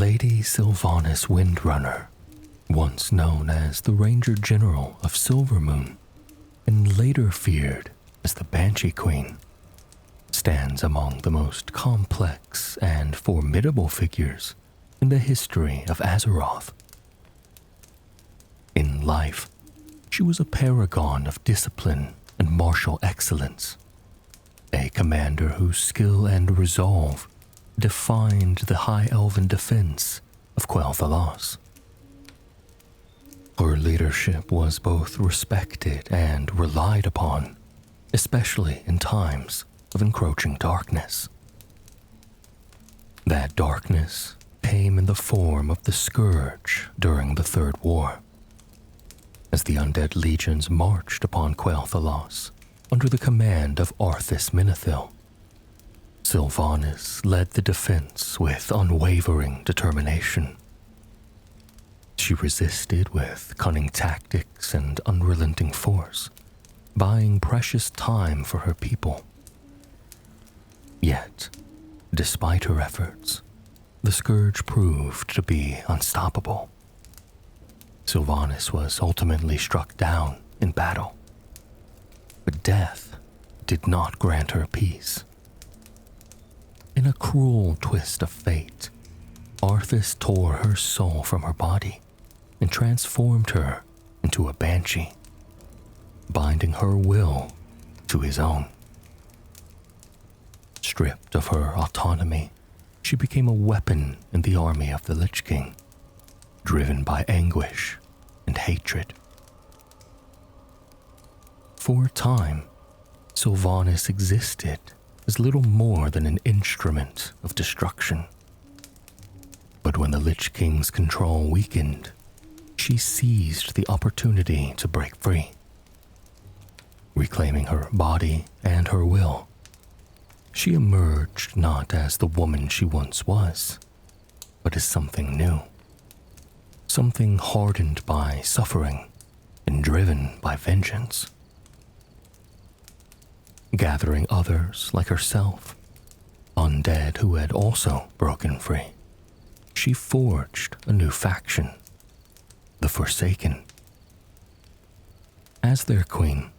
Lady Sylvanas Windrunner, once known as the Ranger-General of Silvermoon, and later feared as the Banshee Queen, stands among the most complex and formidable figures in the history of Azeroth. In life, she was a paragon of discipline and martial excellence, a commander whose skill and resolve defined the High Elven defense of Quel'Thalas. Her leadership was both respected and relied upon, especially in times of encroaching darkness. That darkness came in the form of the Scourge during the Third War, as the undead legions marched upon Quel'Thalas under the command of Arthas Menethil. Sylvanas led the defense with unwavering determination. She resisted with cunning tactics and unrelenting force, buying precious time for her people. Yet, despite her efforts, the Scourge proved to be unstoppable. Sylvanas was ultimately struck down in battle, but death did not grant her peace. In a cruel twist of fate, Arthas tore her soul from her body and transformed her into a banshee, binding her will to his own. Stripped of her autonomy, she became a weapon in the army of the Lich King, driven by anguish and hatred. For a time, Sylvanas existed as little more than an instrument of destruction. But when the Lich King's control weakened, she seized the opportunity to break free. Reclaiming her body and her will, she emerged not as the woman she once was, but as something new. Something hardened by suffering and driven by vengeance. Gathering others like herself, undead who had also broken free, she forged a new faction, the Forsaken. As their queen,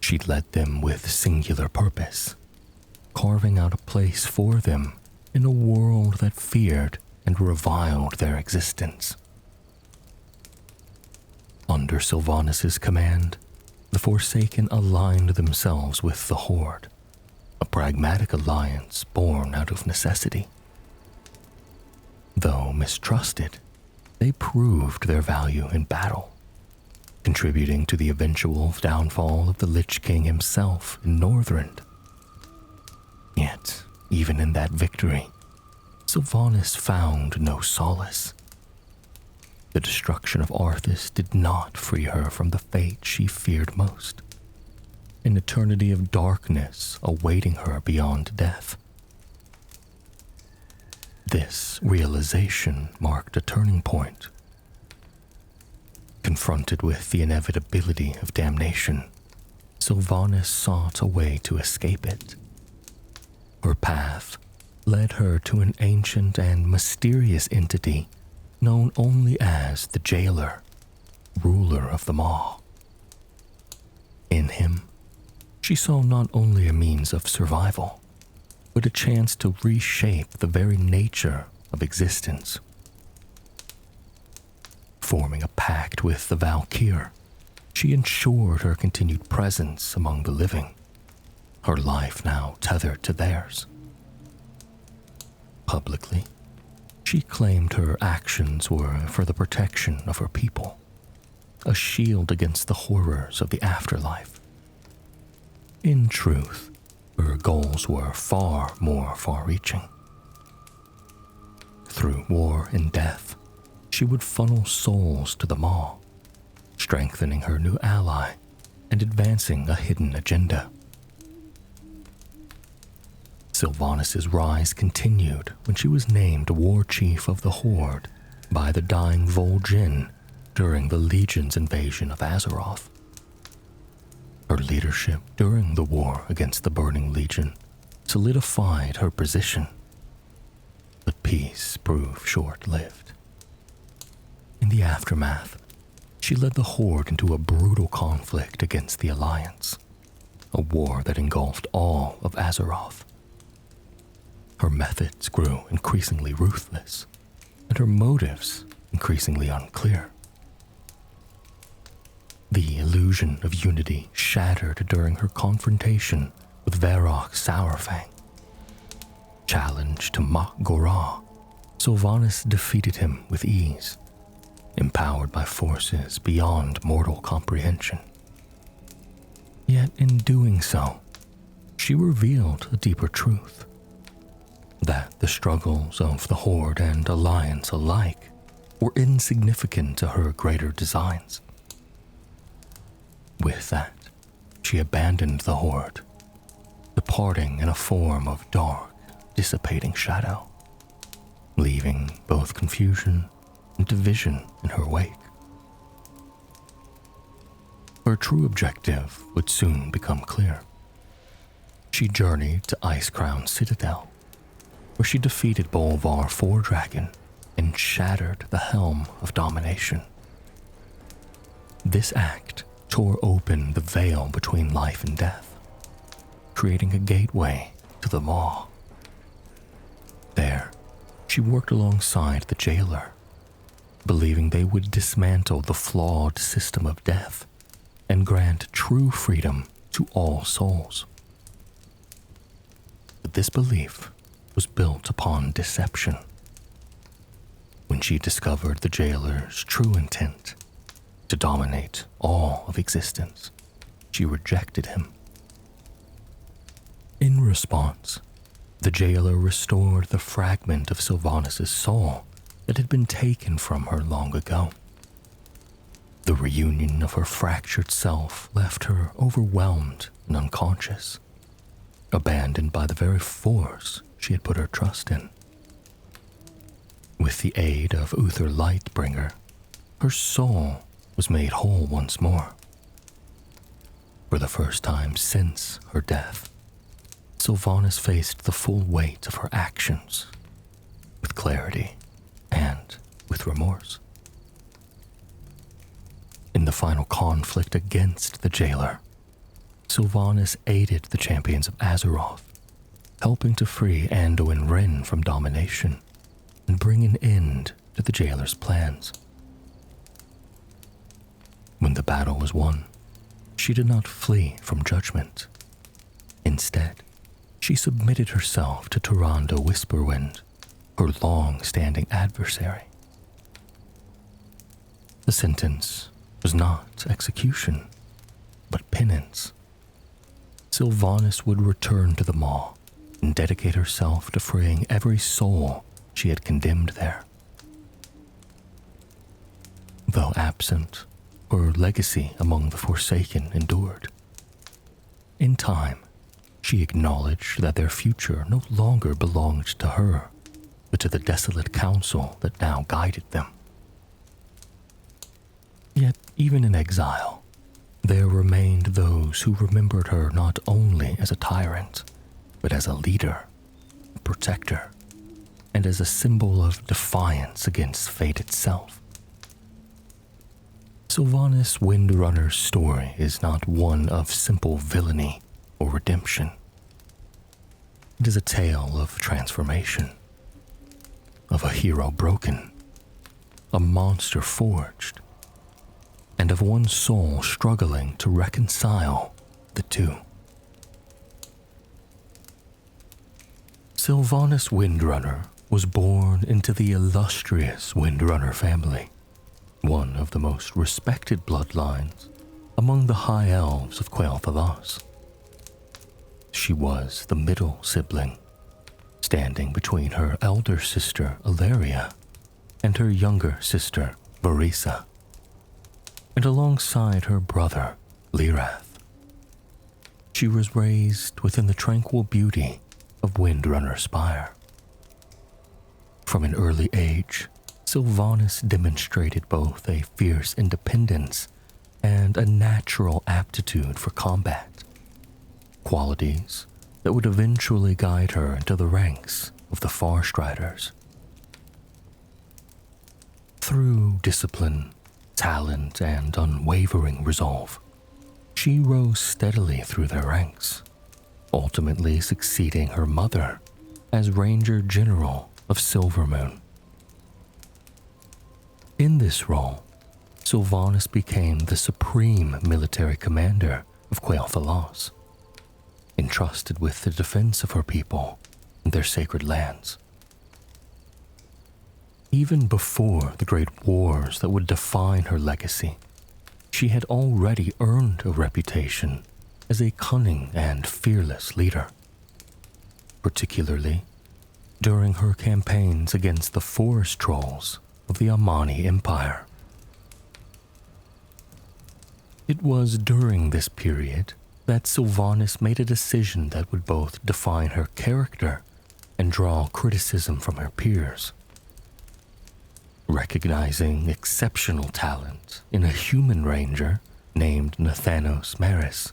she led them with singular purpose, carving out a place for them in a world that feared and reviled their existence. Under Sylvanas' command, the Forsaken aligned themselves with the Horde, a pragmatic alliance born out of necessity. Though mistrusted, they proved their value in battle, contributing to the eventual downfall of the Lich King himself in Northrend. Yet, even in that victory, Sylvanas found no solace. The destruction of Arthas did not free her from the fate she feared most, an eternity of darkness awaiting her beyond death. This realization marked a turning point. Confronted with the inevitability of damnation, Sylvanas sought a way to escape it. Her path led her to an ancient and mysterious entity known only as the Jailer, ruler of them all. In him, she saw not only a means of survival, but a chance to reshape the very nature of existence. Forming a pact with the Valkyr, she ensured her continued presence among the living, her life now tethered to theirs. Publicly, she claimed her actions were for the protection of her people, a shield against the horrors of the afterlife. In truth, her goals were far more far-reaching. Through war and death, she would funnel souls to the Maw, strengthening her new ally and advancing a hidden agenda. Sylvanas' rise continued when she was named War Chief of the Horde by the dying Vol'jin during the Legion's invasion of Azeroth. Her leadership during the war against the Burning Legion solidified her position. but peace proved short-lived. In the aftermath, she led the Horde into a brutal conflict against the Alliance, a war that engulfed all of Azeroth. Her methods grew increasingly ruthless, and her motives increasingly unclear. The illusion of unity shattered during her confrontation with Varrock Sourfang. Challenged to Mach Gorah, Sylvanas defeated him with ease, empowered by forces beyond mortal comprehension. Yet in doing so, she revealed a deeper truth: that the struggles of the Horde and Alliance alike were insignificant to her greater designs. With that, she abandoned the Horde, departing in a form of dark, dissipating shadow, leaving both confusion and division in her wake. Her true objective would soon become clear. She journeyed to Icecrown Citadel, where she defeated Bolvar Fordragon and shattered the Helm of Domination. This act tore open the veil between life and death, creating a gateway to the Maw. There, she worked alongside the Jailer, believing they would dismantle the flawed system of death and grant true freedom to all souls. But this belief was built upon deception. When she discovered the Jailer's true intent, to dominate all of existence, she rejected him. In response, the Jailer restored the fragment of Sylvanas' soul that had been taken from her long ago. The reunion of her fractured self left her overwhelmed and unconscious, abandoned by the very force she had put her trust in. With the aid of Uther Lightbringer, her soul was made whole once more. For the first time since her death, Sylvanas faced the full weight of her actions, with clarity and with remorse. In the final conflict against the Jailer, Sylvanas aided the champions of Azeroth, helping to free Anduin Wrynn from domination and bring an end to the Jailer's plans. When the battle was won, she did not flee from Judgement. Instead, she submitted herself to Tyrande Whisperwind, her long-standing adversary. The sentence was not execution, but penance. Sylvanas would return to the Maw and dedicate herself to freeing every soul she had condemned there. Though absent, her legacy among the Forsaken endured. In time, she acknowledged that their future no longer belonged to her, but to the desolate council that now guided them. Yet, even in exile, there remained those who remembered her not only as a tyrant, but as a leader, a protector, and as a symbol of defiance against fate itself. Sylvanas Windrunner's story is not one of simple villainy or redemption. It is a tale of transformation, of a hero broken, a monster forged, and of one soul struggling to reconcile the two. Sylvanas Windrunner was born into the illustrious Windrunner family, one of the most respected bloodlines among the High Elves of Quel'Thalas. She was the middle sibling, standing between her elder sister Ilaria and her younger sister Barisa, and alongside her brother Lirath. She was raised within the tranquil beauty of Windrunner Spire. From an early age, Sylvanas demonstrated both a fierce independence and a natural aptitude for combat, qualities that would eventually guide her into the ranks of the Farstriders. Through discipline, talent, and unwavering resolve, she rose steadily through their ranks, ultimately succeeding her mother as Ranger-General of Silvermoon. In this role, Sylvanas became the supreme military commander of Quel'Thalas, entrusted with the defense of her people and their sacred lands. Even before the great wars that would define her legacy, she had already earned a reputation as a cunning and fearless leader, particularly during her campaigns against the forest trolls of the Amani Empire. It was during this period that Sylvanas made a decision that would both define her character and draw criticism from her peers. Recognizing exceptional talent in a human ranger named Nathanos Maris,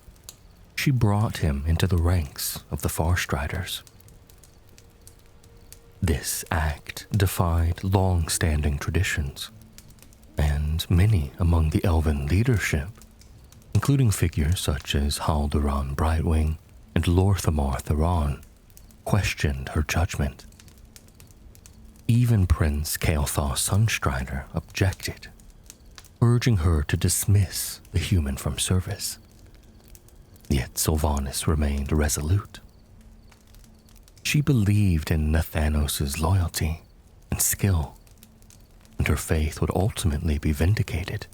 she brought him into the ranks of the Farstriders. This act defied long-standing traditions, and many among the elven leadership, including figures such as Haldoran Brightwing and Lorthamar Theron, questioned her judgment. Even Prince Kael'thas Sunstrider objected, urging her to dismiss the human from service. Yet Sylvanas remained resolute. She believed in Nathanos' loyalty and skill, and her faith would ultimately be vindicated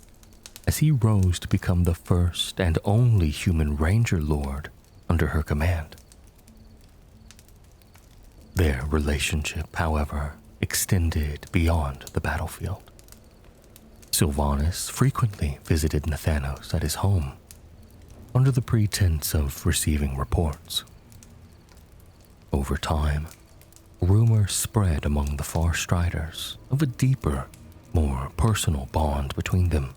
as he rose to become the first and only human Ranger Lord under her command. Their relationship, however, extended beyond the battlefield. Sylvanas frequently visited Nathanos at his home, under the pretense of receiving reports. Over time, rumors spread among the Farstriders of a deeper, more personal bond between them.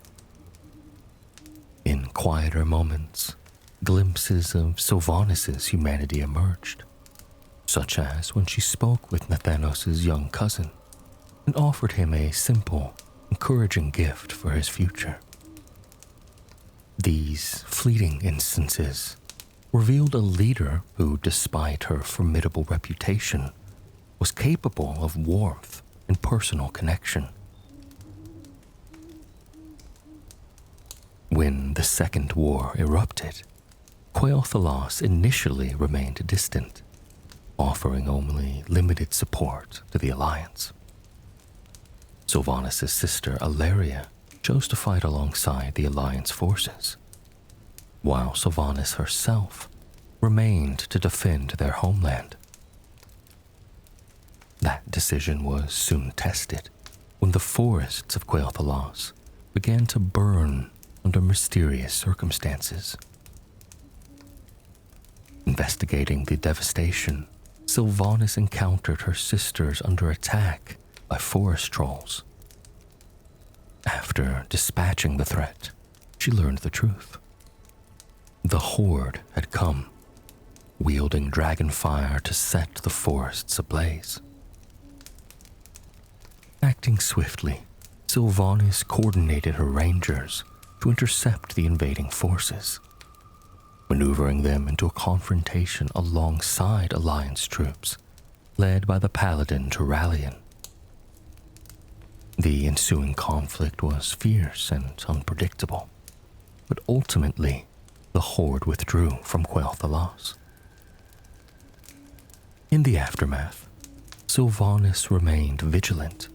In quieter moments, glimpses of Sylvanas' humanity emerged, such as when she spoke with Nathanos' young cousin and offered him a simple, encouraging gift for his future. These fleeting instances revealed a leader who, despite her formidable reputation, was capable of warmth and personal connection. When the Second War erupted, Quel'Thalas initially remained distant, offering only limited support to the Alliance. Sylvanas' sister Alleria chose to fight alongside the Alliance forces, while Sylvanas herself remained to defend their homeland. That decision was soon tested when the forests of Quel'Thalas began to burn under mysterious circumstances. Investigating the devastation, Sylvanas encountered her sisters under attack by forest trolls. After dispatching the threat, she learned the truth. The Horde had come, wielding dragonfire to set the forests ablaze. Acting swiftly, Sylvanas coordinated her rangers to intercept the invading forces, maneuvering them into a confrontation alongside Alliance troops, led by the paladin Turalian. The ensuing conflict was fierce and unpredictable, but ultimately the Horde withdrew from Quel'Thalas. In the aftermath, Sylvanas remained vigilant,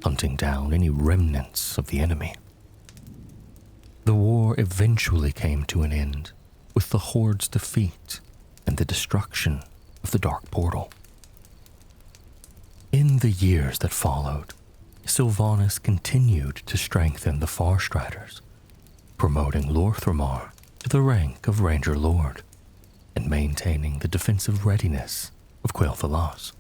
hunting down any remnants of the enemy. The war eventually came to an end with the Horde's defeat and the destruction of the Dark Portal. In the years that followed, Sylvanas continued to strengthen the Farstriders, promoting Lorthamar to the rank of Ranger Lord and maintaining the defensive readiness of Quel'Thalas.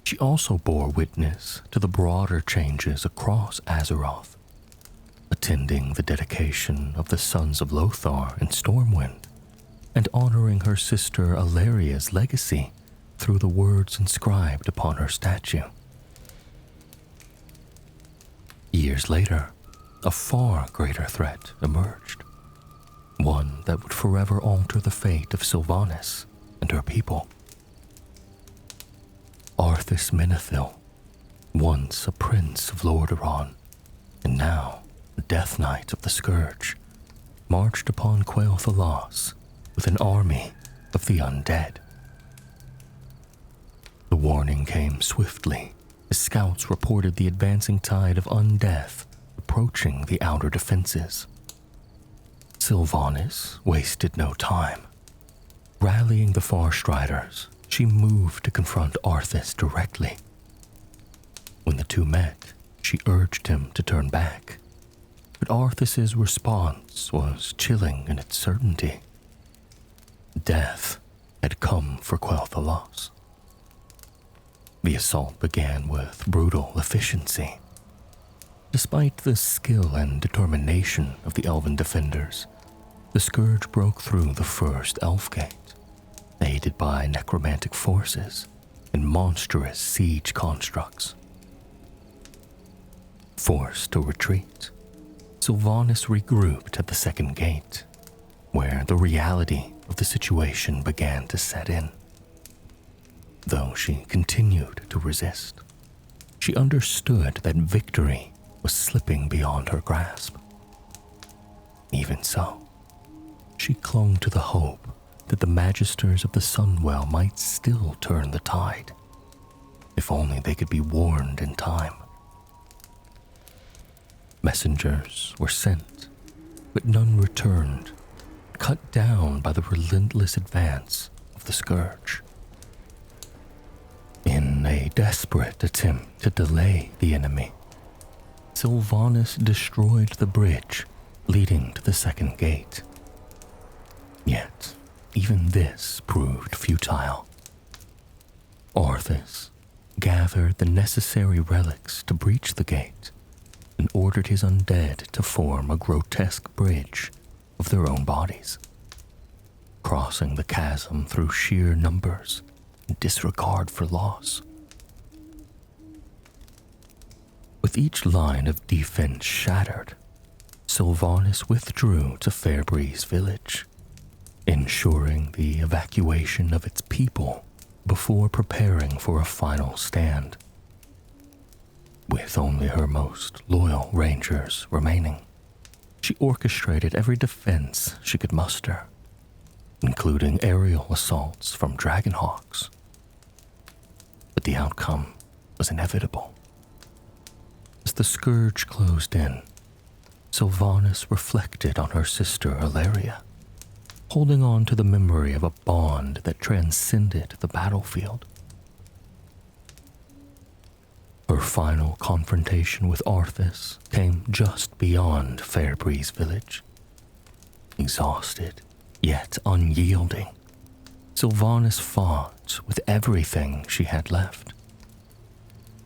She also bore witness to the broader changes across Azeroth, attending the dedication of the Sons of Lothar and Stormwind, and honoring her sister Alleria's legacy through the words inscribed upon her statue. Years later, a far greater threat emerged, one that would forever alter the fate of Sylvanas and her people. Arthas Menethil, once a prince of Lordaeron, and now a Death Knight of the Scourge, marched upon Quel'Thalas with an army of the undead. The warning came swiftly as scouts reported the advancing tide of undeath approaching the outer defenses. Sylvanas wasted no time. Rallying the Farstriders, she moved to confront Arthas directly. When the two met, she urged him to turn back, but Arthas's response was chilling in its certainty. Death had come for Quel'Thalas. The assault began with brutal efficiency. Despite the skill and determination of the elven defenders, the Scourge broke through the first elf gate, aided by necromantic forces and monstrous siege constructs. Forced to retreat, Sylvanas regrouped at the second gate, where the reality of the situation began to set in. Though she continued to resist, she understood that victory was slipping beyond her grasp. Even so, she clung to the hope that the Magisters of the Sunwell might still turn the tide, if only they could be warned in time. Messengers were sent, but none returned, cut down by the relentless advance of the Scourge. In a desperate attempt to delay the enemy, Sylvanas destroyed the bridge leading to the second gate. Yet, even this proved futile. Arthas gathered the necessary relics to breach the gate and ordered his undead to form a grotesque bridge of their own bodies, crossing the chasm through sheer numbers and disregard for loss. With each line of defense shattered, Sylvanas withdrew to Fairbreeze village, ensuring the evacuation of its people before preparing for a final stand. With only her most loyal rangers remaining, she orchestrated every defense she could muster, including aerial assaults from Dragonhawks. But the outcome was inevitable. As the Scourge closed in, Sylvanas reflected on her sister Ilaria, holding on to the memory of a bond that transcended the battlefield. Her final confrontation with Arthas came just beyond Fairbreeze village. Exhausted, yet unyielding, Sylvanas fought with everything she had left.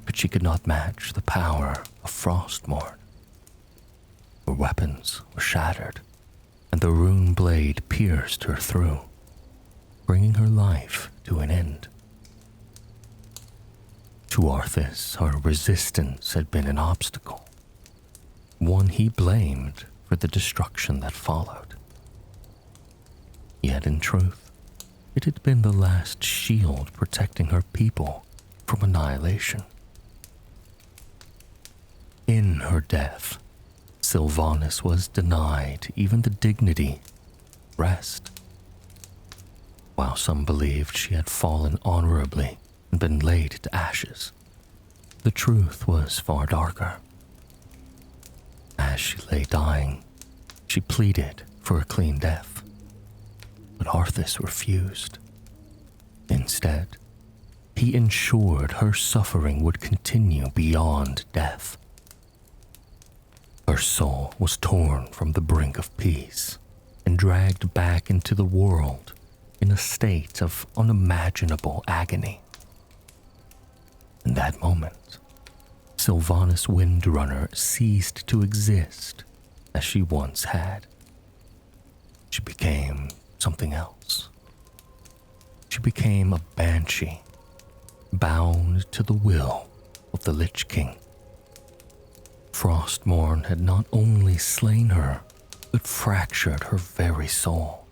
But she could not match the power of Frostmourne. Her weapons were shattered, and the rune blade pierced her through, bringing her life to an end. To Arthas, her resistance had been an obstacle, one he blamed for the destruction that followed. Yet in truth, it had been the last shield protecting her people from annihilation. In her death, Sylvanas was denied even the dignity of rest. While some believed she had fallen honorably and been laid to ashes, the truth was far darker. As she lay dying, she pleaded for a clean death, but Arthas refused. Instead, he ensured her suffering would continue beyond death. Her soul was torn from the brink of peace and dragged back into the world in a state of unimaginable agony. In that moment, Sylvanas Windrunner ceased to exist as she once had. She became something else. She became a banshee bound to the will of the Lich King. Frostmourne had not only slain her, but fractured her very soul,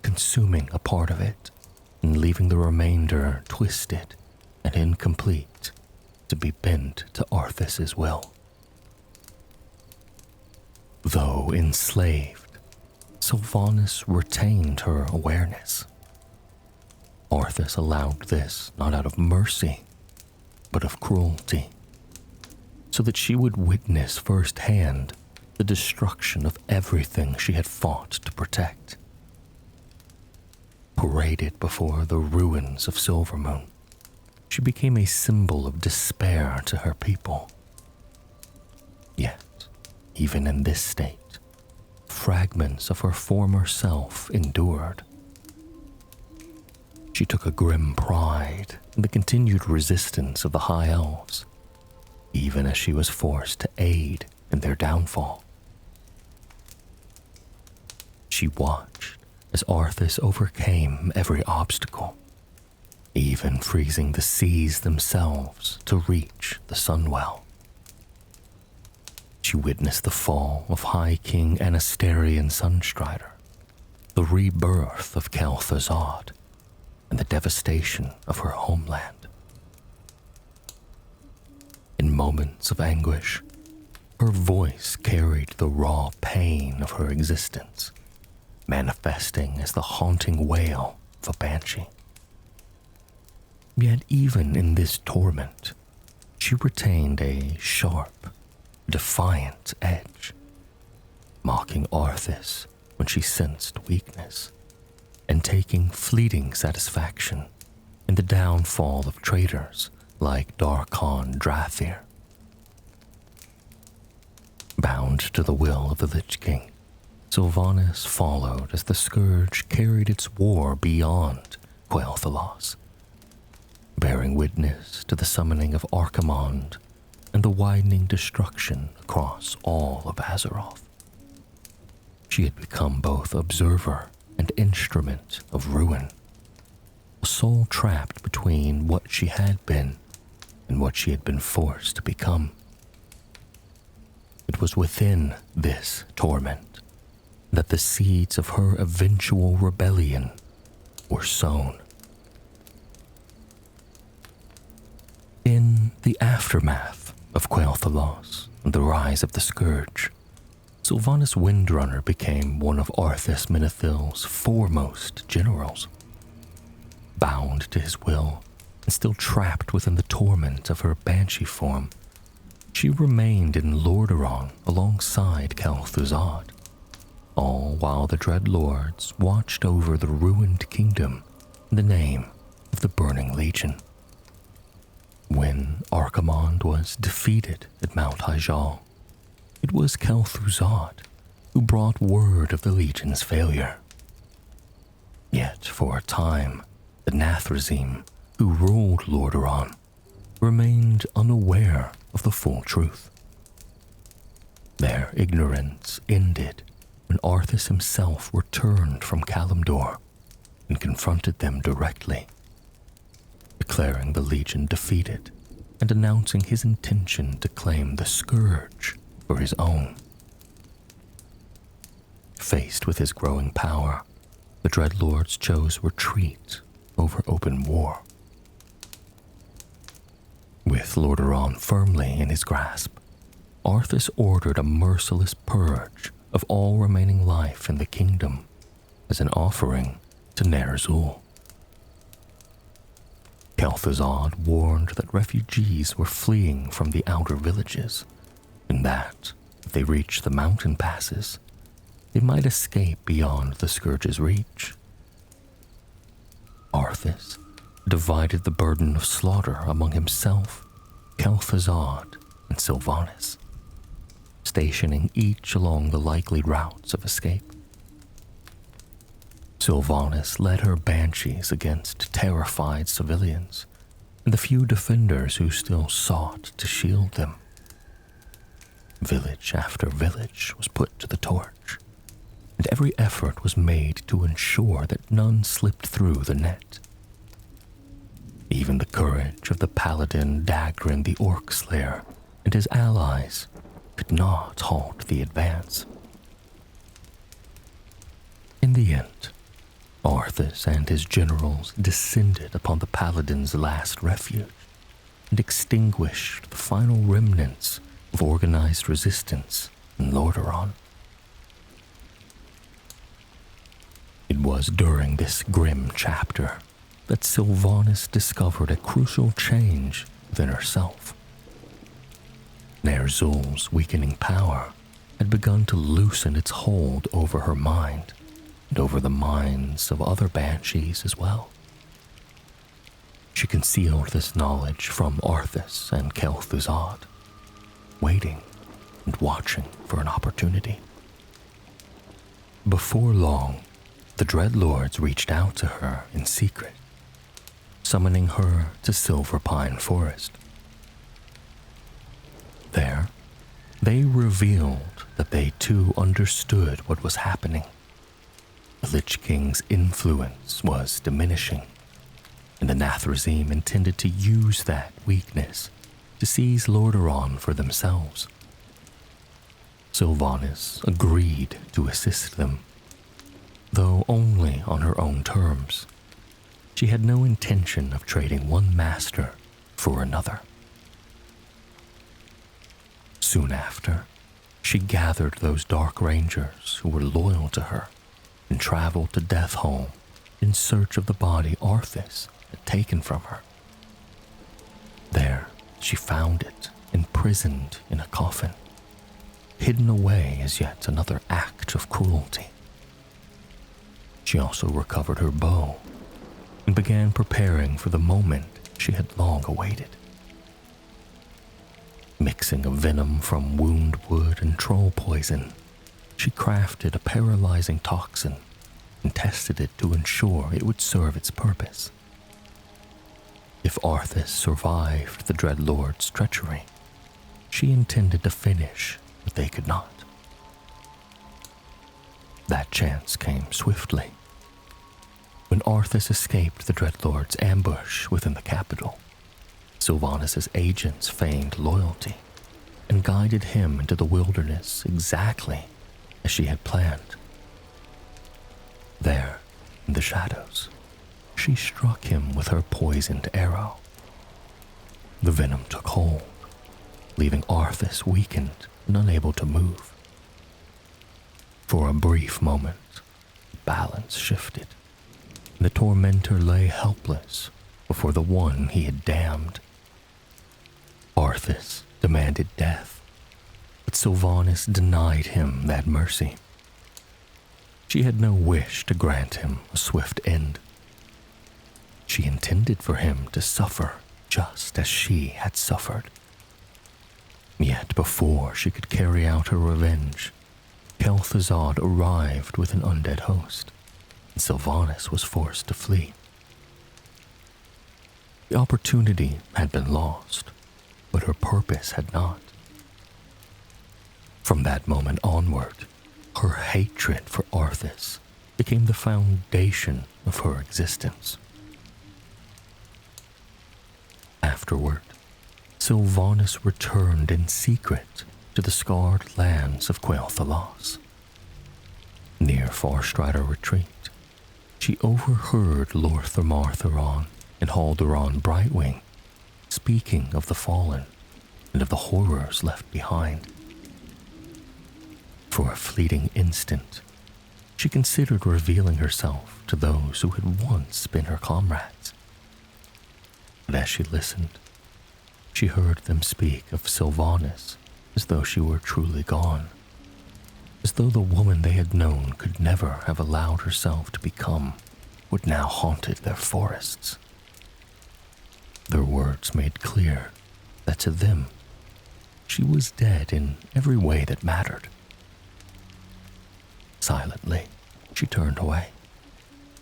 consuming a part of it and leaving the remainder twisted and incomplete to be bent to Arthas's will. Though enslaved, Sylvanas retained her awareness. Arthas allowed this not out of mercy, but of cruelty, so that she would witness firsthand the destruction of everything she had fought to protect. Paraded before the ruins of Silvermoon, she became a symbol of despair to her people. Yet, even in this state, fragments of her former self endured. She took a grim pride in the continued resistance of the High Elves, even as she was forced to aid in their downfall. She watched as Arthas overcame every obstacle, even freezing the seas themselves to reach the Sunwell. She witnessed the fall of High King Anasterian Sunstrider, the rebirth of Kel'Thuzad, and the devastation of her homeland. In moments of anguish, her voice carried the raw pain of her existence, manifesting as the haunting wail of a banshee. Yet even in this torment, she retained a sharp, defiant edge, mocking Arthas when she sensed weakness, and taking fleeting satisfaction in the downfall of traitors like Darkon Drathir. Bound to the will of the Lich King, Sylvanas followed as the Scourge carried its war beyond Quel'Thalas, bearing witness to the summoning of Archimonde and the widening destruction across all of Azeroth. She had become both observer and instrument of ruin, a soul trapped between what she had been and what she had been forced to become. It was within this torment that the seeds of her eventual rebellion were sown. In the aftermath of Quel'Thalas and the rise of the Scourge, Sylvanas Windrunner became one of Arthas Menethil's foremost generals. Bound to his will and still trapped within the torment of her banshee form, she remained in Lordaeron alongside Kel'Thuzad, all while the Dread Lords watched over the ruined kingdom in the name of the Burning Legion. When Archimonde was defeated at Mount Hyjal, it was Kel'Thuzad who brought word of the Legion's failure. Yet for a time, the Nathrezim, who ruled Lordaeron, remained unaware of the full truth. Their ignorance ended when Arthas himself returned from Kalimdor and confronted them directly, declaring the Legion defeated and announcing his intention to claim the Scourge for his own. Faced with his growing power, the Dreadlords chose retreat over open war. With Lordaeron firmly in his grasp, Arthas ordered a merciless purge of all remaining life in the kingdom as an offering to Ner'zhul. Kel'Thuzad warned that refugees were fleeing from the outer villages, and that, if they reached the mountain passes, they might escape beyond the Scourge's reach. Arthas divided the burden of slaughter among himself, Kel'Thuzad, and Sylvanas, stationing each along the likely routes of escape. Sylvanas led her banshees against terrified civilians and the few defenders who still sought to shield them. Village after village was put to the torch, and every effort was made to ensure that none slipped through the net. Even the courage of the paladin daggering the orc slayer and his allies could not halt the advance. In the end, Arthas and his generals descended upon the paladin's last refuge and extinguished the final remnants of organized resistance in Lordaeron. It was during this grim chapter that Sylvanas discovered a crucial change within herself. Nerzul's weakening power had begun to loosen its hold over her mind and over the minds of other banshees as well. She concealed this knowledge from Arthas and Kel'Thuzad, waiting and watching for an opportunity. Before long, the Dreadlords reached out to her in secret, summoning her to Silverpine Forest. There, they revealed that they too understood what was happening. The Lich King's influence was diminishing, and the Nathrezim intended to use that weakness to seize Lordaeron for themselves. Sylvanas agreed to assist them, though only on her own terms. She had no intention of trading one master for another. Soon after, she gathered those Dark Rangers who were loyal to her and traveled to Deathholm in search of the body Arthas had taken from her. There, she found it imprisoned in a coffin, hidden away as yet another act of cruelty. She also recovered her bow and began preparing for the moment she had long awaited. Mixing a venom from wound wood and troll poison, she crafted a paralyzing toxin and tested it to ensure it would serve its purpose. If Arthas survived the Dreadlord's treachery, she intended to finish what they could not. That chance came swiftly. When Arthas escaped the Dreadlord's ambush within the capital, Sylvanas' agents feigned loyalty and guided him into the wilderness exactly as she had planned. There, in the shadows, she struck him with her poisoned arrow. The venom took hold, leaving Arthas weakened and unable to move. For a brief moment, the balance shifted, and the tormentor lay helpless before the one he had damned. Arthas demanded death, but Sylvanas denied him that mercy. She had no wish to grant him a swift end. She intended for him to suffer just as she had suffered. Yet before she could carry out her revenge, Kel'Thuzad arrived with an undead host, and Sylvanas was forced to flee. The opportunity had been lost, but her purpose had not. From that moment onward, her hatred for Arthas became the foundation of her existence. Afterward, Sylvanas returned in secret to the scarred lands of Quel'Thalas. Near Farstrider Retreat, she overheard Lor'themar Theron and Halduran Brightwing speaking of the fallen and of the horrors left behind. For a fleeting instant, she considered revealing herself to those who had once been her comrades. But as she listened, she heard them speak of Sylvanas as though she were truly gone, as though the woman they had known could never have allowed herself to become what now haunted their forests. Their words made clear that to them, she was dead in every way that mattered. Silently, she turned away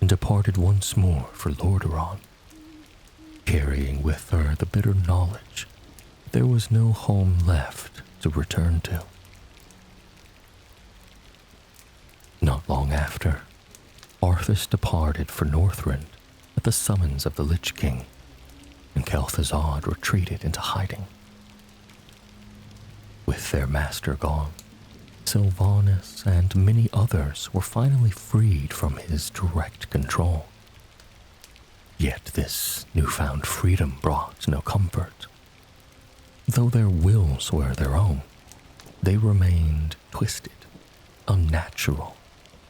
and departed once more for Lordaeron, carrying with her the bitter knowledge that there was no home left to return to. Not long after, Arthas departed for Northrend at the summons of the Lich King, and Kel'Thuzad retreated into hiding. With their master gone, Sylvanas and many others were finally freed from his direct control. Yet this newfound freedom brought no comfort. Though their wills were their own, they remained twisted, unnatural,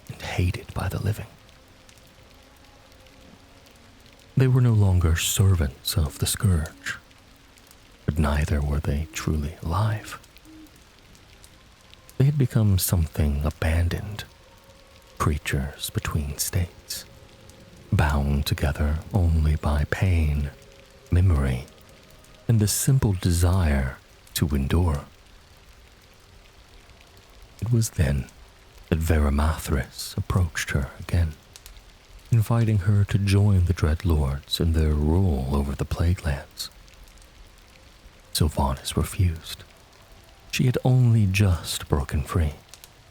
and hated by the living. They were no longer servants of the Scourge, but neither were they truly alive. They had become something abandoned, creatures between states, bound together only by pain, memory, and the simple desire to endure. It was then that Veramathris approached her again, inviting her to join the Dreadlords in their rule over the Plague Lands. Sylvanas refused. She had only just broken free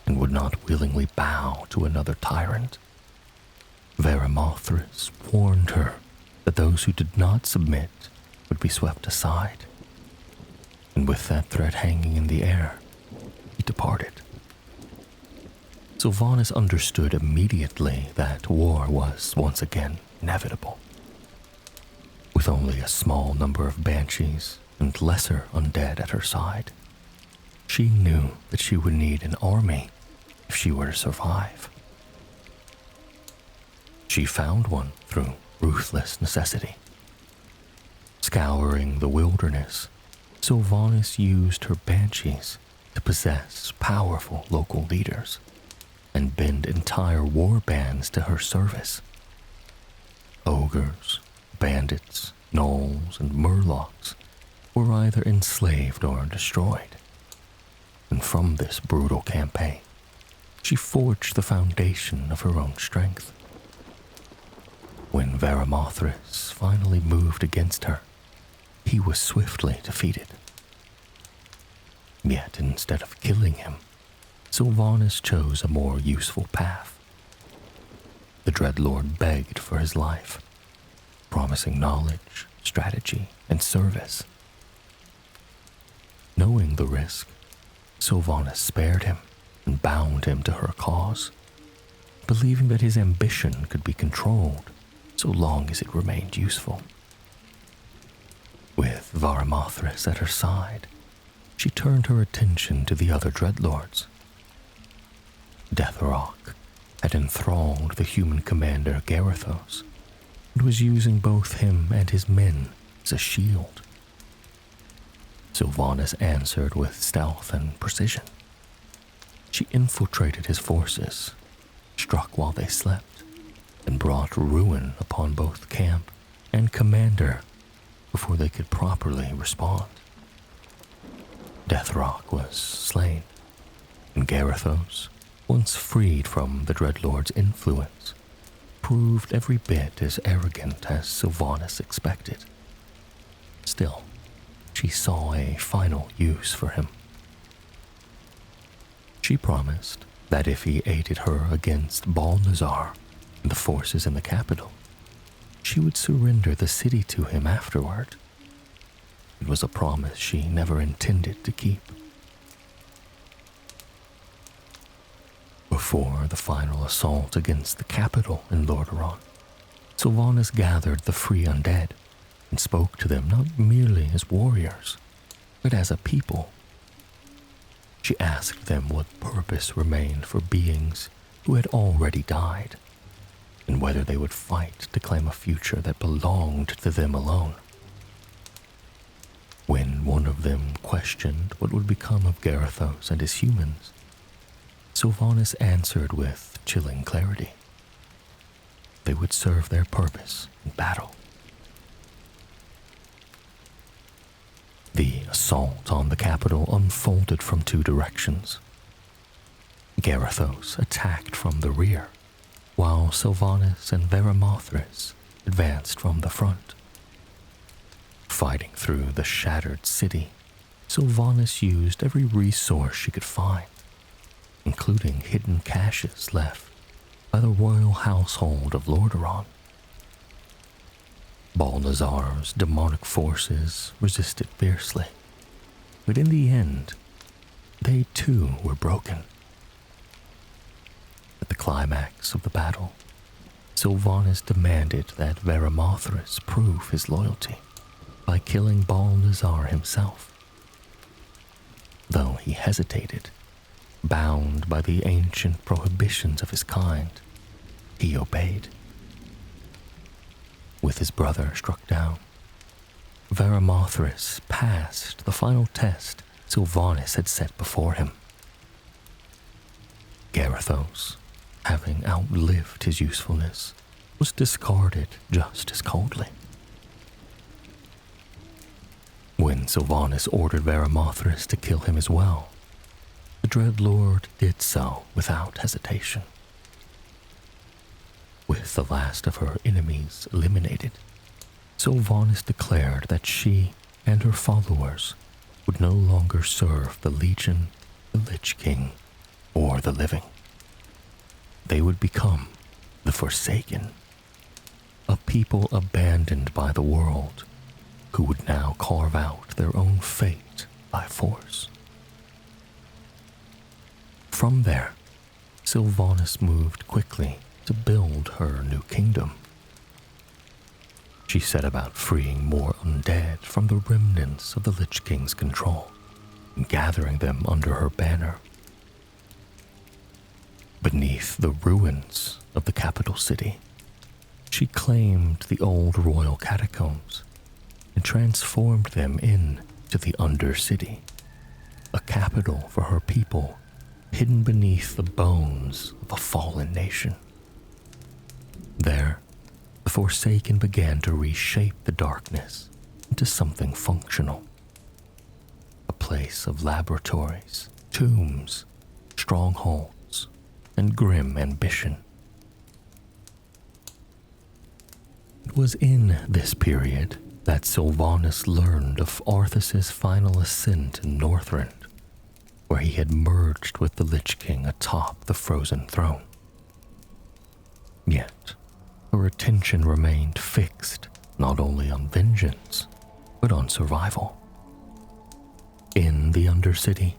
and would not willingly bow to another tyrant. Veramathris warned her that those who did not submit would be swept aside, and with that threat hanging in the air, he departed. Sylvanas understood immediately that war was once again inevitable. With only a small number of banshees and lesser undead at her side, she knew that she would need an army if she were to survive. She found one through ruthless necessity. Scouring the wilderness, Sylvanas used her banshees to possess powerful local leaders and bend entire war bands to her service. Ogres, bandits, gnolls, and murlocs were either enslaved or destroyed. And from this brutal campaign, she forged the foundation of her own strength. When Veramathris finally moved against her, he was swiftly defeated. Yet instead of killing him, Sylvanas chose a more useful path. The Dreadlord begged for his life, promising knowledge, strategy, and service. Knowing the risk, Sylvanas spared him and bound him to her cause, believing that his ambition could be controlled so long as it remained useful. With Veramathris at her side, she turned her attention to the other Dreadlords. Deathrock had enthralled the human commander Garithos and was using both him and his men as a shield. Sylvanas answered with stealth and precision. She infiltrated his forces, struck while they slept, and brought ruin upon both camp and commander before they could properly respond. Deathrock was slain, and Garithos, once freed from the Dreadlord's influence, proved every bit as arrogant as Sylvanas expected. Still, she saw a final use for him. She promised that if he aided her against Balnazar and the forces in the capital, she would surrender the city to him afterward. It was a promise she never intended to keep. Before the final assault against the capital in Lordaeron, Sylvanas gathered the free undead and spoke to them not merely as warriors, but as a people. She asked them what purpose remained for beings who had already died, and whether they would fight to claim a future that belonged to them alone. When one of them questioned what would become of Garithos and his humans, Sylvanas answered with chilling clarity. They would serve their purpose in battle. The assault on the capital unfolded from two directions. Garithos attacked from the rear, while Sylvanas and Veramathris advanced from the front. Fighting through the shattered city, Sylvanas used every resource she could find, including hidden caches left by the royal household of Lordaeron. Balnazar's demonic forces resisted fiercely, but in the end, they too were broken. At the climax of the battle, Sylvanas demanded that Varimathras prove his loyalty by killing Balnazar himself. Though he hesitated, bound by the ancient prohibitions of his kind, he obeyed. With his brother struck down, Varimathras passed the final test Sylvanas had set before him. Garithos, having outlived his usefulness, was discarded just as coldly. When Sylvanas ordered Varimathras to kill him as well, the Dread Lord did so without hesitation. With the last of her enemies eliminated, Sylvanas declared that she and her followers would no longer serve the Legion, the Lich King, or the living. They would become the Forsaken, a people abandoned by the world who would now carve out their own fate by force. From there, Sylvanas moved quickly to build her new kingdom. She set about freeing more undead from the remnants of the Lich King's control and gathering them under her banner. Beneath the ruins of the capital city, she claimed the old royal catacombs and transformed them into the Undercity, a capital for her people hidden beneath the bones of a fallen nation. There, the Forsaken began to reshape the darkness into something functional. A place of laboratories, tombs, strongholds, and grim ambition. It was in this period that Sylvanas learned of Arthas's final ascent in Northrend, where he had merged with the Lich King atop the frozen throne. Yet, her attention remained fixed not only on vengeance, but on survival. In the Undercity,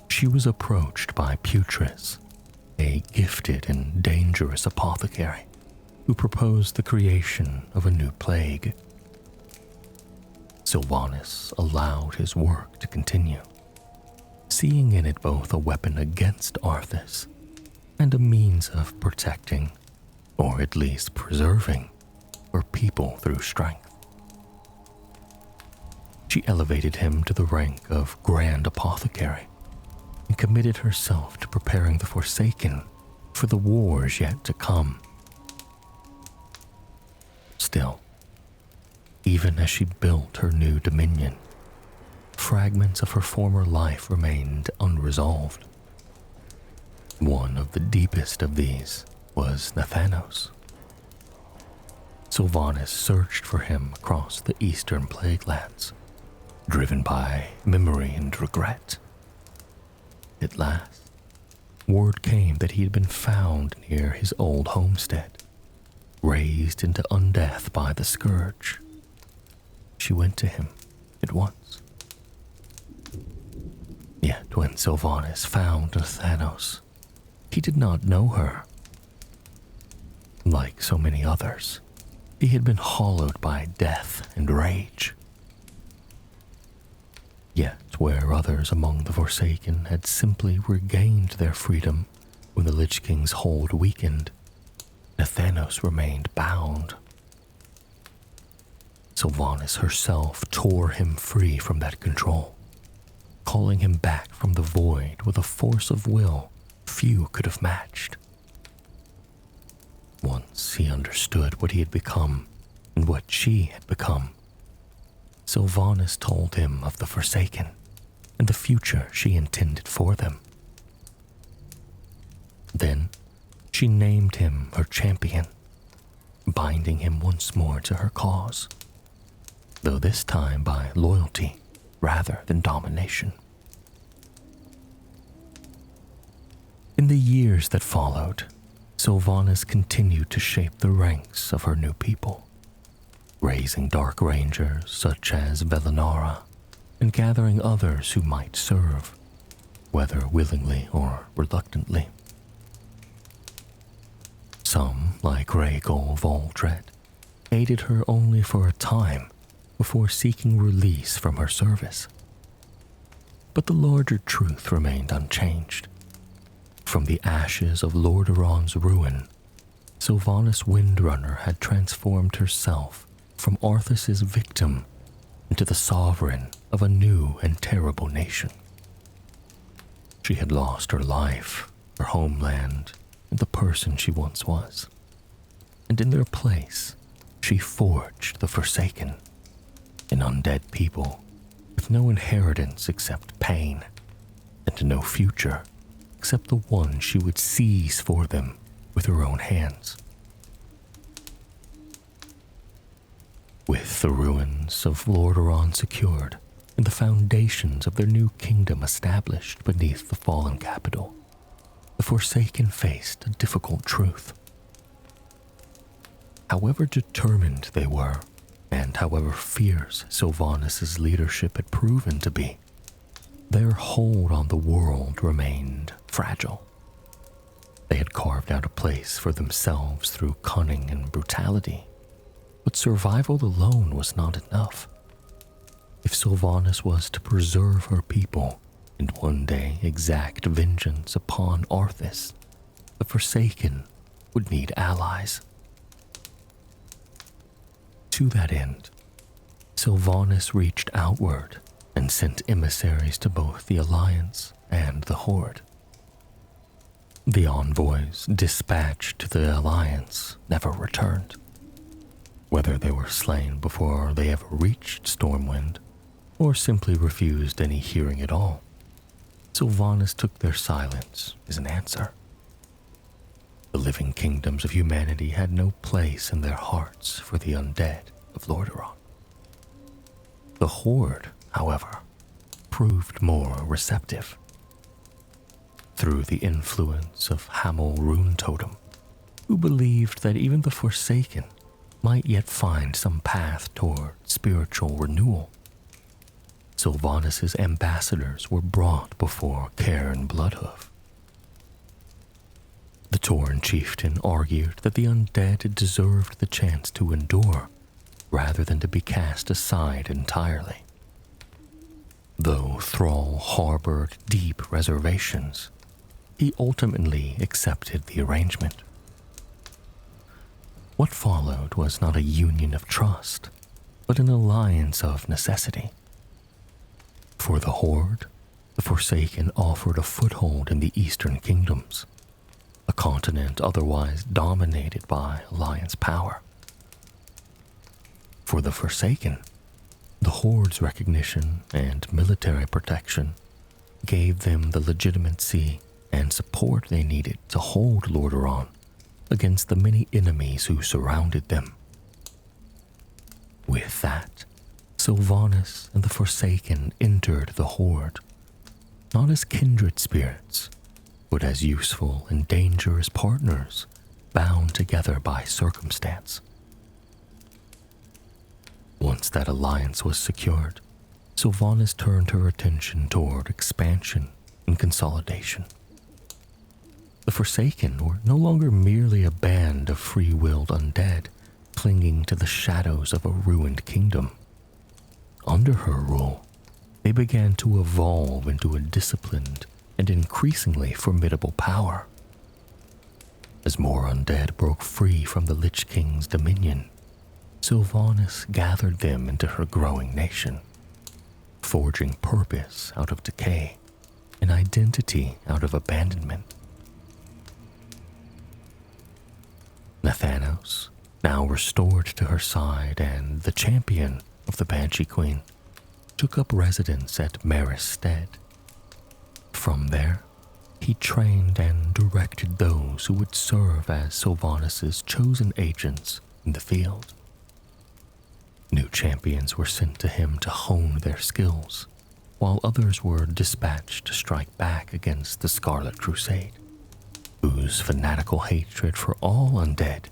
she was approached by Putris, a gifted and dangerous apothecary, who proposed the creation of a new plague. Sylvanas allowed his work to continue, seeing in it both a weapon against Arthas and a means of protecting, or at least preserving, her people through strength. She elevated him to the rank of Grand Apothecary and committed herself to preparing the Forsaken for the wars yet to come. Still, even as she built her new dominion, fragments of her former life remained unresolved. One of the deepest of these was Nathanos. Sylvanas searched for him across the eastern Plaguelands, driven by memory and regret. At last, word came that he had been found near his old homestead, raised into undeath by the scourge. She went to him at once. Yet when Sylvanas found Nathanos, he did not know her. Like so many others, he had been hollowed by death and rage. Yet where others among the Forsaken had simply regained their freedom when the Lich King's hold weakened, Nathanos remained bound. Sylvanas herself tore him free from that control, calling him back from the void with a force of will few could have matched. Once he understood what he had become and what she had become, Sylvanas told him of the Forsaken and the future she intended for them. Then she named him her champion, binding him once more to her cause, though this time by loyalty rather than domination. In the years that followed, Sylvanas continued to shape the ranks of her new people. raising dark rangers such as Velinara, and gathering others who might serve, whether willingly or reluctantly. Some, like Rhaegal Valdred, aided her only for a time before seeking release from her service. But the larger truth remained unchanged. From the ashes of Lordaeron's ruin, Sylvanas Windrunner had transformed herself from Arthas's victim into the sovereign of a new and terrible nation. She had lost her life, her homeland, and the person she once was. And in their place, she forged the Forsaken, an undead people with no inheritance except pain, and no future except the one she would seize for them with her own hands. With the ruins of Lordaeron secured and the foundations of their new kingdom established beneath the fallen capital, the Forsaken faced a difficult truth. However determined they were, and however fierce Sylvanas' leadership had proven to be, their hold on the world remained fragile. They had carved out a place for themselves through cunning and brutality, but survival alone was not enough. If Sylvanas was to preserve her people and one day exact vengeance upon Arthas, the Forsaken would need allies. To that end, Sylvanas reached outward and sent emissaries to both the Alliance and the Horde. The envoys dispatched to the Alliance never returned. Whether they were slain before they ever reached Stormwind, or simply refused any hearing at all, Sylvanas took their silence as an answer. The living kingdoms of humanity had no place in their hearts for the undead of Lordaeron. The Horde, however, proved more receptive. Through the influence of Hamel Rune Totem, who believed that even the Forsaken might yet find some path toward spiritual renewal, Sylvanas' ambassadors were brought before Cairn Bloodhoof. The Tauren chieftain argued that the undead deserved the chance to endure, rather than to be cast aside entirely. Though Thrall harbored deep reservations, he ultimately accepted the arrangement. What followed was not a union of trust, but an alliance of necessity. For the Horde, the Forsaken offered a foothold in the Eastern Kingdoms, a continent otherwise dominated by Alliance power. For the Forsaken, the Horde's recognition and military protection gave them the legitimacy and support they needed to hold Lordaeron against the many enemies who surrounded them. With that, Sylvanas and the Forsaken entered the Horde, not as kindred spirits, but as useful and dangerous partners bound together by circumstance. Once that alliance was secured, Sylvanas turned her attention toward expansion and consolidation. The Forsaken were no longer merely a band of free-willed undead clinging to the shadows of a ruined kingdom. Under her rule, they began to evolve into a disciplined and increasingly formidable power. As more undead broke free from the Lich King's dominion, Sylvanas gathered them into her growing nation, forging purpose out of decay and identity out of abandonment. Nathanos, now restored to her side and the champion of the Banshee Queen, took up residence at Maris Stead. From there, he trained and directed those who would serve as Sylvanas' chosen agents in the field. New champions were sent to him to hone their skills, while others were dispatched to strike back against the Scarlet Crusade, whose fanatical hatred for all undead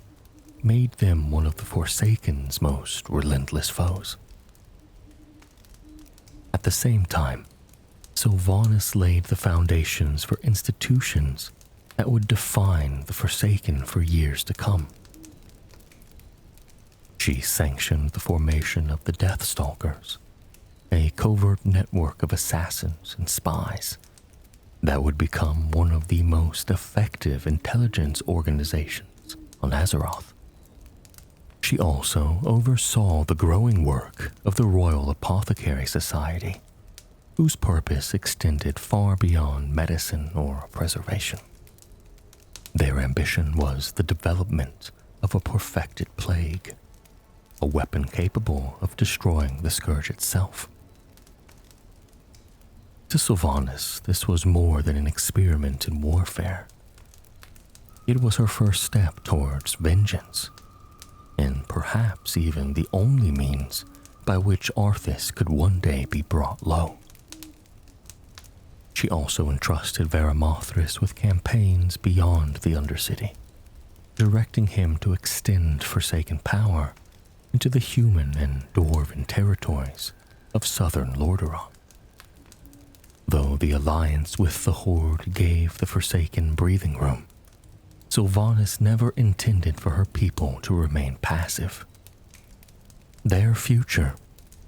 made them one of the Forsaken's most relentless foes. At the same time, Sylvanas laid the foundations for institutions that would define the Forsaken for years to come. She sanctioned the formation of the Deathstalkers, a covert network of assassins and spies that would become one of the most effective intelligence organizations on Azeroth. She also oversaw the growing work of the Royal Apothecary Society, whose purpose extended far beyond medicine or preservation. Their ambition was the development of a perfected plague, a weapon capable of destroying the scourge itself. To Sylvanas, this was more than an experiment in warfare. It was her first step towards vengeance, and perhaps even the only means by which Arthas could one day be brought low. She also entrusted Varamothras with campaigns beyond the Undercity, directing him to extend Forsaken power into the human and dwarven territories of southern Lordaeron. Though the alliance with the Horde gave the Forsaken breathing room, Sylvanas never intended for her people to remain passive. Their future,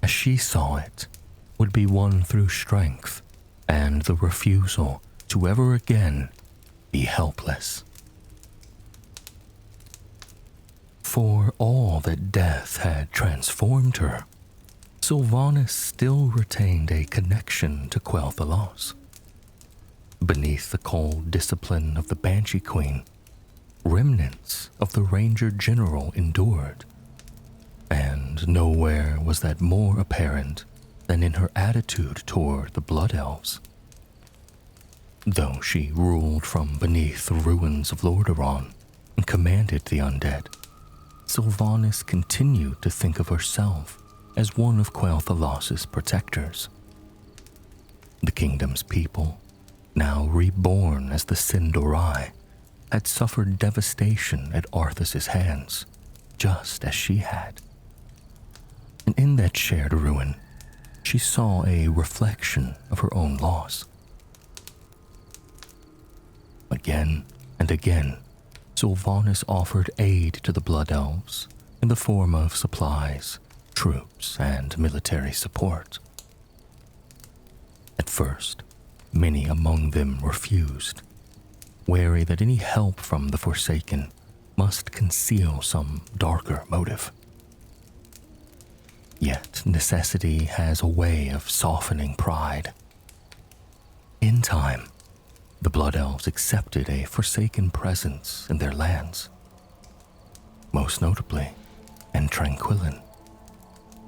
as she saw it, would be won through strength and the refusal to ever again be helpless. For all that death had transformed her, Sylvanas still retained a connection to Quel'Thalas. Beneath the cold discipline of the Banshee Queen, remnants of the Ranger-General endured, and nowhere was that more apparent than in her attitude toward the Blood Elves. Though she ruled from beneath the Ruins of Lordaeron and commanded the undead, Sylvanas continued to think of herself as one of Quel'Thalas's protectors. The kingdom's people, now reborn as the Sin'dorei, had suffered devastation at Arthas's hands, just as she had. And in that shared ruin, she saw a reflection of her own loss. Again and again, Sylvanas offered aid to the Blood Elves in the form of supplies, troops, and military support. At first, many among them refused, wary that any help from the Forsaken must conceal some darker motive. Yet necessity has a way of softening pride. In time, the Blood Elves accepted a Forsaken presence in their lands, most notably in Tranquillin,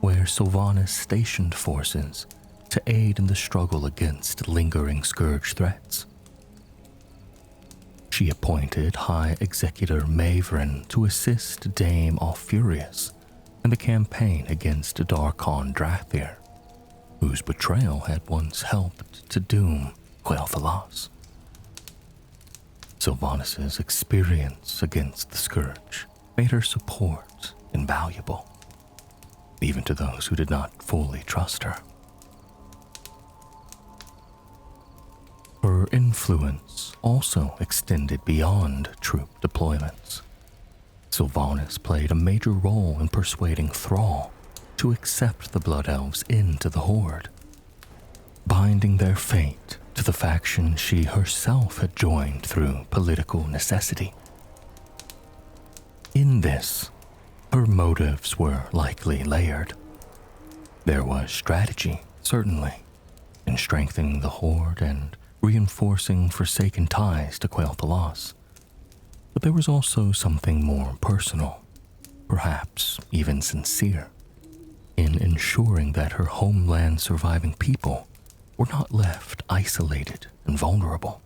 where Sylvanas stationed forces to aid in the struggle against lingering scourge threats. She appointed High Executor Mavrin to assist Dame Alfurius in the campaign against Darkon Drathir, whose betrayal had once helped to doom Quel'Thalas. Sylvanas's experience against the scourge made her support invaluable, even to those who did not fully trust her. Her influence also extended beyond troop deployments. Sylvanas played a major role in persuading Thrall to accept the Blood Elves into the Horde, binding their fate to the faction she herself had joined through political necessity. In this, her motives were likely layered. There was strategy, certainly, in strengthening the Horde and reinforcing Forsaken ties to Quel'Thalas. But there was also something more personal, perhaps even sincere, in ensuring that her homeland's surviving people were not left isolated and vulnerable.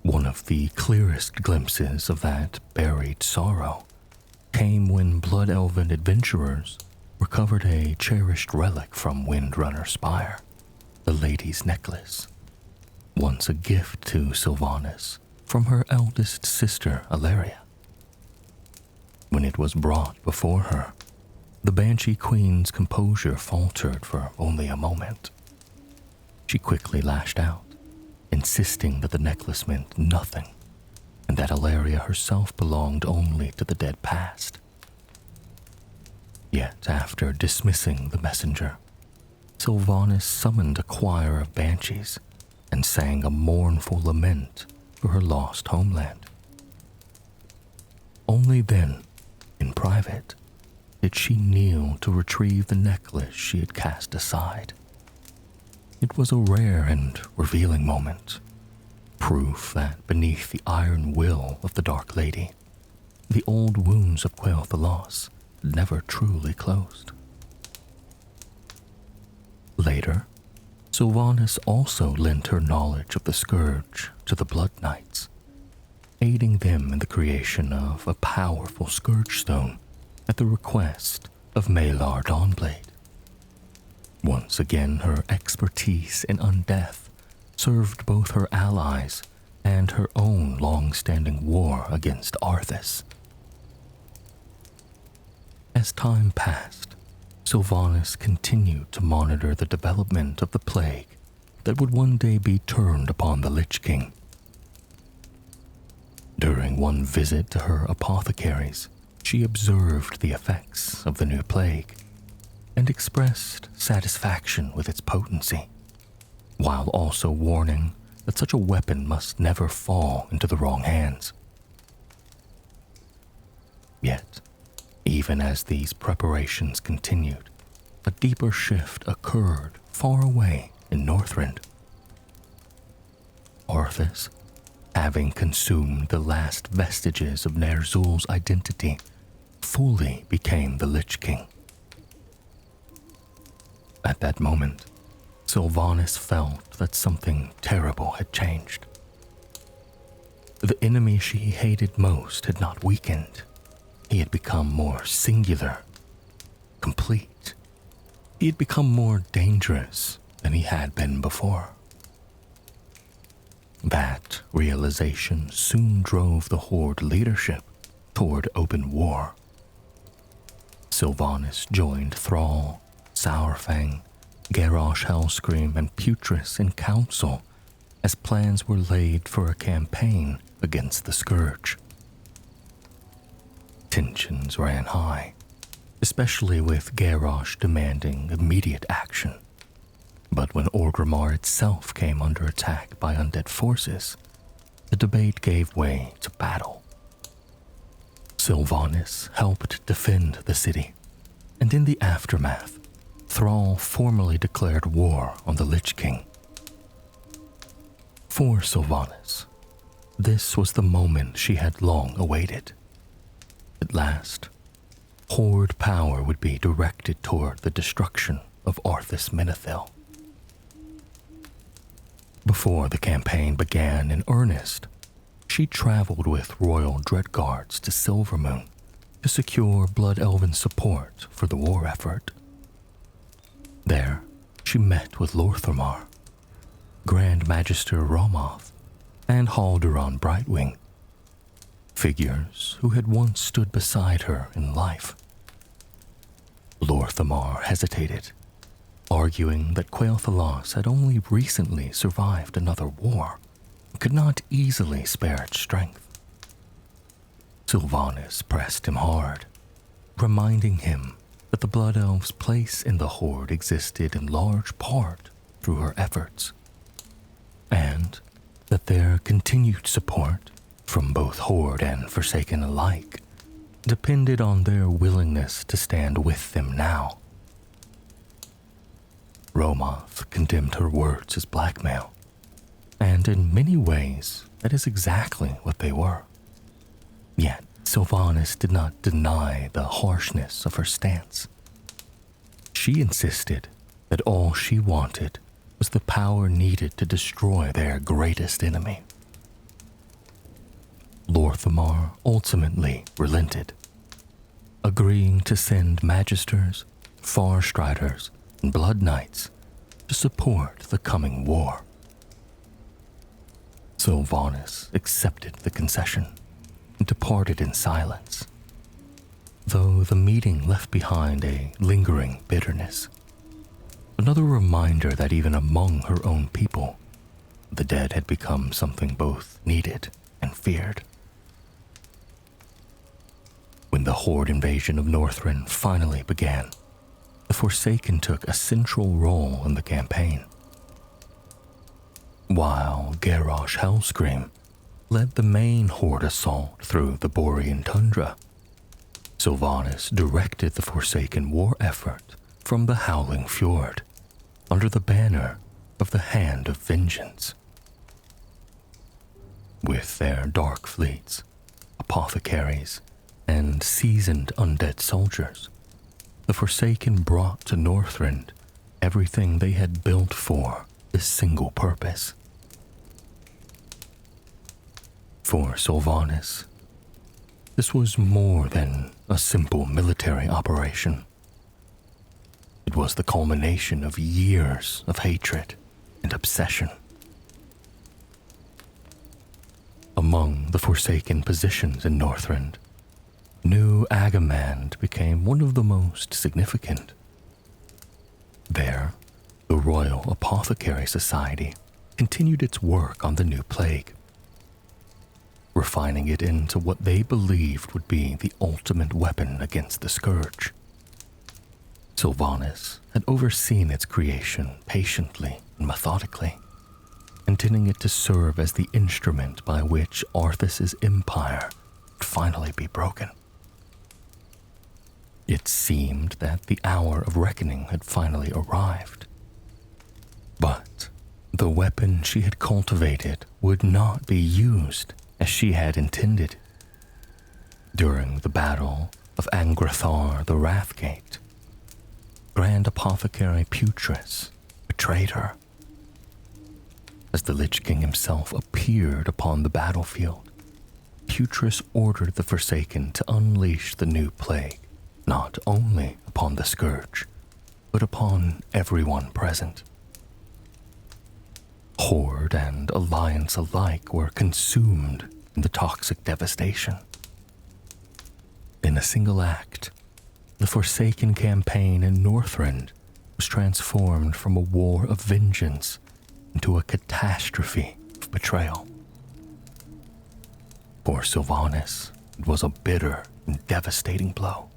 One of the clearest glimpses of that buried sorrow came when Blood Elven adventurers recovered a cherished relic from Windrunner Spire, the Lady's Necklace, once a gift to Sylvanas from her eldest sister, Alaria. When it was brought before her, the Banshee Queen's composure faltered for only a moment. She quickly lashed out, insisting that the necklace meant nothing and that Ilaria herself belonged only to the dead past. Yet after dismissing the messenger, Sylvanas summoned a choir of banshees and sang a mournful lament for her lost homeland. Only then, in private, did she kneel to retrieve the necklace she had cast aside. It was a rare and revealing moment, proof that beneath the iron will of the Dark Lady, the old wounds of Quel'Thalas had never truly closed. Later, Sylvanas also lent her knowledge of the Scourge to the Blood Knights, aiding them in the creation of a powerful Scourge Stone at the request of Malar Dawnblade. Once again, her expertise in undeath served both her allies and her own long-standing war against Arthas. As time passed, Sylvanas continued to monitor the development of the plague that would one day be turned upon the Lich King. During one visit to her apothecaries, she observed the effects of the new plague and expressed satisfaction with its potency, while also warning that such a weapon must never fall into the wrong hands. Yet, even as these preparations continued, a deeper shift occurred far away in Northrend. Arthas, having consumed the last vestiges of Nerzul's identity, fully became the Lich King. At that moment, Sylvanas felt that something terrible had changed. The enemy she hated most had not weakened. He had become more singular, complete. He had become more dangerous than he had been before. That realization soon drove the Horde leadership toward open war. Sylvanas joined Thrall, Sourfang, Garrosh Hellscream, and Putris in council as plans were laid for a campaign against the Scourge. Tensions ran high, especially with Garrosh demanding immediate action. But when Orgrimmar itself came under attack by undead forces, the debate gave way to battle. Sylvanas helped defend the city, and in the aftermath, Thrall formally declared war on the Lich King. For Sylvanas, this was the moment she had long awaited. At last, Horde power would be directed toward the destruction of Arthas Menethil. Before the campaign began in earnest, she traveled with royal dreadguards to Silvermoon to secure Blood Elven support for the war effort. There, she met with Lorthamar, Grand Magister Romoth, and Halduran Brightwing, figures who had once stood beside her in life. Lorthamar hesitated, arguing that Quel'Thalas had only recently survived another war and could not easily spare its strength. Sylvanas pressed him hard, reminding him that the Blood Elves' place in the Horde existed in large part through her efforts, and that their continued support from both Horde and Forsaken alike depended on their willingness to stand with them now. Romoth condemned her words as blackmail, and in many ways that is exactly what they were. Yet Sylvanas did not deny the harshness of her stance. She insisted that all she wanted was the power needed to destroy their greatest enemy. Lorthamar ultimately relented, agreeing to send Magisters, Farstriders, and Blood Knights to support the coming war. Sylvanas accepted the concession and departed in silence, though the meeting left behind a lingering bitterness. Another reminder that even among her own people, the dead had become something both needed and feared. When the Horde invasion of Northrend finally began, the Forsaken took a central role in the campaign. While Garrosh Hellscream led the main Horde assault through the Borean tundra, Sylvanas directed the Forsaken war effort from the Howling Fjord under the banner of the Hand of Vengeance. With their dark fleets, apothecaries, and seasoned undead soldiers, the Forsaken brought to Northrend everything they had built for this single purpose. For Sylvanas, this was more than a simple military operation. It was the culmination of years of hatred and obsession. Among the Forsaken positions in Northrend, New Agamand became one of the most significant. There, the Royal Apothecary Society continued its work on the new plague, refining it into what they believed would be the ultimate weapon against the Scourge. Sylvanas had overseen its creation patiently and methodically, intending it to serve as the instrument by which Arthas's empire would finally be broken. It seemed that the hour of reckoning had finally arrived. But the weapon she had cultivated would not be used as she had intended. During the Battle of Angrathar the Wrathgate, Grand Apothecary Putris betrayed her. As the Lich King himself appeared upon the battlefield, Putris ordered the Forsaken to unleash the new plague, not only upon the Scourge, but upon everyone present. Horde and Alliance alike were consumed in the toxic devastation. In a single act, the Forsaken campaign in Northrend was transformed from a war of vengeance into a catastrophe of betrayal. For Sylvanas, it was a bitter and devastating blow.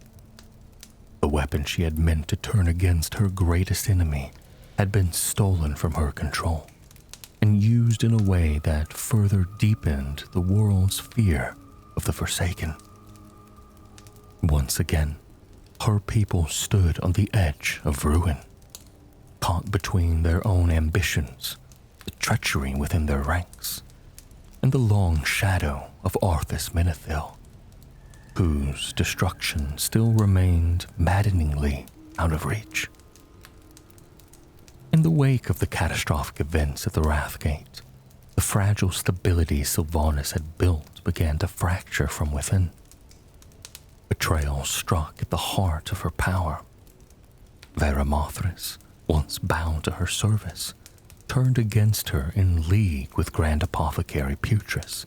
The weapon she had meant to turn against her greatest enemy had been stolen from her control and used in a way that further deepened the world's fear of the Forsaken. Once again, her people stood on the edge of ruin, caught between their own ambitions, the treachery within their ranks, and the long shadow of Arthas Menethil, whose destruction still remained maddeningly out of reach. In the wake of the catastrophic events at the Wrathgate, the fragile stability Sylvanas had built began to fracture from within. Betrayal struck at the heart of her power. Varamothris, once bound to her service, turned against her in league with Grand Apothecary Putris.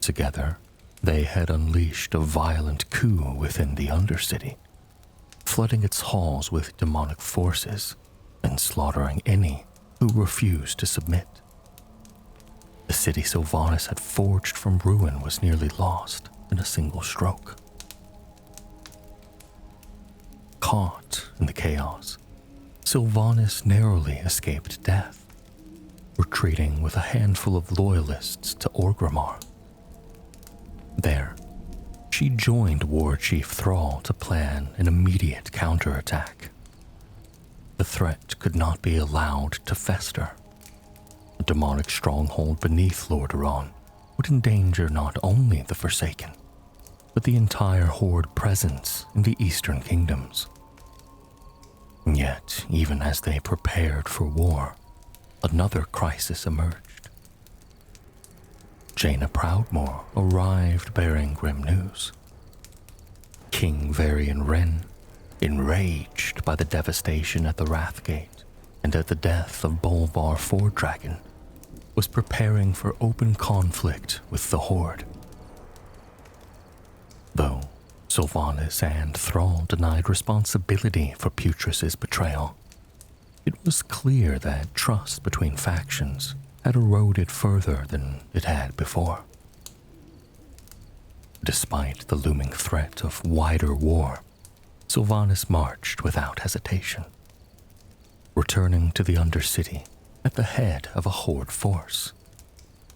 Together, they had unleashed a violent coup within the Undercity, flooding its halls with demonic forces and slaughtering any who refused to submit. The city Sylvanas had forged from ruin was nearly lost in a single stroke. Caught in the chaos, Sylvanas narrowly escaped death, retreating with a handful of loyalists to Orgrimmar. There, she joined War Chief Thrall to plan an immediate counterattack. The threat could not be allowed to fester. A demonic stronghold beneath Lordaeron would endanger not only the Forsaken, but the entire Horde presence in the Eastern Kingdoms. Yet, even as they prepared for war, another crisis emerged. Jaina Proudmoore arrived bearing grim news. King Varian Wren, enraged by the devastation at the Wrathgate and at the death of Bolvar Fordragon, was preparing for open conflict with the Horde. Though Sylvanas and Thrall denied responsibility for Putris's betrayal. It was clear that trust between factions had eroded further than it had before. Despite the looming threat of wider war, Sylvanas marched without hesitation, returning to the Undercity at the head of a horde force.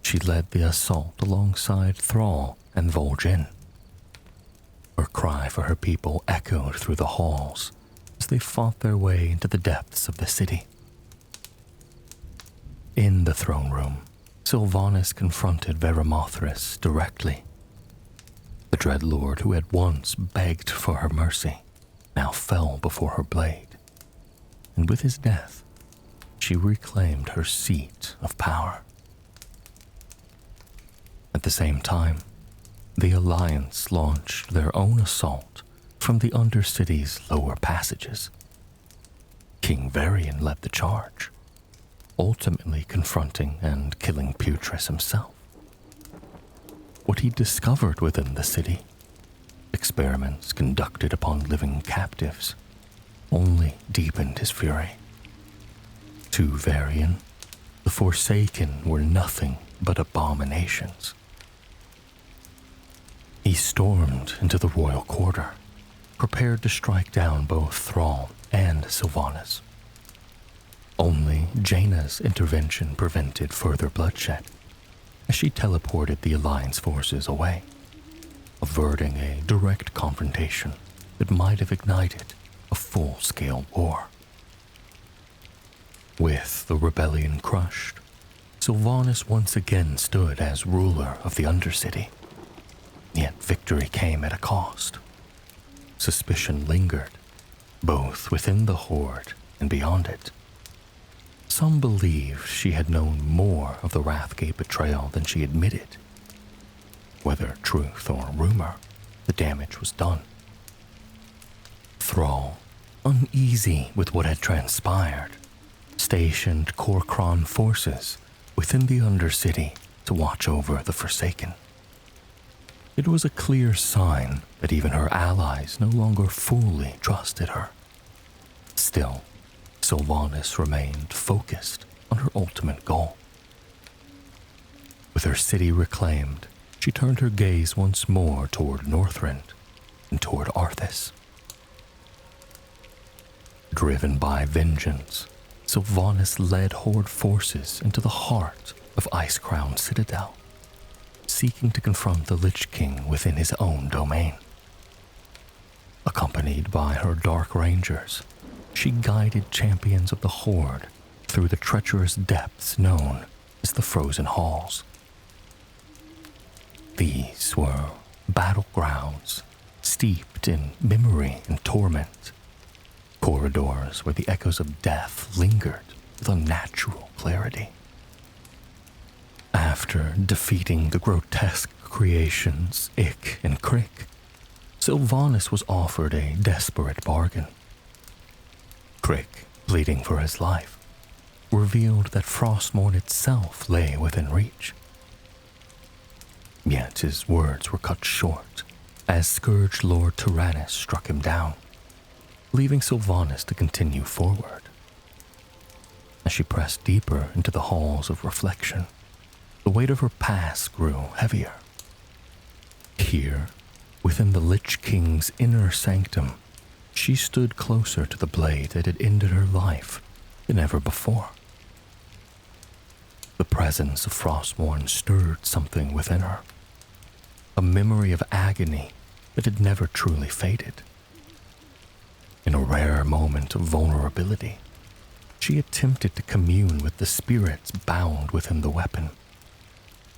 She led the assault alongside Thrall and Vol'jin. Her cry for her people echoed through the halls as they fought their way into the depths of the city. In the throne room, Sylvanas confronted Veramothras directly. The Dreadlord who had once begged for her mercy now fell before her blade, and with his death, she reclaimed her seat of power. At the same time, the Alliance launched their own assault from the Undercity's lower passages. King Varian led the charge, ultimately confronting and killing Putris himself. What he discovered within the city, experiments conducted upon living captives, only deepened his fury. To Varian, the Forsaken were nothing but abominations. He stormed into the royal quarter, prepared to strike down both Thrall and Sylvanas. Only Jaina's intervention prevented further bloodshed, as she teleported the Alliance forces away, averting a direct confrontation that might have ignited a full-scale war. With the rebellion crushed, Sylvanas once again stood as ruler of the Undercity. Yet victory came at a cost. Suspicion lingered, both within the Horde and beyond it. Some believed she had known more of the Wrathgate betrayal than she admitted. Whether truth or rumor, the damage was done. Thrall, uneasy with what had transpired, stationed Kor'kron forces within the Undercity to watch over the Forsaken. It was a clear sign that even her allies no longer fully trusted her. Still, Sylvanas remained focused on her ultimate goal. With her city reclaimed, she turned her gaze once more toward Northrend and toward Arthas. Driven by vengeance, Sylvanas led Horde forces into the heart of Icecrown Citadel, seeking to confront the Lich King within his own domain. Accompanied by her Dark Rangers, she guided champions of the Horde through the treacherous depths known as the Frozen Halls. These were battlegrounds steeped in memory and torment, corridors where the echoes of death lingered with unnatural clarity. After defeating the grotesque creations Ik and Crick, Sylvanas was offered a desperate bargain. Crick, pleading for his life, revealed that Frostmourne itself lay within reach. Yet his words were cut short as Scourge Lord Tyrannus struck him down, leaving Sylvanas to continue forward. As she pressed deeper into the halls of reflection, the weight of her past grew heavier. Here, within the Lich King's inner sanctum, she stood closer to the blade that had ended her life than ever before. The presence of Frostmourne stirred something within her, a memory of agony that had never truly faded. In a rare moment of vulnerability, she attempted to commune with the spirits bound within the weapon,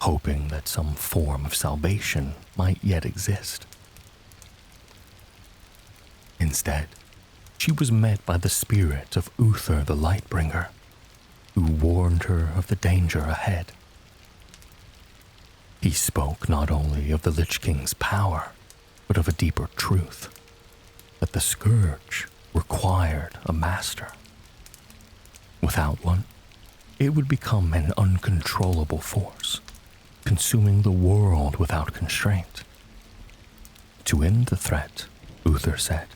hoping that some form of salvation might yet exist. Instead, she was met by the spirit of Uther the Lightbringer, who warned her of the danger ahead. He spoke not only of the Lich King's power, but of a deeper truth, that the Scourge required a master. Without one, it would become an uncontrollable force, consuming the world without constraint. To end the threat, Uther said,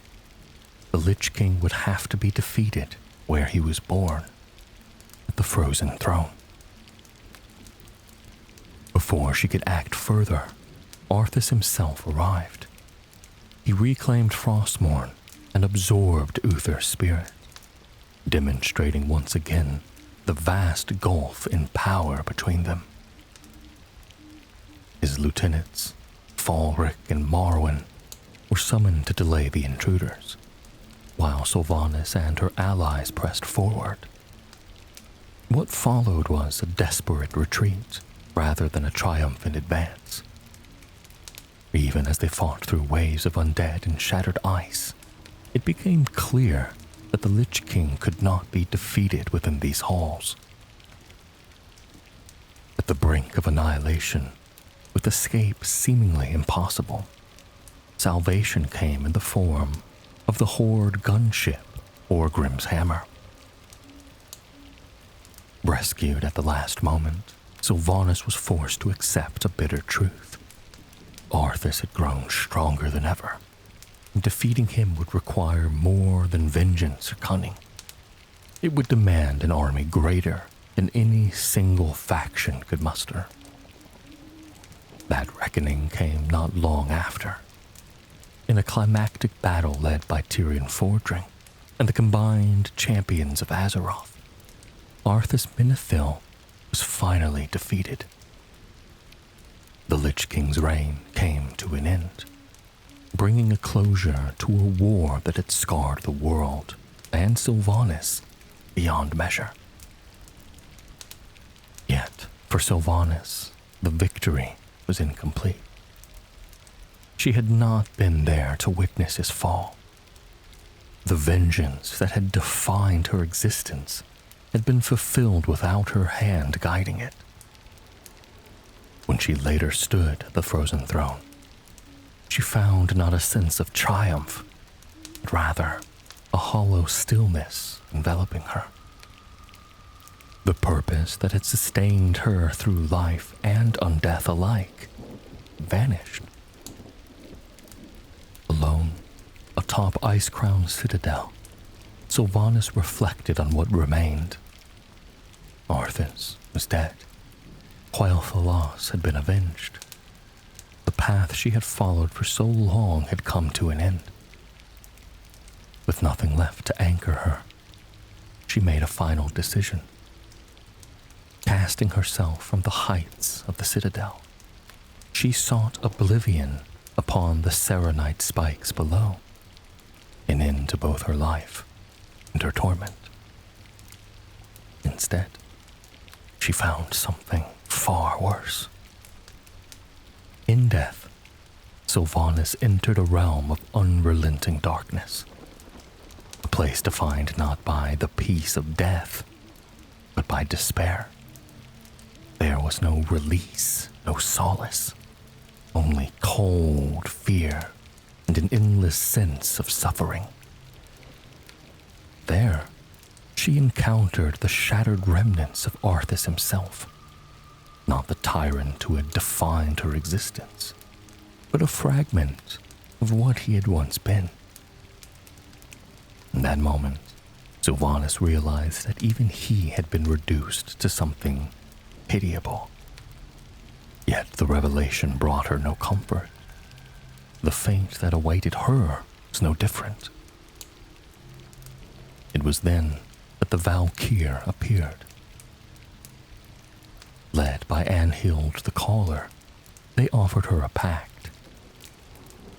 the Lich King would have to be defeated where he was born, at the Frozen Throne. Before she could act further, Arthas himself arrived. He reclaimed Frostmourne and absorbed Uther's spirit, demonstrating once again the vast gulf in power between them. His lieutenants, Falric and Marwyn, were summoned to delay the intruders, while Sylvanas and her allies pressed forward. What followed was a desperate retreat rather than a triumphant advance. Even as they fought through waves of undead and shattered ice, it became clear that the Lich King could not be defeated within these halls. At the brink of annihilation, with escape seemingly impossible, salvation came in the form of the Horde gunship, Orgrim's Hammer. Rescued at the last moment, Sylvanas was forced to accept a bitter truth. Arthas had grown stronger than ever, and defeating him would require more than vengeance or cunning. It would demand an army greater than any single faction could muster. That reckoning came not long after, in a climactic battle led by Tyrion Fordring and the combined champions of Azeroth. Arthas Menethil was finally defeated. The Lich King's reign came to an end, bringing a closure to a war that had scarred the world and Sylvanas beyond measure. Yet, for Sylvanas, the victory was incomplete. She had not been there to witness his fall. The vengeance that had defined her existence had been fulfilled without her hand guiding it. When she later stood at the Frozen Throne, she found not a sense of triumph, but rather a hollow stillness enveloping her. The purpose that had sustained her through life and undeath alike vanished. Alone, atop Ice-Crown Citadel, Sylvanas reflected on what remained. Arthas was dead, while Thalas had been avenged. The path she had followed for so long had come to an end. With nothing left to anchor her, she made a final decision. Casting herself from the heights of the Citadel, she sought oblivion upon the Serenite spikes below, an end to both her life and her torment. Instead, she found something far worse. In death, Sylvanas entered a realm of unrelenting darkness, a place defined not by the peace of death, but by despair. There was no release, no solace, only cold fear and an endless sense of suffering. There, she encountered the shattered remnants of Arthas himself, not the tyrant who had defined her existence, but a fragment of what he had once been. In that moment, Sylvanas realized that even he had been reduced to something pitiable. Yet the revelation brought her no comfort. The fate that awaited her was no different. It was then that the Valkyr appeared. Led by Anhild the Caller, they offered her a pact.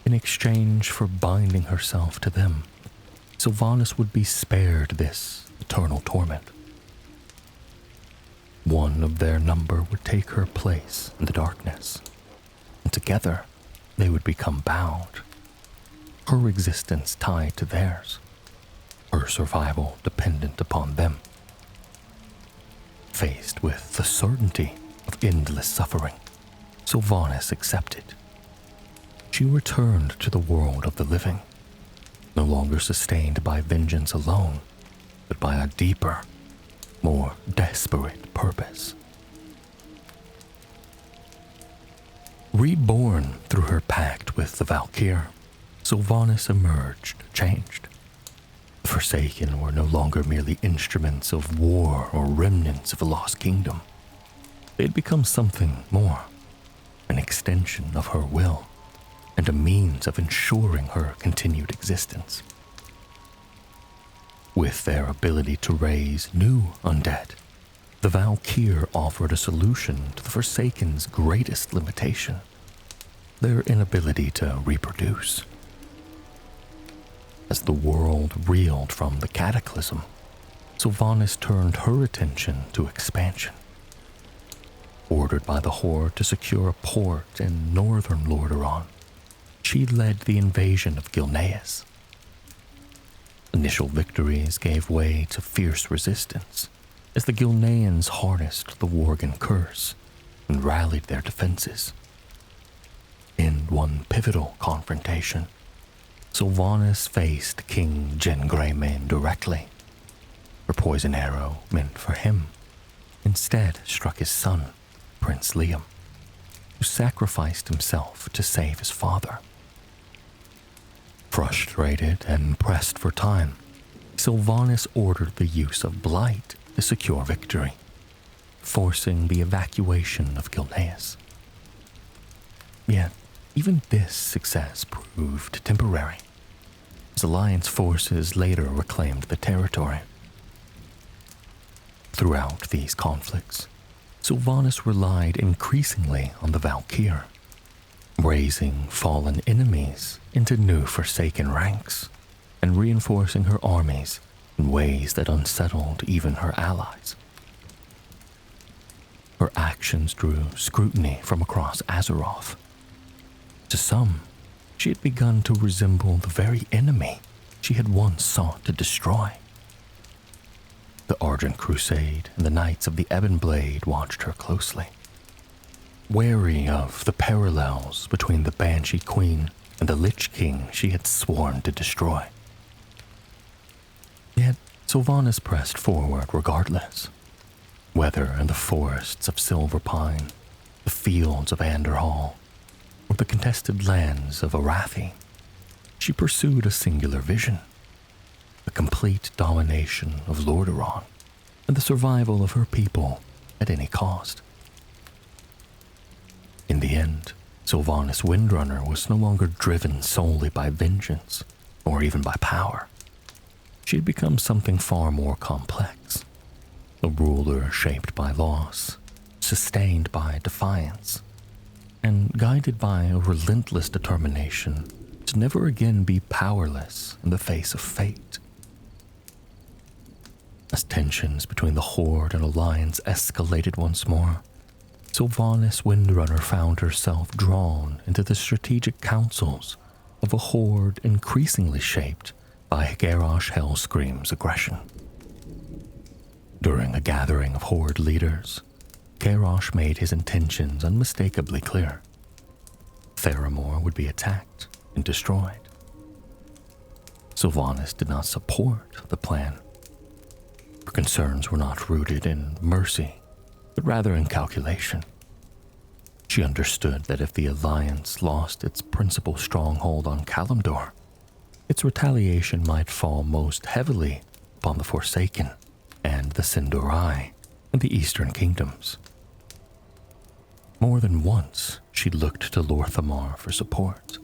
In exchange for binding herself to them, Sylvanas would be spared this eternal torment. One of their number would take her place in the darkness, and together they would become bound, her existence tied to theirs, her survival dependent upon them. Faced with the certainty of endless suffering, Sylvanas accepted. She returned to the world of the living, no longer sustained by vengeance alone, but by a deeper, more desperate purpose. Reborn through her pact with the Valkyr, Sylvanas emerged changed. The Forsaken were no longer merely instruments of war or remnants of a lost kingdom. They had become something more, an extension of her will, and a means of ensuring her continued existence. With their ability to raise new undead, the Valkyr offered a solution to the Forsaken's greatest limitation: their inability to reproduce. As the world reeled from the cataclysm, Sylvanas turned her attention to expansion. Ordered by the Horde to secure a port in northern Lordaeron, she led the invasion of Gilneas. Initial victories gave way to fierce resistance as the Gilneans harnessed the Worgen curse and rallied their defenses. In one pivotal confrontation, Sylvanas faced King Judgement directly. Her poison arrow, meant for him, instead struck his son, Prince Liam, who sacrificed himself to save his father. Frustrated and pressed for time, Sylvanas ordered the use of Blight to secure victory, forcing the evacuation of Gilneas. Yet, even this success proved temporary, as Alliance forces later reclaimed the territory. Throughout these conflicts, Sylvanas relied increasingly on the Valkyr, raising fallen enemies into new Forsaken ranks and reinforcing her armies in ways that unsettled even her allies. Her actions drew scrutiny from across Azeroth. To some, she had begun to resemble the very enemy she had once sought to destroy. The Argent Crusade and the Knights of the Ebon Blade watched her closely, wary of the parallels between the Banshee Queen and the Lich King she had sworn to destroy. Yet Sylvanas pressed forward regardless. Whether in the forests of Silverpine, the fields of Anderhall, or the contested lands of Arathi, she pursued a singular vision: the complete domination of Lordaeron and the survival of her people at any cost. In the end, Sylvanas Windrunner was no longer driven solely by vengeance or even by power. She had become something far more complex, a ruler shaped by loss, sustained by defiance, and guided by a relentless determination to never again be powerless in the face of fate. As tensions between the Horde and Alliance escalated once more, Sylvanas Windrunner found herself drawn into the strategic councils of a Horde increasingly shaped by Garrosh Hellscream's aggression. During a gathering of Horde leaders, Garrosh made his intentions unmistakably clear. Theramore would be attacked and destroyed. Sylvanas did not support the plan. Her concerns were not rooted in mercy, but rather in calculation. She understood that if the Alliance lost its principal stronghold on Kalimdor, its retaliation might fall most heavily upon the Forsaken and the Sin'dorei and the Eastern Kingdoms. More than once, she looked to Lorthamar for support,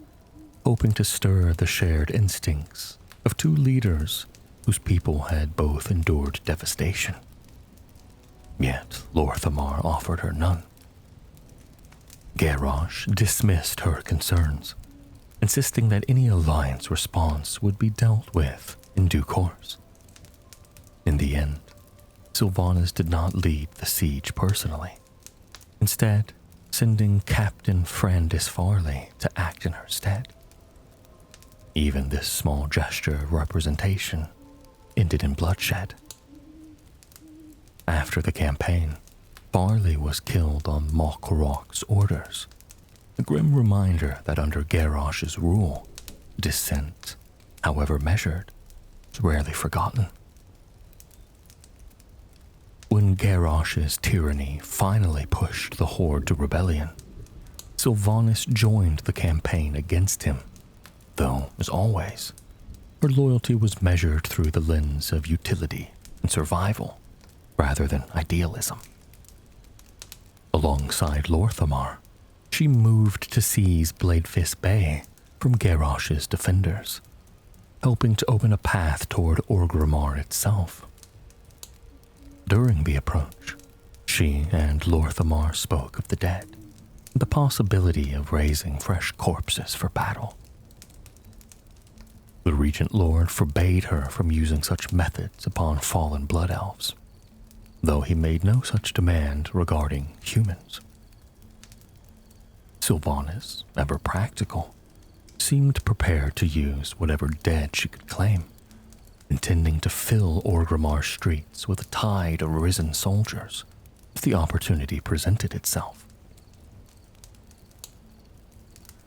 hoping to stir the shared instincts of two leaders whose people had both endured devastation. Yet Lorthamar offered her none. Garrosh dismissed her concerns, insisting that any Alliance response would be dealt with in due course. In the end, Sylvanas did not lead the siege personally, instead sending Captain Frandis Farley to act in her stead. Even this small gesture of representation ended in bloodshed. After the campaign, Farley was killed on Malkorok's orders, a grim reminder that under Garrosh's rule, dissent, however measured, was rarely forgotten. When Garrosh's tyranny finally pushed the Horde to rebellion, Sylvanas joined the campaign against him, though, as always, her loyalty was measured through the lens of utility and survival rather than idealism. Alongside Lorthamar, she moved to seize Bladefist Bay from Garrosh's defenders, helping to open a path toward Orgrimmar itself. During the approach, she and Lorthamar spoke of the dead, and the possibility of raising fresh corpses for battle. The Regent Lord forbade her from using such methods upon fallen blood elves, though he made no such demand regarding humans. Sylvanas, ever practical, seemed prepared to use whatever dead she could claim, intending to fill Orgrimmar's streets with a tide of risen soldiers if the opportunity presented itself.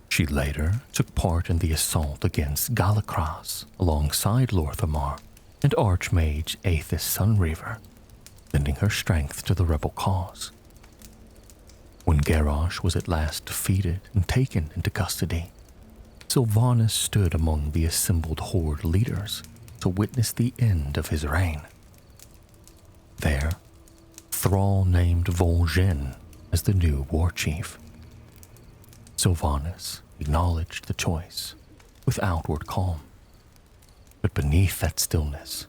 She later took part in the assault against Galakras alongside Lorthamar and Archmage Aethys Sunreaver, lending her strength to the rebel cause. When Garrosh was at last defeated and taken into custody, Sylvanas stood among the assembled horde leaders to witness the end of his reign. There, Thrall named Vol'jin as the new war chief. Sylvanas acknowledged the choice with outward calm, but beneath that stillness,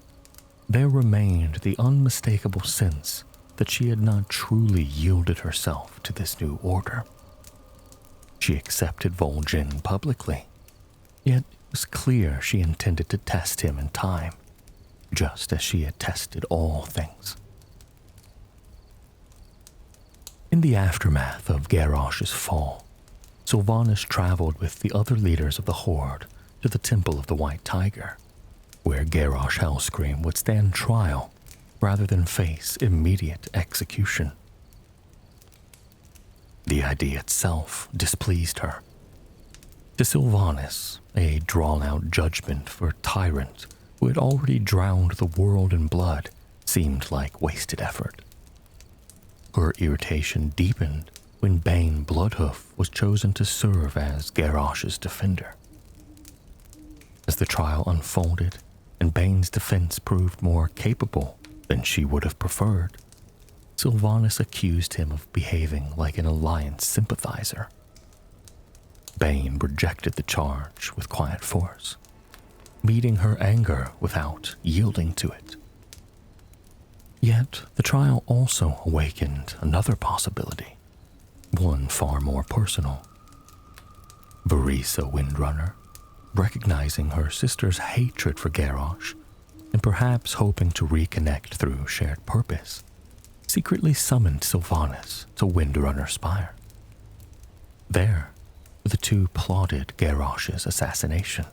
there remained the unmistakable sense that she had not truly yielded herself to this new order. She accepted Vol'jin publicly, yet it was clear she intended to test him in time, just as she had tested all things. In the aftermath of Garrosh's fall, Sylvanas traveled with the other leaders of the Horde to the Temple of the White Tiger, where Garrosh Hellscream would stand trial rather than face immediate execution. The idea itself displeased her. To Sylvanas, a drawn-out judgment for a tyrant who had already drowned the world in blood seemed like wasted effort. Her irritation deepened when Bane Bloodhoof was chosen to serve as Garrosh's defender. As the trial unfolded and Bane's defense proved more capable than she would have preferred, Sylvanas accused him of behaving like an Alliance sympathizer. Bane rejected the charge with quiet force, meeting her anger without yielding to it. Yet the trial also awakened another possibility, one far more personal. Sylvanas Windrunner, recognizing her sister's hatred for Garrosh and perhaps hoping to reconnect through shared purpose, secretly summoned Sylvanas to Windrunner Spire. There, the two plotted Garrosh's assassination.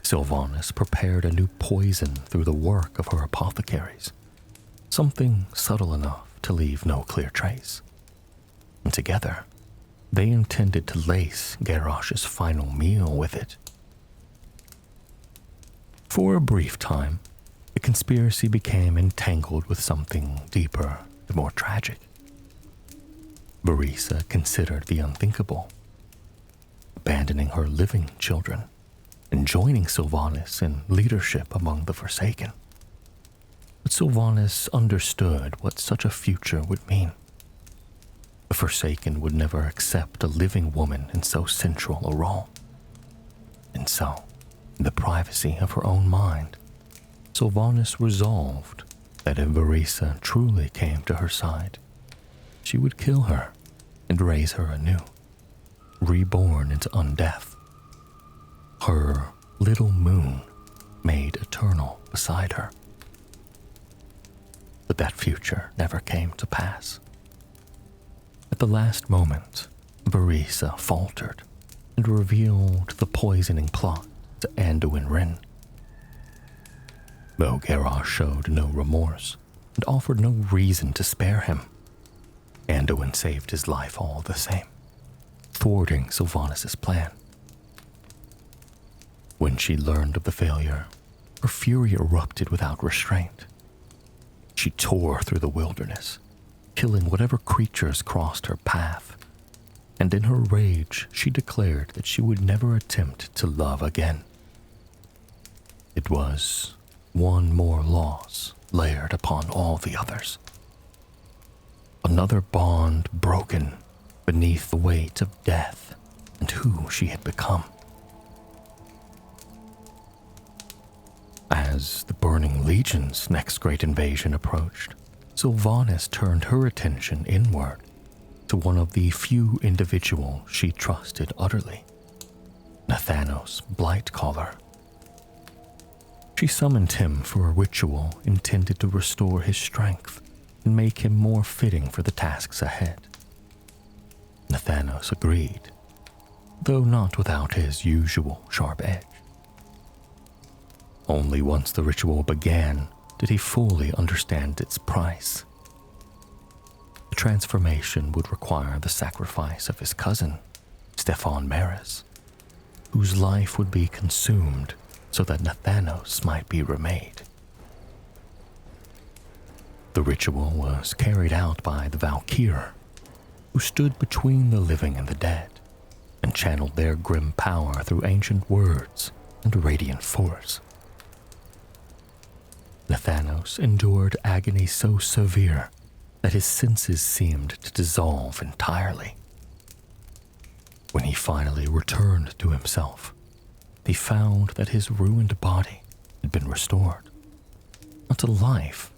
Sylvanas prepared a new poison through the work of her apothecaries, something subtle enough to leave no clear trace. And together, they intended to lace Garrosh's final meal with it. For a brief time, the conspiracy became entangled with something deeper and more tragic. Barisa considered the unthinkable, abandoning her living children and joining Sylvanas in leadership among the Forsaken. But Sylvanas understood what such a future would mean. The Forsaken would never accept a living woman in so central a role. And so, in the privacy of her own mind, Sylvanas resolved that if Barisa truly came to her side, she would kill her and raise her anew, reborn into undeath. Her little moon made eternal beside her. But that future never came to pass. At the last moment, Barisa faltered and revealed the poisoning plot to Anduin Wrynn. Though Garrosh showed no remorse and offered no reason to spare him, Anduin saved his life all the same, thwarting Sylvanas' plan. When she learned of the failure, her fury erupted without restraint. She tore through the wilderness, killing whatever creatures crossed her path, and in her rage she declared that she would never attempt to love again. It was one more loss layered upon all the others. Another bond broken beneath the weight of death and who she had become. As the Burning Legion's next great invasion approached, Sylvanas turned her attention inward to one of the few individuals she trusted utterly, Nathanos Blightcaller. She summoned him for a ritual intended to restore his strength and make him more fitting for the tasks ahead. Nathanos agreed, though not without his usual sharp edge. Only once the ritual began did he fully understand its price. The transformation would require the sacrifice of his cousin, Stefan Maris, whose life would be consumed so that Nathanos might be remade. The ritual was carried out by the Valkyr, who stood between the living and the dead, and channeled their grim power through ancient words and radiant force. Nathanos endured agony so severe that his senses seemed to dissolve entirely. When he finally returned to himself, he found that his ruined body had been restored, not to life,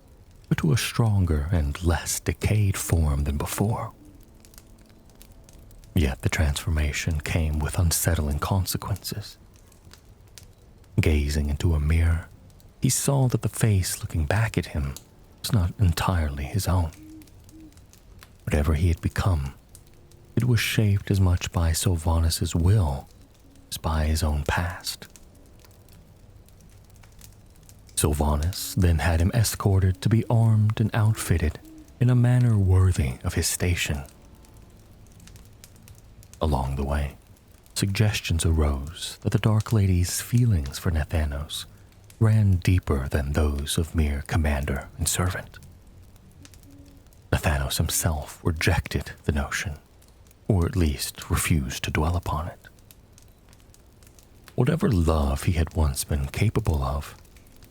but to a stronger and less decayed form than before. Yet the transformation came with unsettling consequences. Gazing into a mirror, he saw that the face looking back at him was not entirely his own. Whatever he had become, it was shaped as much by Sylvanas' will as by his own past. Sylvanas then had him escorted to be armed and outfitted in a manner worthy of his station. Along the way, suggestions arose that the Dark Lady's feelings for Nathanos ran deeper than those of mere commander and servant. Nathanos himself rejected the notion, or at least refused to dwell upon it. Whatever love he had once been capable of,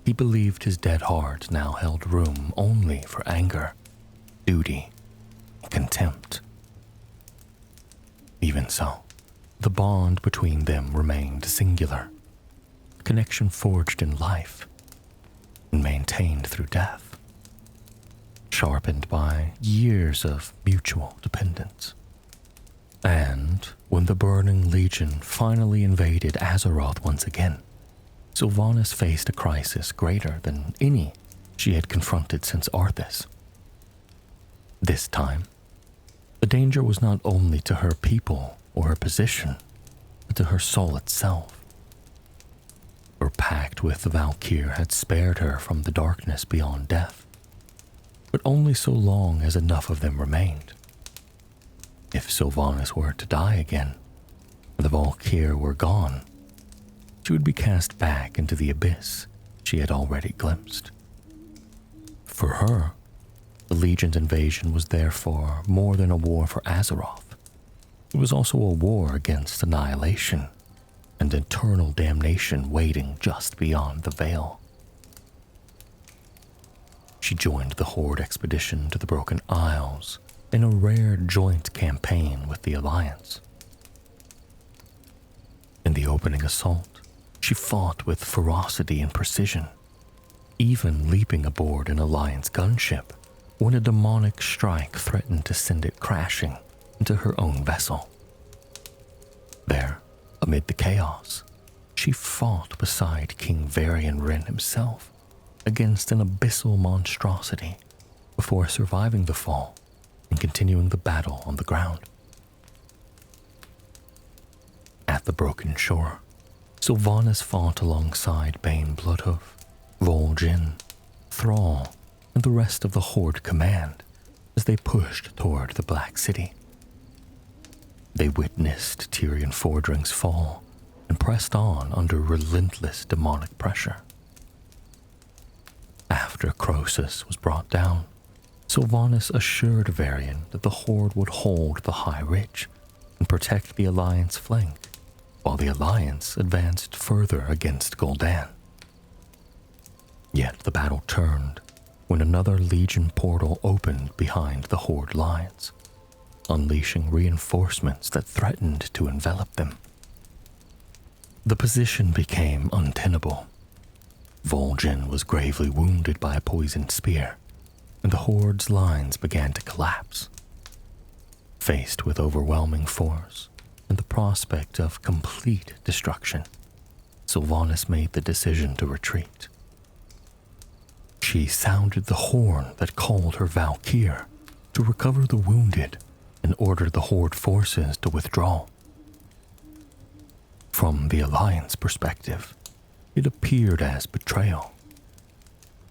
he believed his dead heart now held room only for anger, duty, and contempt. Even so, the bond between them remained singular, a connection forged in life and maintained through death, sharpened by years of mutual dependence. And when the Burning Legion finally invaded Azeroth once again, Sylvanas faced a crisis greater than any she had confronted since Arthas. This time, the danger was not only to her people or her position, but to her soul itself. Her pact with the Valkyr had spared her from the darkness beyond death, but only so long as enough of them remained. If Sylvanas were to die again, and the Valkyr were gone, she would be cast back into the abyss she had already glimpsed. For her, the Legion's invasion was therefore more than a war for Azeroth. It was also a war against annihilation and eternal damnation waiting just beyond the veil. She joined the Horde expedition to the Broken Isles in a rare joint campaign with the Alliance. In the opening assault, she fought with ferocity and precision, even leaping aboard an Alliance gunship when a demonic strike threatened to send it crashing into her own vessel. There, amid the chaos, she fought beside King Varian Wrynn himself against an abyssal monstrosity before surviving the fall and continuing the battle on the ground. At the Broken Shore, Sylvanas fought alongside Bane Bloodhoof, Vol'jin, Thrall, and the rest of the Horde command as they pushed toward the Black City. They witnessed Tyrion Fordring's fall and pressed on under relentless demonic pressure. After Croesus was brought down, Sylvanas assured Varian that the Horde would hold the High Ridge and protect the Alliance flank, while the Alliance advanced further against Gul'dan. Yet the battle turned when another Legion portal opened behind the Horde lines, unleashing reinforcements that threatened to envelop them. The position became untenable. Vol'jin was gravely wounded by a poisoned spear, and the Horde's lines began to collapse. Faced with overwhelming force and the prospect of complete destruction, Sylvanas made the decision to retreat. She sounded the horn that called her Valkyr to recover the wounded and ordered the Horde forces to withdraw. From the Alliance perspective, it appeared as betrayal.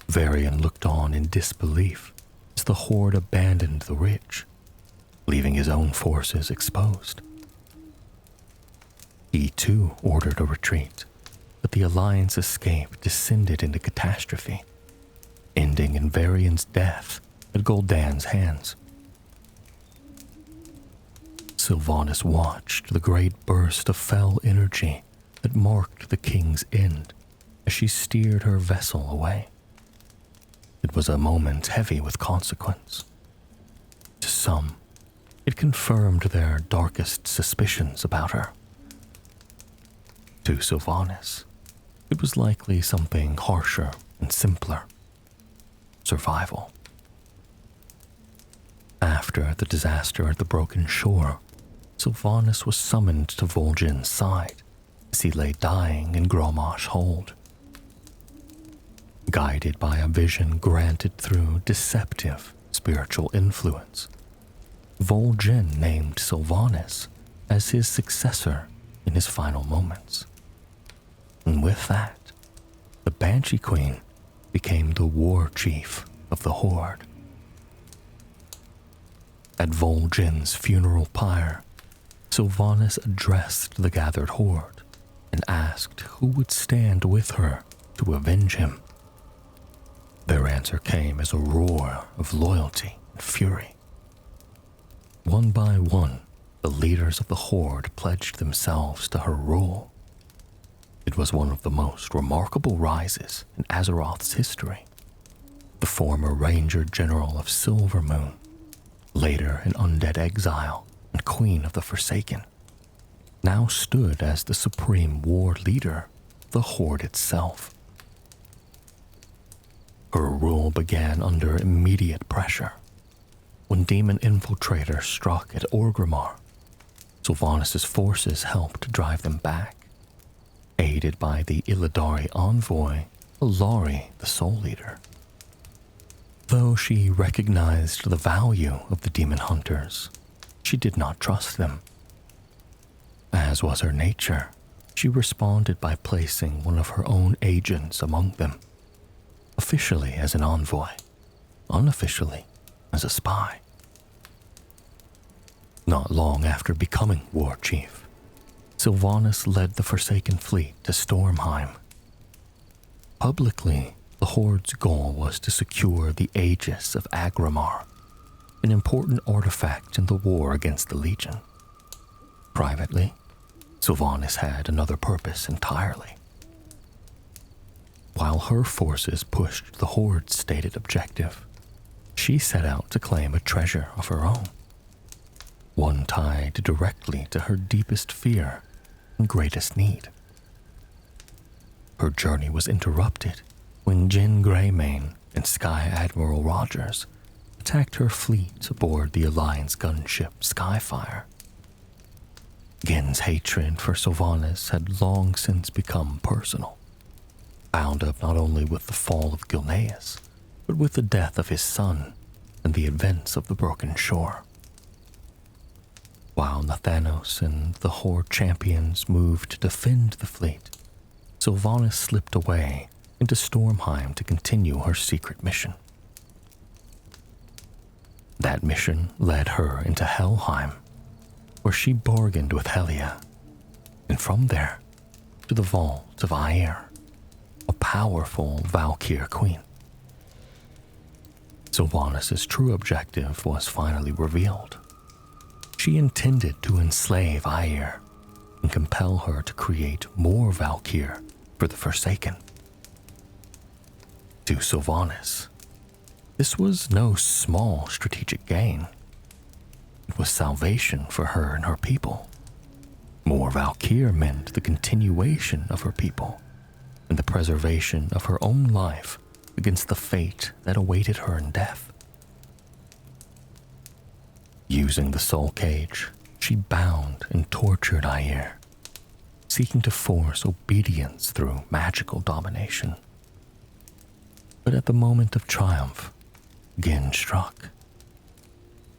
Varian looked on in disbelief as the Horde abandoned the ridge, leaving his own forces exposed. He too ordered a retreat, but the Alliance escape descended into catastrophe, ending in Varian's death at Gul'dan's hands. Sylvanas watched the great burst of fell energy that marked the king's end as she steered her vessel away. It was a moment heavy with consequence. To some, it confirmed their darkest suspicions about her. To Sylvanas, it was likely something harsher and simpler: survival. After the disaster at the Broken Shore, Sylvanas was summoned to Vol'jin's side as he lay dying in Gromosh Hold. Guided by a vision granted through deceptive spiritual influence, Vol'jin named Sylvanas as his successor in his final moments. And with that, the Banshee Queen became the war chief of the Horde. At Vol'jin's funeral pyre, Sylvanas addressed the gathered Horde and asked who would stand with her to avenge him. Their answer came as a roar of loyalty and fury. One by one, the leaders of the Horde pledged themselves to her rule. It was one of the most remarkable rises in Azeroth's history. The former Ranger-General of Silvermoon, later an undead exile and Queen of the Forsaken, now stood as the supreme war leader of the Horde itself. Her rule began under immediate pressure. When demon infiltrators struck at Orgrimmar, Sylvanas' forces helped drive them back, aided by the Illidari envoy, Alari the Soul Eater. Though she recognized the value of the demon hunters, she did not trust them. As was her nature, she responded by placing one of her own agents among them, officially as an envoy, unofficially as a spy. Not long after becoming war chief, Sylvanas led the Forsaken fleet to Stormheim. Publicly, the Horde's goal was to secure the Aegis of Agramar, an important artifact in the war against the Legion. Privately, Sylvanas had another purpose entirely. While her forces pushed the Horde's stated objective, she set out to claim a treasure of her own, one tied directly to her deepest fear and greatest need. Her journey was interrupted when Jin Greymane and Sky Admiral Rogers attacked her fleet aboard the Alliance gunship Skyfire. Gen's hatred for Sylvanas had long since become personal, bound up not only with the fall of Gilneas, but with the death of his son and the events of the Broken Shore. While Nathanos and the Horde champions moved to defend the fleet, Sylvanas slipped away into Stormheim to continue her secret mission. That mission led her into Helheim, where she bargained with Helia, and from there to the Vault of Aer, a powerful Valkyr queen. Sylvanas' true objective was finally revealed. She she intended to enslave Aegir and compel her to create more Valkyr for the Forsaken. To Sylvanas, this was no small strategic gain. It was salvation for her and her people. More Valkyr meant the continuation of her people and the preservation of her own life against the fate that awaited her in death. Using the soul cage, she bound and tortured Aegir, seeking to force obedience through magical domination. But at the moment of triumph, Gin struck.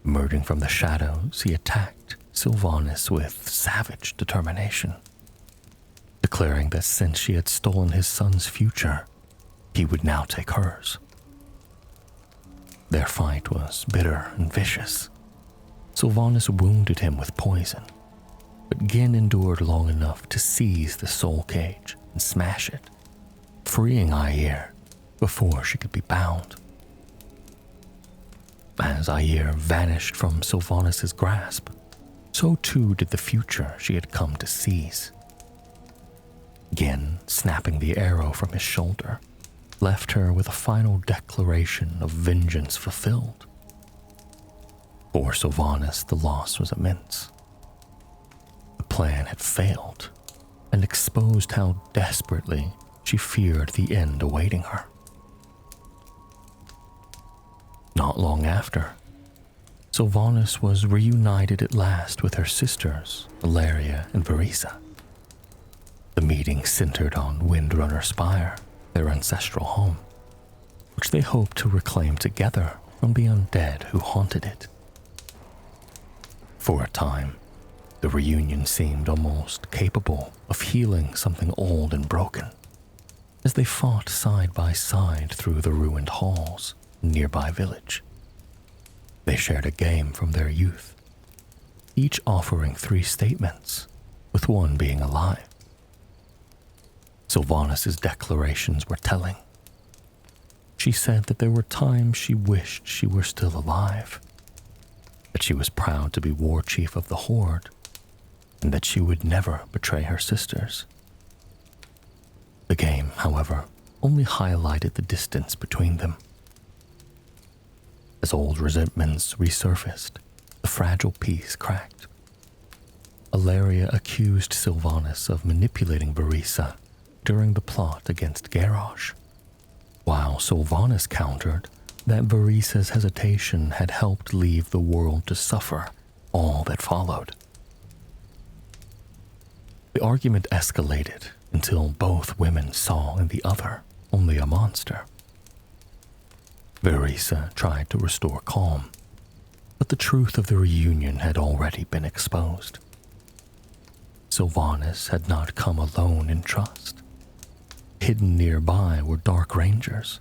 Emerging from the shadows, he attacked Sylvanas with savage determination, declaring that since she had stolen his son's future, he would now take hers. Their fight was bitter and vicious. Sylvanas wounded him with poison, but Gin endured long enough to seize the soul cage and smash it, freeing Aegir before she could be bound. As Aegir vanished from Sylvanas' grasp, so too did the future she had come to seize. Gin, snapping the arrow from his shoulder, left her with a final declaration of vengeance fulfilled. For Sylvanas, the loss was immense. The plan had failed and exposed how desperately she feared the end awaiting her. Not long after, Sylvanas was reunited at last with her sisters, Valeria and Verisa. The meeting centered on Windrunner Spire, their ancestral home, which they hoped to reclaim together from the undead who haunted it. For a time, the reunion seemed almost capable of healing something old and broken, as they fought side by side through the ruined halls in a nearby village. They shared a game from their youth, each offering 3 statements, with one being a lie. Sylvanas' declarations were telling. She said that there were times she wished she were still alive, that she was proud to be war chief of the Horde, and that she would never betray her sisters. The game, however, only highlighted the distance between them. As old resentments resurfaced, the fragile peace cracked. Alaria accused Sylvanas of manipulating Verisa during the plot against Garrosh, while Sylvanas countered that Verisa's hesitation had helped leave the world to suffer all that followed. The argument escalated until both women saw in the other only a monster. Verisa tried to restore calm, but the truth of the reunion had already been exposed. Sylvanas had not come alone in trust. Hidden nearby were dark rangers,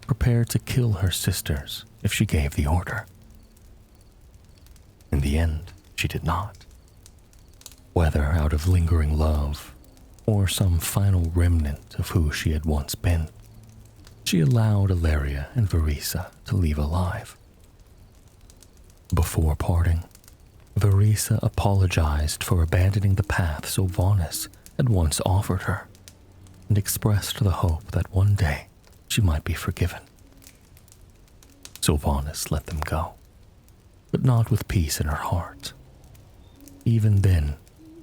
prepared to kill her sisters if she gave the order. In the end, she did not. Whether out of lingering love or some final remnant of who she had once been, she allowed Alaria and Verisa to leave alive. Before parting, Verisa apologized for abandoning the path Sylvanas had once offered her, and expressed the hope that one day she might be forgiven. Sylvanas let them go, but not with peace in her heart. Even then,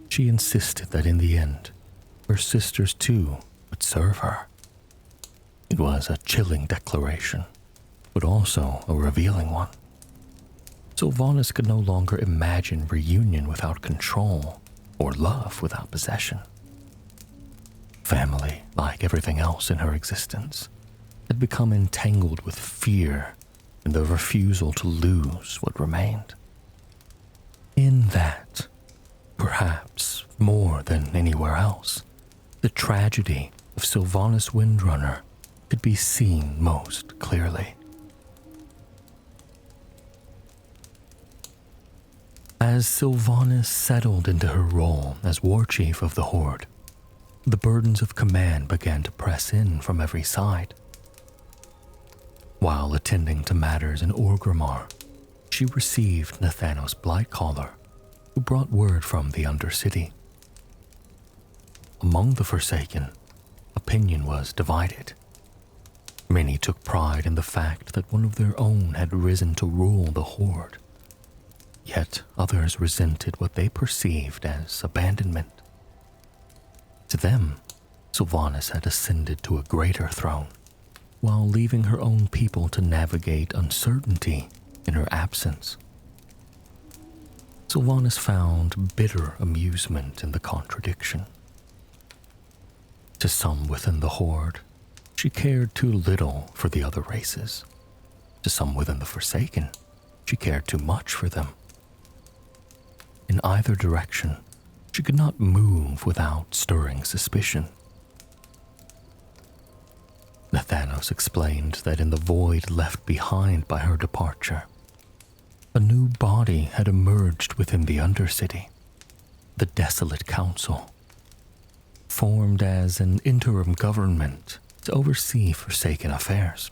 she insisted that in the end, her sisters too would serve her. It was a chilling declaration, but also a revealing one. Sylvanas could no longer imagine reunion without control or love without possession. Family, like everything else in her existence, had become entangled with fear and the refusal to lose what remained. In that, perhaps more than anywhere else, the tragedy of Sylvanas Windrunner could be seen most clearly. As Sylvanas settled into her role as war chief of the Horde, the burdens of command began to press in from every side. While attending to matters in Orgrimmar, she received Nathanos Blightcaller who brought word from the Undercity. Among the Forsaken, opinion was divided. Many took pride in the fact that one of their own had risen to rule the Horde, yet others resented what they perceived as abandonment. To them, Sylvanas had ascended to a greater throne, while leaving her own people to navigate uncertainty in her absence. Sylvanas found bitter amusement in the contradiction. To some within the Horde, she cared too little for the other races. To some within the Forsaken, she cared too much for them. In either direction, she could not move without stirring suspicion. Nathanos explained that in the void left behind by her departure, a new body had emerged within the Undercity, the Desolate Council, formed as an interim government to oversee Forsaken affairs.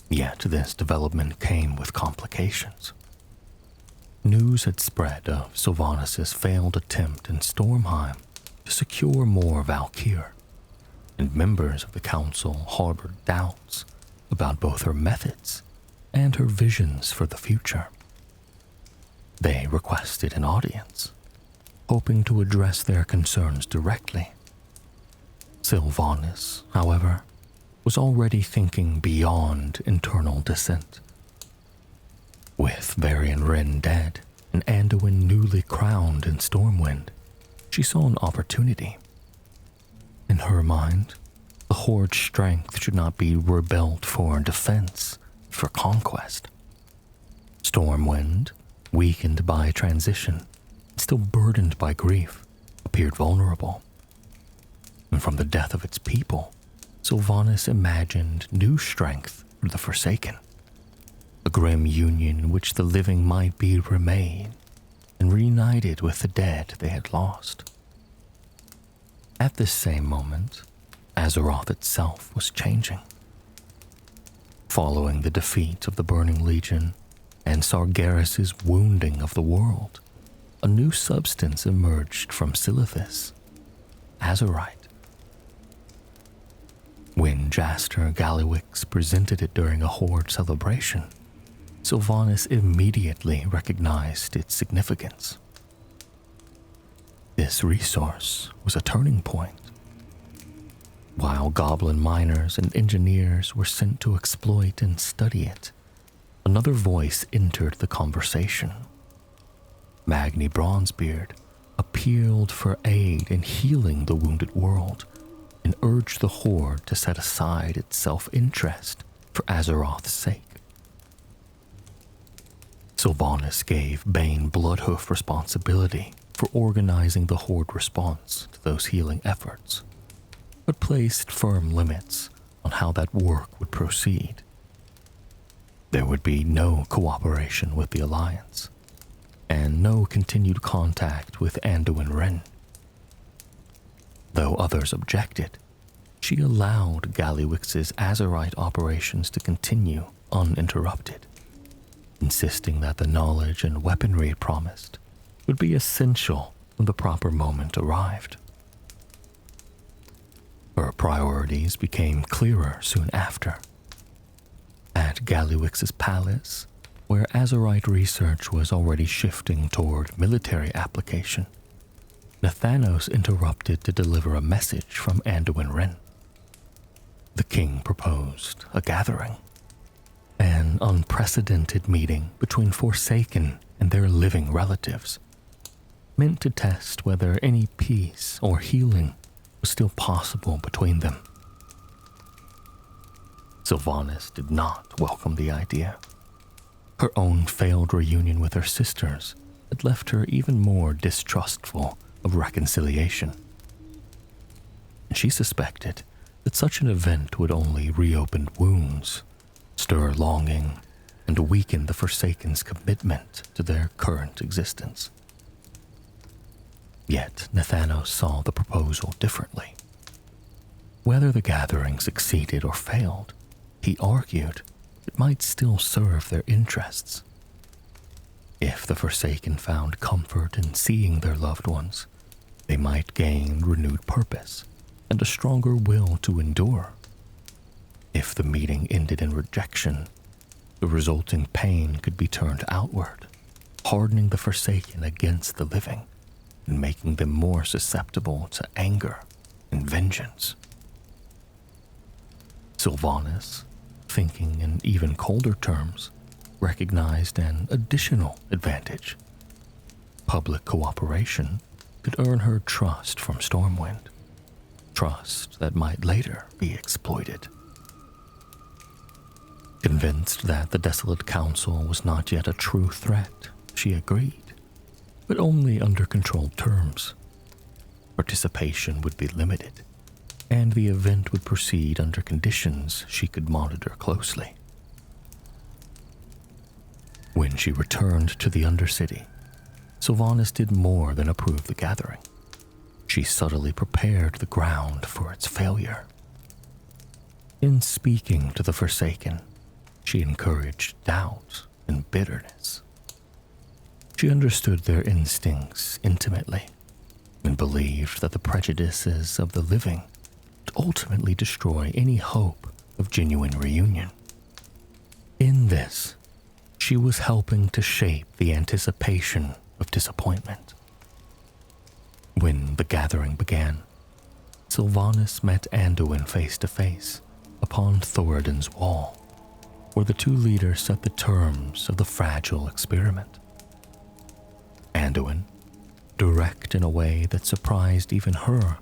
Yet this development came with complications. News had spread of Sylvanas' failed attempt in Stormheim to secure more Valkyr, and members of the council harbored doubts about both her methods and her visions for the future. They requested an audience, hoping to address their concerns directly. Sylvanas, however, was already thinking beyond internal dissent. With Varian Wren dead and Anduin newly crowned in Stormwind, she saw an opportunity. In her mind, the Horde's strength should not be rebuilt for defense, but for conquest. Stormwind, weakened by transition, still burdened by grief, appeared vulnerable. And from the death of its people, Sylvanas imagined new strength for the Forsaken, a grim union in which the living might be remade and reunited with the dead they had lost. At this same moment, Azeroth itself was changing. Following the defeat of the Burning Legion and Sargeras' wounding of the world, a new substance emerged from Silithis, Azerite. When Jaster Gallywix presented it during a Horde celebration, Sylvanas immediately recognized its significance. This resource was a turning point. While goblin miners and engineers were sent to exploit and study it, another voice entered the conversation. Magni Bronzebeard appealed for aid in healing the wounded world and urged the Horde to set aside its self-interest for Azeroth's sake. Sylvanas gave Bane Bloodhoof responsibility for organizing the Horde response to those healing efforts, but placed firm limits on how that work would proceed. There would be no cooperation with the Alliance, and no continued contact with Anduin Wren. Though others objected, she allowed Gallywix's Azerite operations to continue uninterrupted, insisting that the knowledge and weaponry promised would be essential when the proper moment arrived. Her priorities became clearer soon after. At Gallywix's palace, where Azerite research was already shifting toward military application, Nathanos interrupted to deliver a message from Anduin Wren. The king proposed a gathering, an unprecedented meeting between Forsaken and their living relatives, meant to test whether any peace or healing was still possible between them. Sylvanas did not welcome the idea. Her own failed reunion with her sisters had left her even more distrustful of reconciliation. She suspected that such an event would only reopen wounds, stir longing, and weaken the Forsaken's commitment to their current existence. Yet Nathanos saw the proposal differently. Whether the gathering succeeded or failed, he argued it might still serve their interests. If the Forsaken found comfort in seeing their loved ones, they might gain renewed purpose and a stronger will to endure. If the meeting ended in rejection, the resulting pain could be turned outward, hardening the Forsaken against the living and making them more susceptible to anger and vengeance. Sylvanas, thinking in even colder terms, recognized an additional advantage. Public cooperation could earn her trust from Stormwind, trust that might later be exploited. Convinced that the Desolate Council was not yet a true threat, she agreed, but only under controlled terms. Participation would be limited, and the event would proceed under conditions she could monitor closely. When she returned to the Undercity, Sylvanas did more than approve the gathering. She subtly prepared the ground for its failure. In speaking to the Forsaken, she encouraged doubt and bitterness. She understood their instincts intimately and believed that the prejudices of the living would ultimately destroy any hope of genuine reunion. In this, she was helping to shape the anticipation of disappointment. When the gathering began, Sylvanas met Anduin face to face upon Thoradin's wall, where the two leaders set the terms of the fragile experiment. Anduin, direct in a way that surprised even her,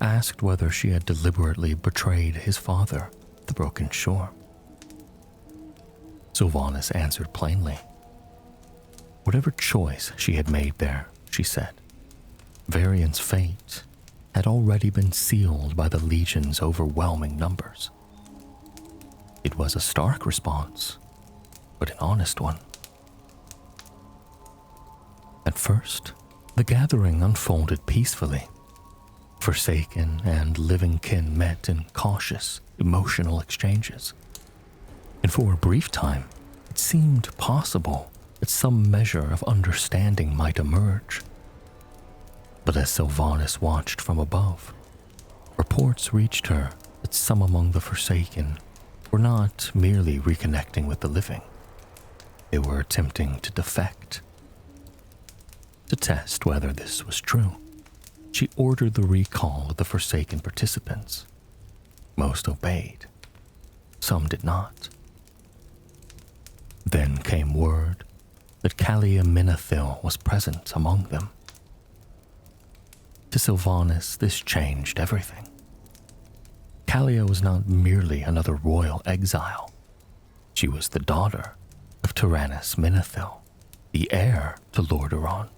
asked whether she had deliberately betrayed his father, the Broken Shore. Sylvanas answered plainly. Whatever choice she had made there, she said, Varian's fate had already been sealed by the Legion's overwhelming numbers. It was a stark response, but an honest one. At first, the gathering unfolded peacefully. Forsaken and living kin met in cautious, emotional exchanges. And for a brief time, it seemed possible that some measure of understanding might emerge. But as Sylvanas watched from above, reports reached her that some among the Forsaken were not merely reconnecting with the living. They were attempting to defect. To test whether this was true, she ordered the recall of the Forsaken participants. Most obeyed. Some did not. Then came word that Kalia Minethil was present among them. To Sylvanas, this changed everything. Kalia was not merely another royal exile. She was the daughter of Tyrannus Minethil, the heir to Lordaeron,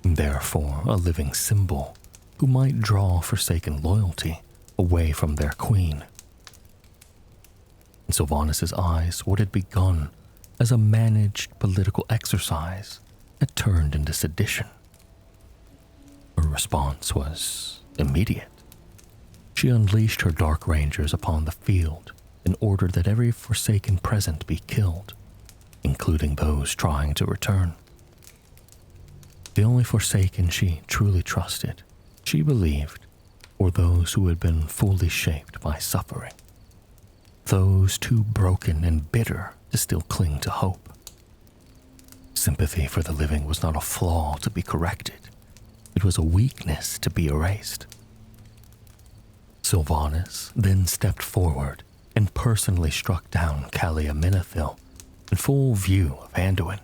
therefore a living symbol who might draw Forsaken loyalty away from their queen. In Sylvanas' eyes, what had begun as a managed political exercise had turned into sedition. Her response was immediate. She unleashed her Dark Rangers upon the field and ordered that every Forsaken present be killed, including those trying to return. The only Forsaken she truly trusted, she believed, were those who had been fully shaped by suffering. Those too broken and bitter to still cling to hope. Sympathy for the living was not a flaw to be corrected. It was a weakness to be erased. Sylvanas then stepped forward and personally struck down Kalia Minethil in full view of Anduin.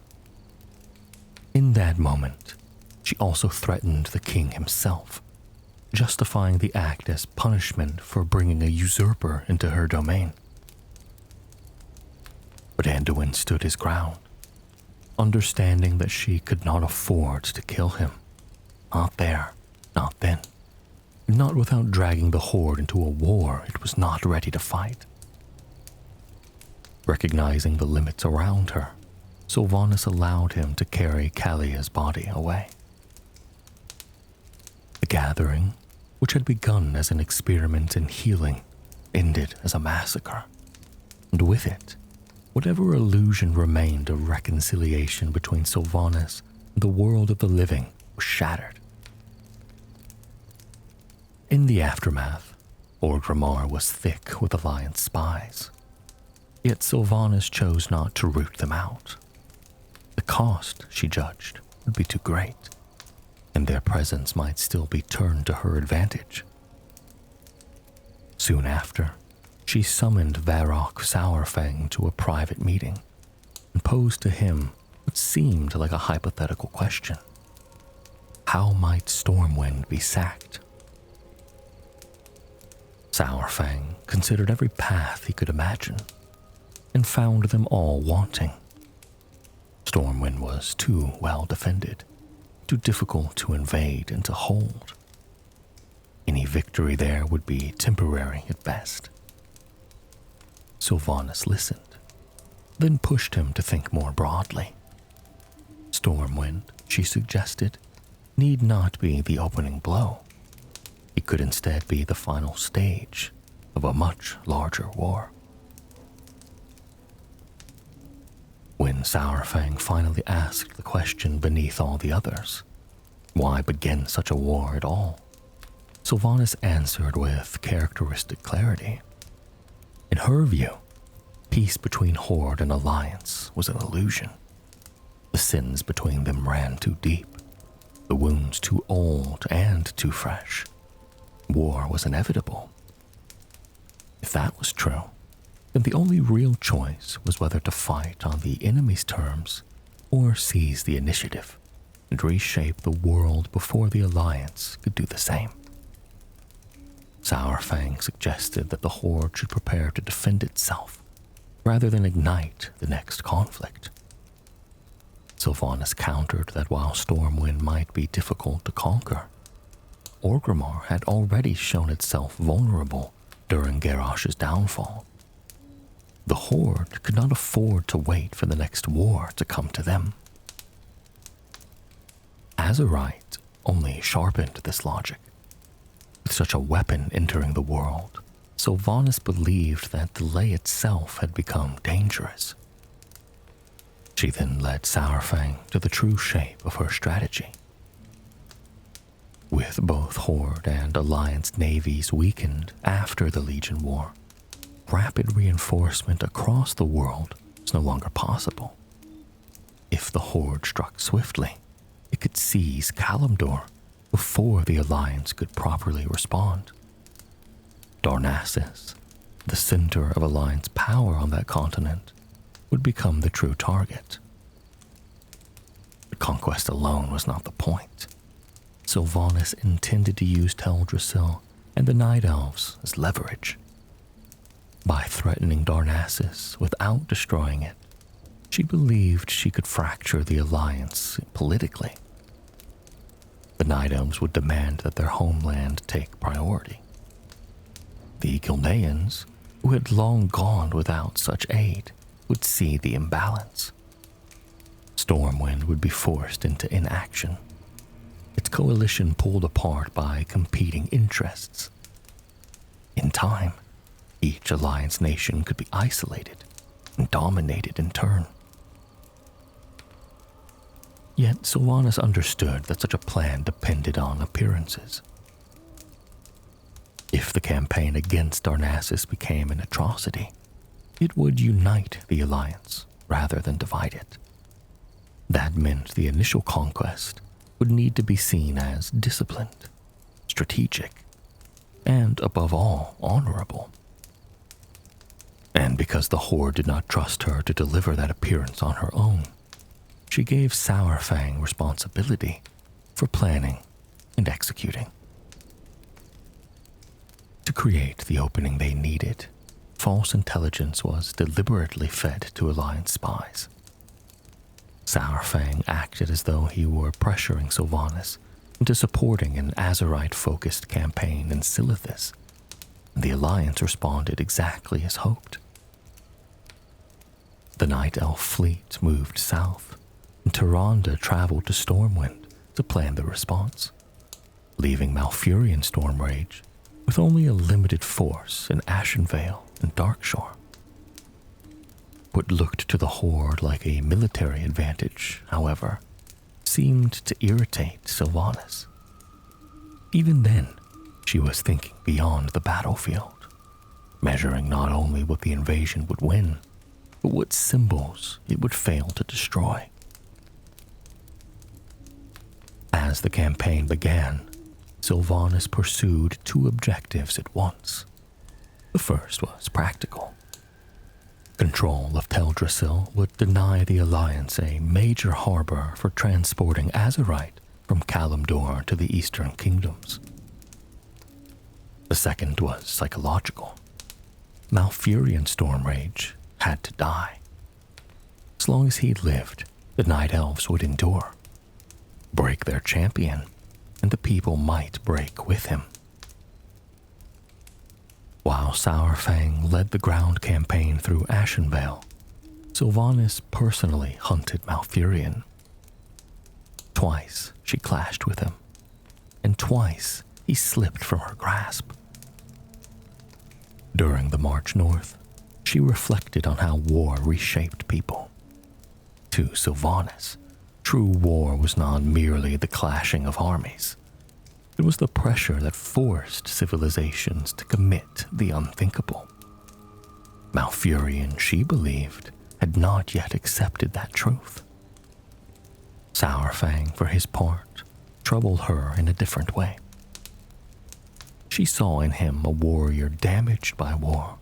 In that moment, she also threatened the king himself, justifying the act as punishment for bringing a usurper into her domain. But Anduin stood his ground, understanding that she could not afford to kill him. Not there, not then. Not without dragging the Horde into a war it was not ready to fight. Recognizing the limits around her, Sylvanas allowed him to carry Kalia's body away. The gathering, which had begun as an experiment in healing, ended as a massacre, and with it, whatever illusion remained of reconciliation between Sylvanas and the world of the living was shattered. In the aftermath, Orgrimmar was thick with Alliance spies. Yet Sylvanas chose not to root them out. The cost, she judged, would be too great, and their presence might still be turned to her advantage. Soon after, she summoned Varrock Sourfang to a private meeting and posed to him what seemed like a hypothetical question. How might Stormwind be sacked? Sourfang considered every path he could imagine and found them all wanting. Stormwind was too well defended, too difficult to invade and to hold. Any victory there would be temporary at best. Sylvanas listened, then pushed him to think more broadly. Stormwind, she suggested, need not be the opening blow. It could instead be the final stage of a much larger war. When Sourfang finally asked the question beneath all the others, why begin such a war at all? Sylvanas answered with characteristic clarity. In her view, peace between Horde and Alliance was an illusion. The sins between them ran too deep, the wounds too old and too fresh. War was inevitable. If that was true, then the only real choice was whether to fight on the enemy's terms or seize the initiative and reshape the world before the Alliance could do the same. Sourfang suggested that the Horde should prepare to defend itself rather than ignite the next conflict. Sylvanas countered that while Stormwind might be difficult to conquer, Orgrimmar had already shown itself vulnerable during Garrosh's downfall. The Horde could not afford to wait for the next war to come to them. Azerite only sharpened this logic. With such a weapon entering the world, Sylvanas believed that delay itself had become dangerous. She then led Sourfang to the true shape of her strategy. With both Horde and Alliance navies weakened after the Legion War, rapid reinforcement across the world was no longer possible. If the Horde struck swiftly, it could seize Kalimdor before the Alliance could properly respond. Darnassus, the center of Alliance power on that continent, would become the true target. But conquest alone was not the point. Sylvanas intended to use Teldrassil and the Night Elves as leverage. By threatening Darnassus without destroying it, she believed she could fracture the Alliance politically. The Night Elves would demand that their homeland take priority. The Gilneans, who had long gone without such aid, would see the imbalance. Stormwind would be forced into inaction, its coalition pulled apart by competing interests. In time, each Alliance nation could be isolated and dominated in turn. Yet Sylvanas understood that such a plan depended on appearances. If the campaign against Darnassus became an atrocity, it would unite the Alliance rather than divide it. That meant the initial conquest would need to be seen as disciplined, strategic, and above all, honorable. And because the Horde did not trust her to deliver that appearance on her own, she gave Sourfang responsibility for planning and executing. To create the opening they needed, false intelligence was deliberately fed to Alliance spies. Sourfang acted as though he were pressuring Sylvanas into supporting an Azerite-focused campaign in Silithus, and the Alliance responded exactly as hoped. The Night Elf fleet moved south, and Tyrande traveled to Stormwind to plan the response, leaving Malfurion Stormrage with only a limited force in Ashenvale and Darkshore. What looked to the Horde like a military advantage, however, seemed to irritate Sylvanas. Even then, she was thinking beyond the battlefield, measuring not only what the invasion would win, but what symbols it would fail to destroy. As the campaign began, Sylvanas pursued two objectives at once. The first was practical. Control of Teldrassil would deny the Alliance a major harbor for transporting Azerite from Kalimdor to the Eastern Kingdoms. The second was psychological. Malfurion Stormrage had to die. As long as he lived, the Night Elves would endure. Break their champion, and the people might break with him. While Saurfang led the ground campaign through Ashenvale, Sylvanas personally hunted Malfurion. Twice she clashed with him, and twice he slipped from her grasp. During the march north, she reflected on how war reshaped people. To Sylvanas, true war was not merely the clashing of armies. It was the pressure that forced civilizations to commit the unthinkable. Malfurion, she believed, had not yet accepted that truth. Saurfang, for his part, troubled her in a different way. She saw in him a warrior damaged by war,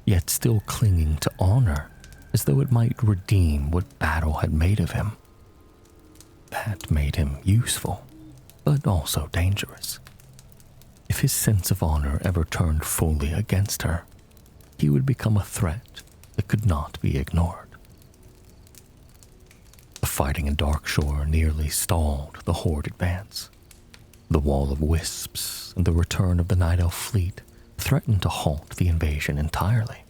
yet still clinging to honor as though it might redeem what battle had made of him. That made him useful, but also dangerous. If his sense of honor ever turned fully against her, he would become a threat that could not be ignored. The fighting in Darkshore nearly stalled the Horde advance. The Wall of Wisps and the return of the Night Elf fleet threatened to halt the invasion entirely.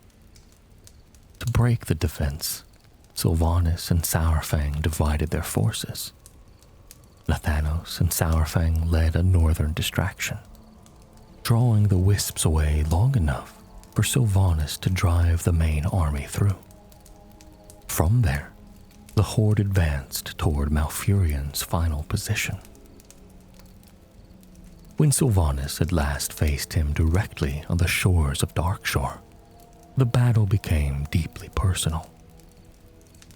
To break the defense, Sylvanas and Saurfang divided their forces. Nathanos and Saurfang led a northern distraction, drawing the Wisps away long enough for Sylvanas to drive the main army through. From there, the Horde advanced toward Malfurion's final position. When Sylvanas at last faced him directly on the shores of Darkshore, the battle became deeply personal.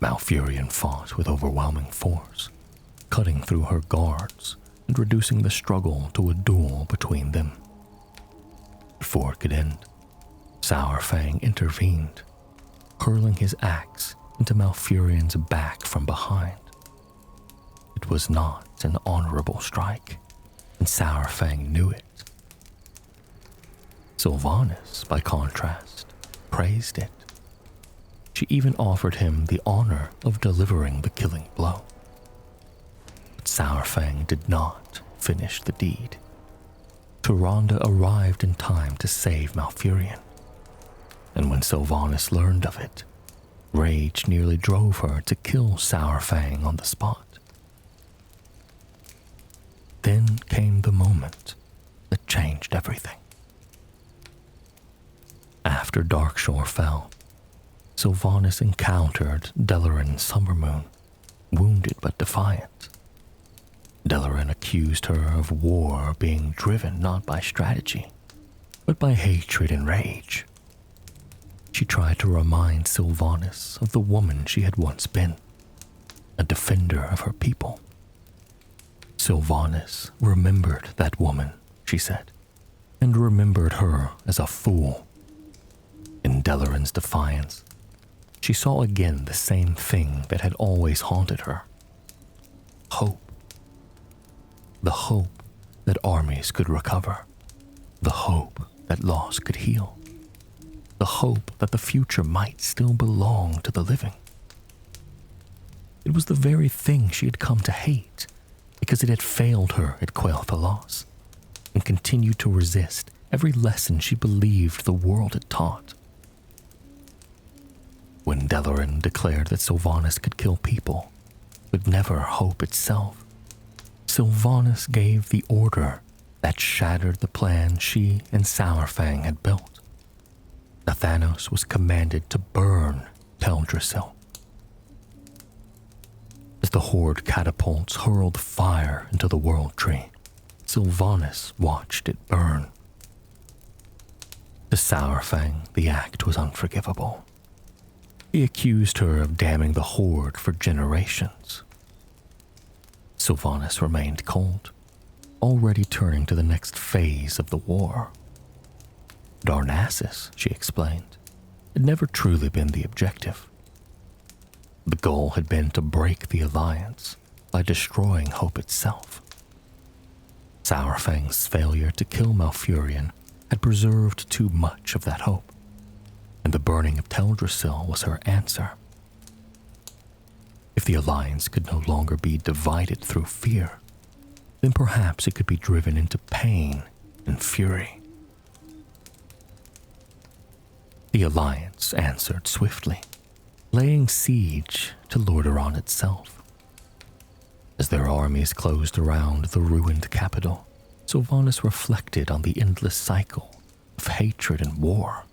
Malfurion fought with overwhelming force, cutting through her guards and reducing the struggle to a duel between them. Before it could end, Saurfang intervened, hurling his axe into Malfurion's back from behind. It was not an honorable strike, and Saurfang knew it. Sylvanas, by contrast, praised it. She even offered him the honor of delivering the killing blow. But Saurfang did not finish the deed. Tyrande arrived in time to save Malfurion, and when Sylvanas learned of it, rage nearly drove her to kill Saurfang on the spot. Then came the moment that changed everything. After Darkshore fell, Sylvanas encountered Delaran Silvermoon, wounded but defiant. Delaran accused her of war being driven not by strategy, but by hatred and rage. She tried to remind Sylvanas of the woman she had once been, a defender of her people. Sylvanas remembered that woman, she said, and remembered her as a fool. In Delaran's defiance, she saw again the same thing that had always haunted her. Hope. The hope that armies could recover. The hope that loss could heal. The hope that the future might still belong to the living. It was the very thing she had come to hate, because it had failed her at Quel'Thalas, and continued to resist every lesson she believed the world had taught. When Delaran declared that Sylvanas could kill people, but never hope itself, Sylvanas gave the order that shattered the plan she and Saurfang had built. Nathanos was commanded to burn Teldrassil. As the Horde catapults hurled fire into the World Tree, Sylvanas watched it burn. To Saurfang, the act was unforgivable. He accused her of damning the Horde for generations. Sylvanas remained cold, already turning to the next phase of the war. Darnassus, she explained, had never truly been the objective. The goal had been to break the Alliance by destroying hope itself. Saurfang's failure to kill Malfurion had preserved too much of that hope, and the burning of Teldrassil was her answer. If the Alliance could no longer be divided through fear, then perhaps it could be driven into pain and fury. The Alliance answered swiftly, laying siege to Lordaeron itself. As their armies closed around the ruined capital, Sylvanas reflected on the endless cycle of hatred and war.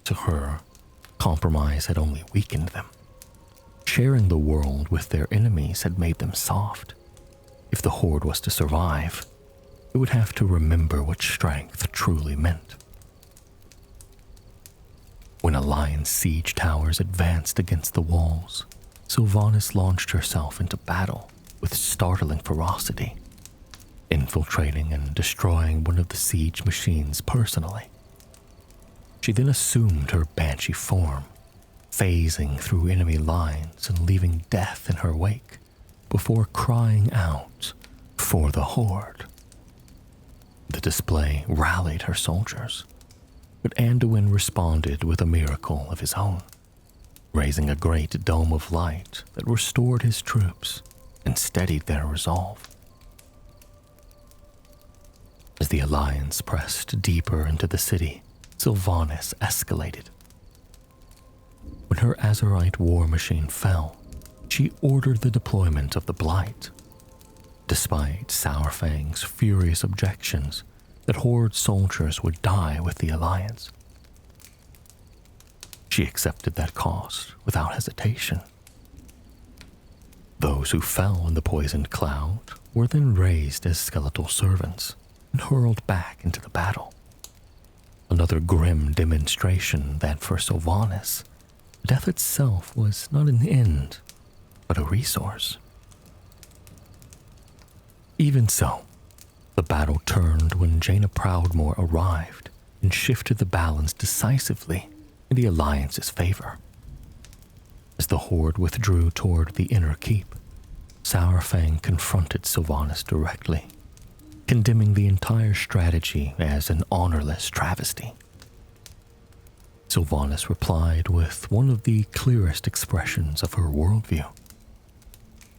To her, compromise had only weakened them. Sharing the world with their enemies had made them soft. If the Horde was to survive, it would have to remember what strength truly meant. When Alliance siege towers advanced against the walls, Sylvanas launched herself into battle with startling ferocity, infiltrating and destroying one of the siege machines personally. She then assumed her Banshee form, phasing through enemy lines and leaving death in her wake before crying out for the Horde. The display rallied her soldiers, but Anduin responded with a miracle of his own, raising a great dome of light that restored his troops and steadied their resolve. As the Alliance pressed deeper into the city, Sylvanas escalated. When her Azerite war machine fell, she ordered the deployment of the Blight. Despite Saurfang's furious objections that Horde soldiers would die with the Alliance, she accepted that cost without hesitation. Those who fell in the poisoned cloud were then raised as skeletal servants and hurled back into the battle. Another grim demonstration that for Sylvanas, death itself was not an end, but a resource. Even so, the battle turned when Jaina Proudmoore arrived and shifted the balance decisively in the Alliance's favor. As the Horde withdrew toward the inner keep, Saurfang confronted Sylvanas directly, condemning the entire strategy as an honorless travesty. Sylvanas replied with one of the clearest expressions of her worldview.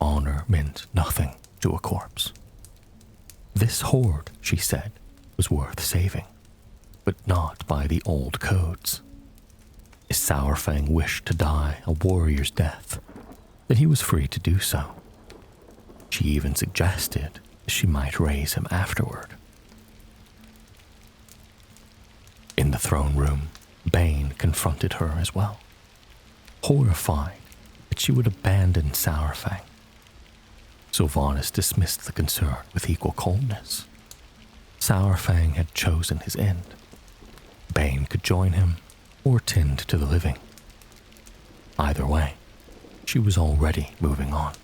Honor meant nothing to a corpse. This Horde, she said, was worth saving, but not by the old codes. If Saurfang wished to die a warrior's death, then he was free to do so. She even suggested she might raise him afterward. In the throne room, Bane confronted her as well, horrified that she would abandon Saurfang. Sylvanas dismissed the concern with equal coldness. Saurfang had chosen his end. Bane could join him or tend to the living. Either way, she was already moving on.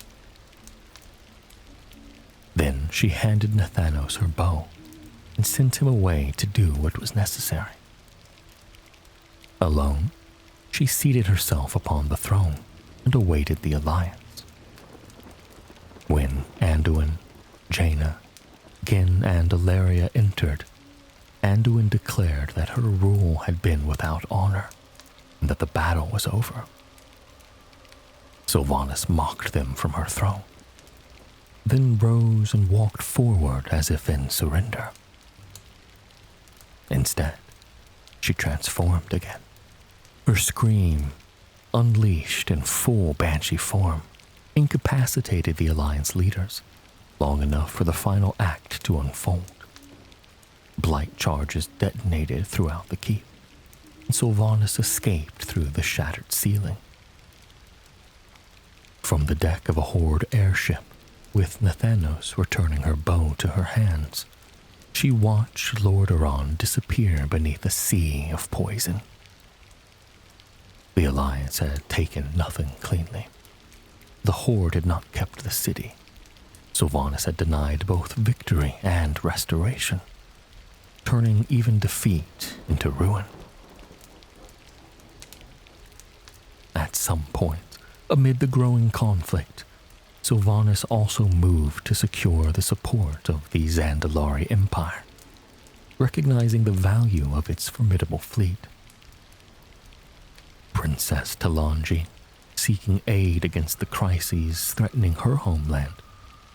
Then she handed Nathanos her bow and sent him away to do what was necessary. Alone, she seated herself upon the throne and awaited the Alliance. When Anduin, Jaina, Gin, and Ilaria entered, Anduin declared that her rule had been without honor and that the battle was over. Sylvanas mocked them from her throne, then rose and walked forward as if in surrender. Instead, she transformed again. Her scream, unleashed in full Banshee form, incapacitated the Alliance leaders long enough for the final act to unfold. Blight charges detonated throughout the keep, and Sylvanas escaped through the shattered ceiling. From the deck of a Horde airship, with Nathanos returning her bow to her hands, she watched Lordaeron disappear beneath a sea of poison. The Alliance had taken nothing cleanly. The Horde had not kept the city. Sylvanas had denied both victory and restoration, turning even defeat into ruin. At some point, amid the growing conflict, Sylvanas also moved to secure the support of the Zandalari Empire, recognizing the value of its formidable fleet. Princess Talanji, seeking aid against the crises threatening her homeland,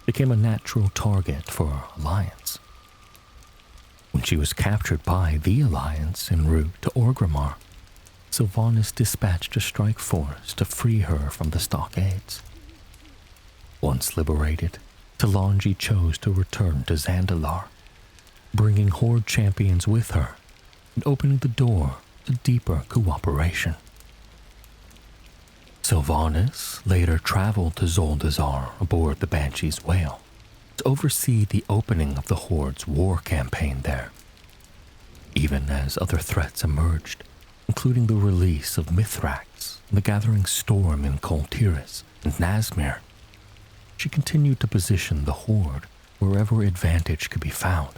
became a natural target for Alliance. When she was captured by the Alliance en route to Orgrimmar, Sylvanas dispatched a strike force to free her from the stockades. Once liberated, Talanji chose to return to Zandalar, bringing Horde champions with her and opening the door to deeper cooperation. Sylvanas later traveled to Zuldazar aboard the Banshee's whale to oversee the opening of the Horde's war campaign there. Even as other threats emerged, including the release of Mithrax and the gathering storm in Kol Tiras and Nazmir, she continued to position the Horde wherever advantage could be found.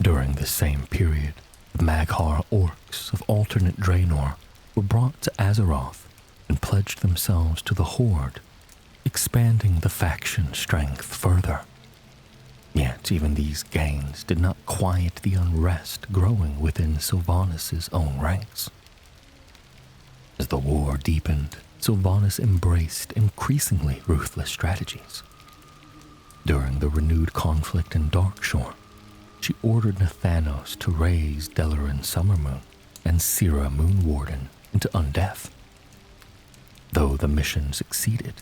During this same period, the Maghar orcs of alternate Draenor were brought to Azeroth and pledged themselves to the Horde, expanding the faction strength further. Yet even these gains did not quiet the unrest growing within Sylvanas' own ranks. As the war deepened, Sylvanas embraced increasingly ruthless strategies. During the renewed conflict in Darkshore, she ordered Nathanos to raise Delaran Summermoon and Sira Moonwarden into undeath. Though the mission succeeded,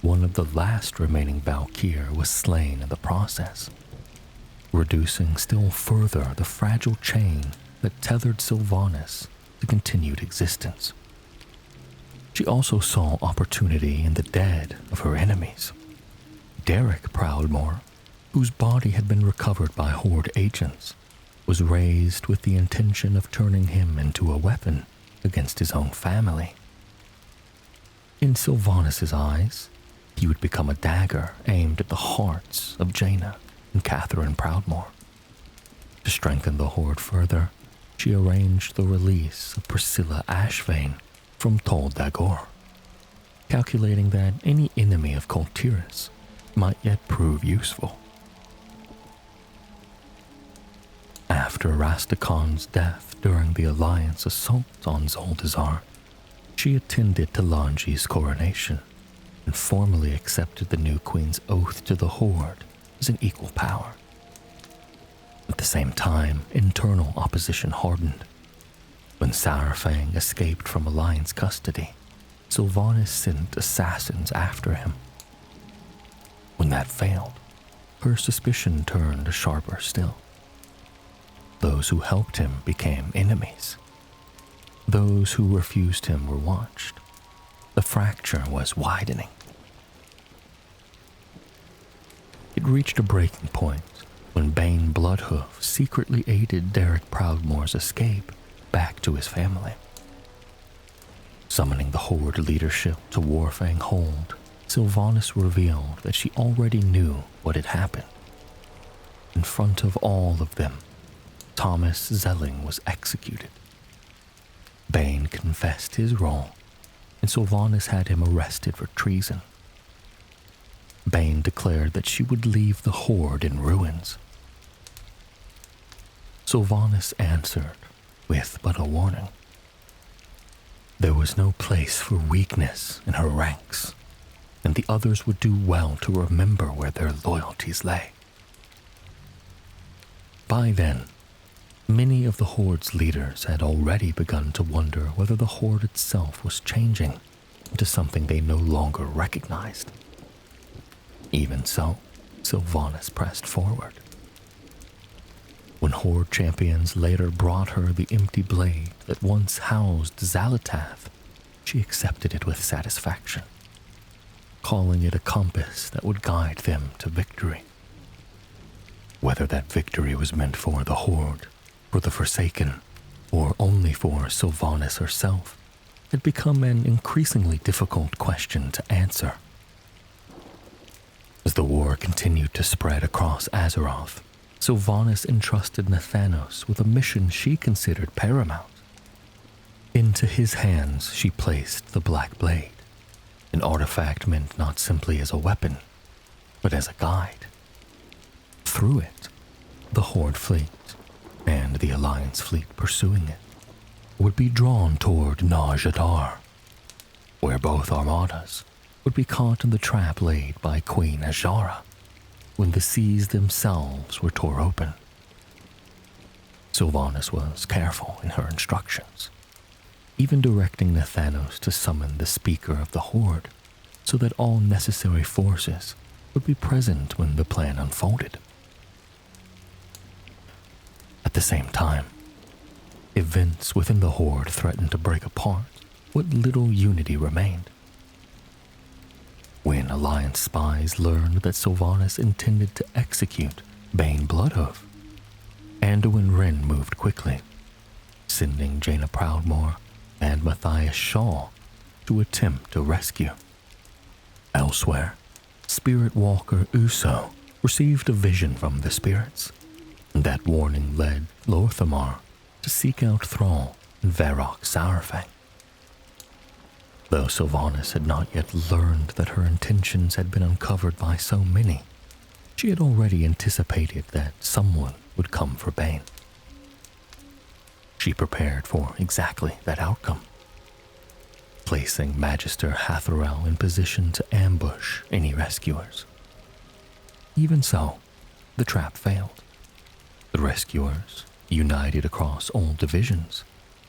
one of the last remaining Valkyr was slain in the process, reducing still further the fragile chain that tethered Sylvanas to continued existence. She also saw opportunity in the dead of her enemies. Derek Proudmoore, whose body had been recovered by Horde agents, was raised with the intention of turning him into a weapon against his own family. In Sylvanas' eyes, he would become a dagger aimed at the hearts of Jaina and Catherine Proudmoore. To strengthen the Horde further, she arranged the release of Priscilla Ashvane from Tol Dagor, calculating that any enemy of Kol Tiras might yet prove useful. After Rastakon's death during the Alliance assault on Zuldazar, she attended Talanji's coronation and formally accepted the new queen's oath to the Horde as an equal power. At the same time, internal opposition hardened. When Saurfang escaped from Alliance custody, Sylvanas sent assassins after him. When that failed, her suspicion turned sharper still. Those who helped him became enemies. Those who refused him were watched. The fracture was widening. It reached a breaking point when Bane Bloodhoof secretly aided Derek Proudmoore's escape back to his family. Summoning the Horde leadership to Warfang Hold, Sylvanas revealed that she already knew what had happened. In front of all of them, Thomas Zelling was executed. Bane confessed his role, and Sylvanas had him arrested for treason. Bane declared that she would leave the Horde in ruins. Sylvanas answered with but a warning. There was no place for weakness in her ranks, and the others would do well to remember where their loyalties lay. By then, many of the Horde's leaders had already begun to wonder whether the Horde itself was changing into something they no longer recognized. Even so, Sylvanas pressed forward. When Horde champions later brought her the empty blade that once housed Xalatath, she accepted it with satisfaction, calling it a compass that would guide them to victory. Whether that victory was meant for the Horde, for the Forsaken, or only for Sylvanas herself, had become an increasingly difficult question to answer. As the war continued to spread across Azeroth, Sylvanas entrusted Nathanos with a mission she considered paramount. Into his hands she placed the Black Blade, an artifact meant not simply as a weapon, but as a guide. Through it, the Horde fleet, and the Alliance fleet pursuing it, would be drawn toward Nar-Jadar, where both armadas would be caught in the trap laid by Queen Azshara when the seas themselves were tore open. Sylvanas was careful in her instructions, even directing Nathanos to summon the Speaker of the Horde so that all necessary forces would be present when the plan unfolded. At the same time, events within the Horde threatened to break apart what little unity remained. When Alliance spies learned that Sylvanas intended to execute Bane Bloodhoof, Anduin Wrynn moved quickly, sending Jaina Proudmoore and Matthias Shaw to attempt a rescue. Elsewhere, Spirit Walker Uso received a vision from the spirits, and that warning led Lorthamar to seek out Thrall and Varrock Sourfang. Though Sylvanas had not yet learned that her intentions had been uncovered by so many, she had already anticipated that someone would come for Bane. She prepared for exactly that outcome, placing Magister Hatherell in position to ambush any rescuers. Even so, the trap failed. The rescuers, united across all divisions,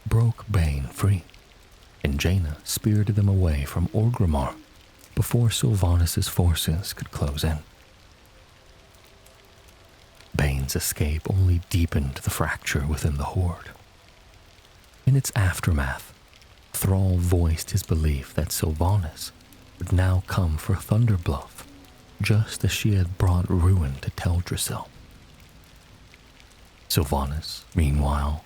broke Bane free, and Jaina spirited them away from Orgrimmar before Sylvanas' forces could close in. Bane's escape only deepened the fracture within the Horde. In its aftermath, Thrall voiced his belief that Sylvanas would now come for Thunderbluff, just as she had brought ruin to Teldrassil. Sylvanas, meanwhile,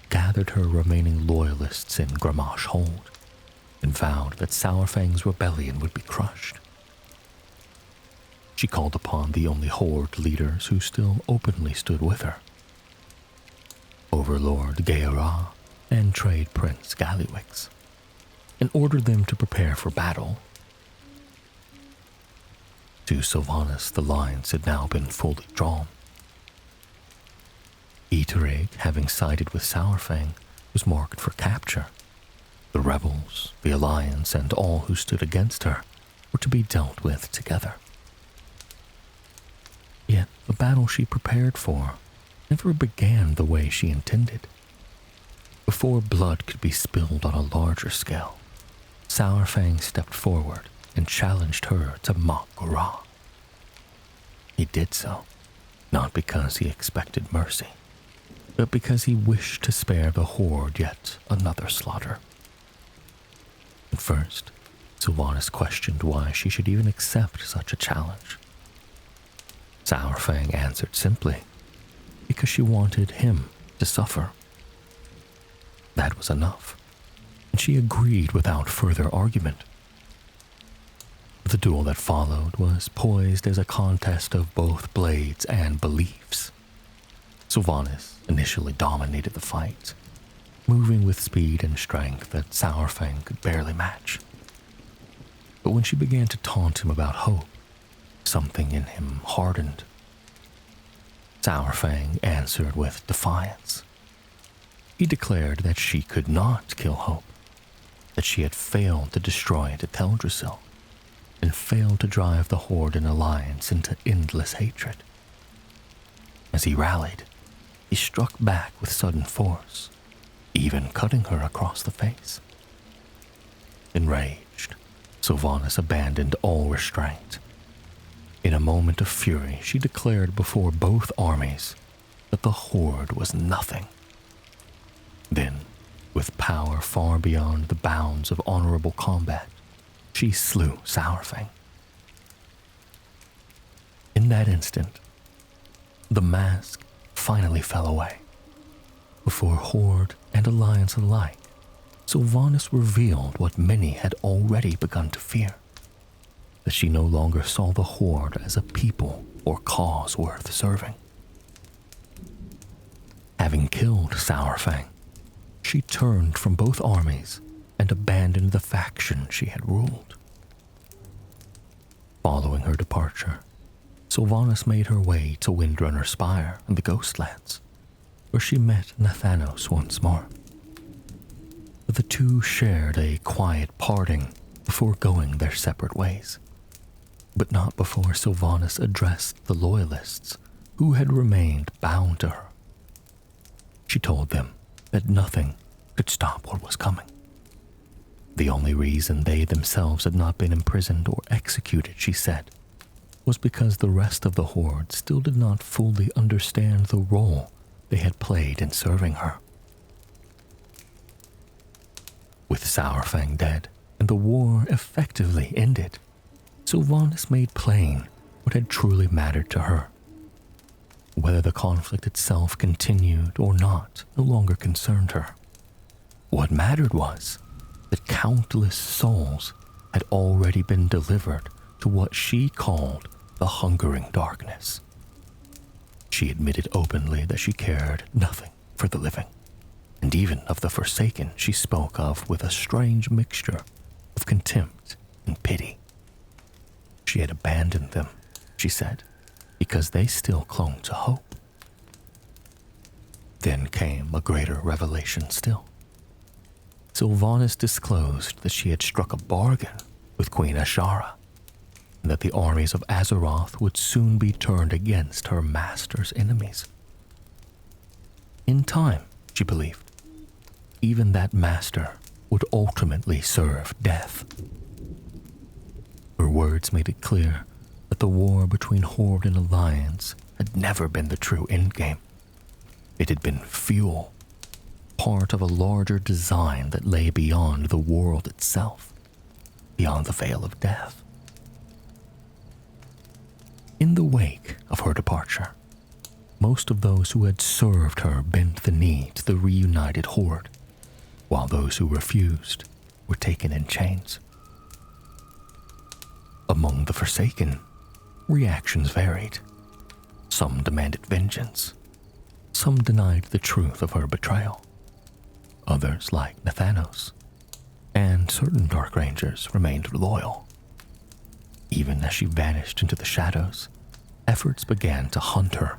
gathered her remaining loyalists in Gramash Hold and vowed that Sourfang's rebellion would be crushed. She called upon the only Horde leaders who still openly stood with her, Overlord Ge'ra and Trade Prince Gallywix, and ordered them to prepare for battle. To Sylvanas, the lines had now been fully drawn. Eterig, having sided with Sourfang, was marked for capture. The rebels, the Alliance, and all who stood against her were to be dealt with together. Yet the battle she prepared for never began the way she intended. Before blood could be spilled on a larger scale, Sourfang stepped forward and challenged her to Mak-Gora. He did so, not because he expected mercy, but because he wished to spare the Horde yet another slaughter. At first, Sylvanas questioned why she should even accept such a challenge. Sourfang answered simply, because she wanted him to suffer. That was enough, and she agreed without further argument. The duel that followed was poised as a contest of both blades and beliefs. Sylvanas initially dominated the fight, moving with speed and strength that Sourfang could barely match. But when she began to taunt him about hope, something in him hardened. Sourfang answered with defiance. He declared that she could not kill hope, that she had failed to destroy Teldrassil, and failed to drive the Horde and Alliance into endless hatred. As he rallied, he struck back with sudden force, even cutting her across the face. Enraged, Sylvanas abandoned all restraint. In a moment of fury, she declared before both armies that the Horde was nothing. Then, with power far beyond the bounds of honorable combat, she slew Saurfang. In that instant, the mask finally fell away. Before Horde and Alliance alike, Sylvanas revealed what many had already begun to fear, that she no longer saw the Horde as a people or cause worth serving. Having killed Saurfang, she turned from both armies and abandoned the faction she had ruled. Following her departure, Sylvanas made her way to Windrunner Spire and the Ghostlands, where she met Nathanos once more. The two shared a quiet parting before going their separate ways, but not before Sylvanas addressed the Loyalists who had remained bound to her. She told them that nothing could stop what was coming. The only reason they themselves had not been imprisoned or executed, she said, was because the rest of the Horde still did not fully understand the role they had played in serving her. With Saurfang dead and the war effectively ended, Sylvanas made plain what had truly mattered to her. Whether the conflict itself continued or not no longer concerned her. What mattered was that countless souls had already been delivered to what she called the hungering darkness. She admitted openly that she cared nothing for the living, and even of the Forsaken she spoke of with a strange mixture of contempt and pity. She had abandoned them, she said, because they still clung to hope. Then came a greater revelation still. Sylvanas disclosed that she had struck a bargain with Queen Ashara, and that the armies of Azeroth would soon be turned against her master's enemies. In time, she believed, even that master would ultimately serve death. Her words made it clear that the war between Horde and Alliance had never been the true endgame. It had been fuel, part of a larger design that lay beyond the world itself, beyond the veil of death. In the wake of her departure, most of those who had served her bent the knee to the reunited Horde, while those who refused were taken in chains. Among the Forsaken, reactions varied. Some demanded vengeance. Some denied the truth of her betrayal. Others, like Nathanos, and certain Dark Rangers, remained loyal. Even as she vanished into the shadows, efforts began to hunt her.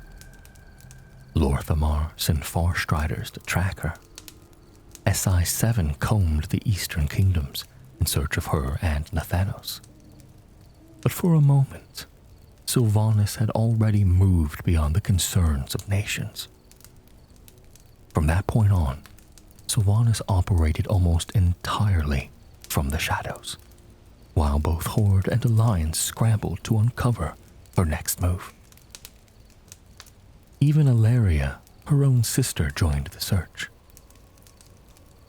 Lorthamar sent far striders to track her. SI-7 combed the eastern kingdoms in search of her and Nathanos. But for a moment, Sylvanas had already moved beyond the concerns of nations. From that point on, Sylvanas operated almost entirely from the shadows, while both Horde and Alliance scrambled to uncover her next move. Even Ilaria, her own sister, joined the search.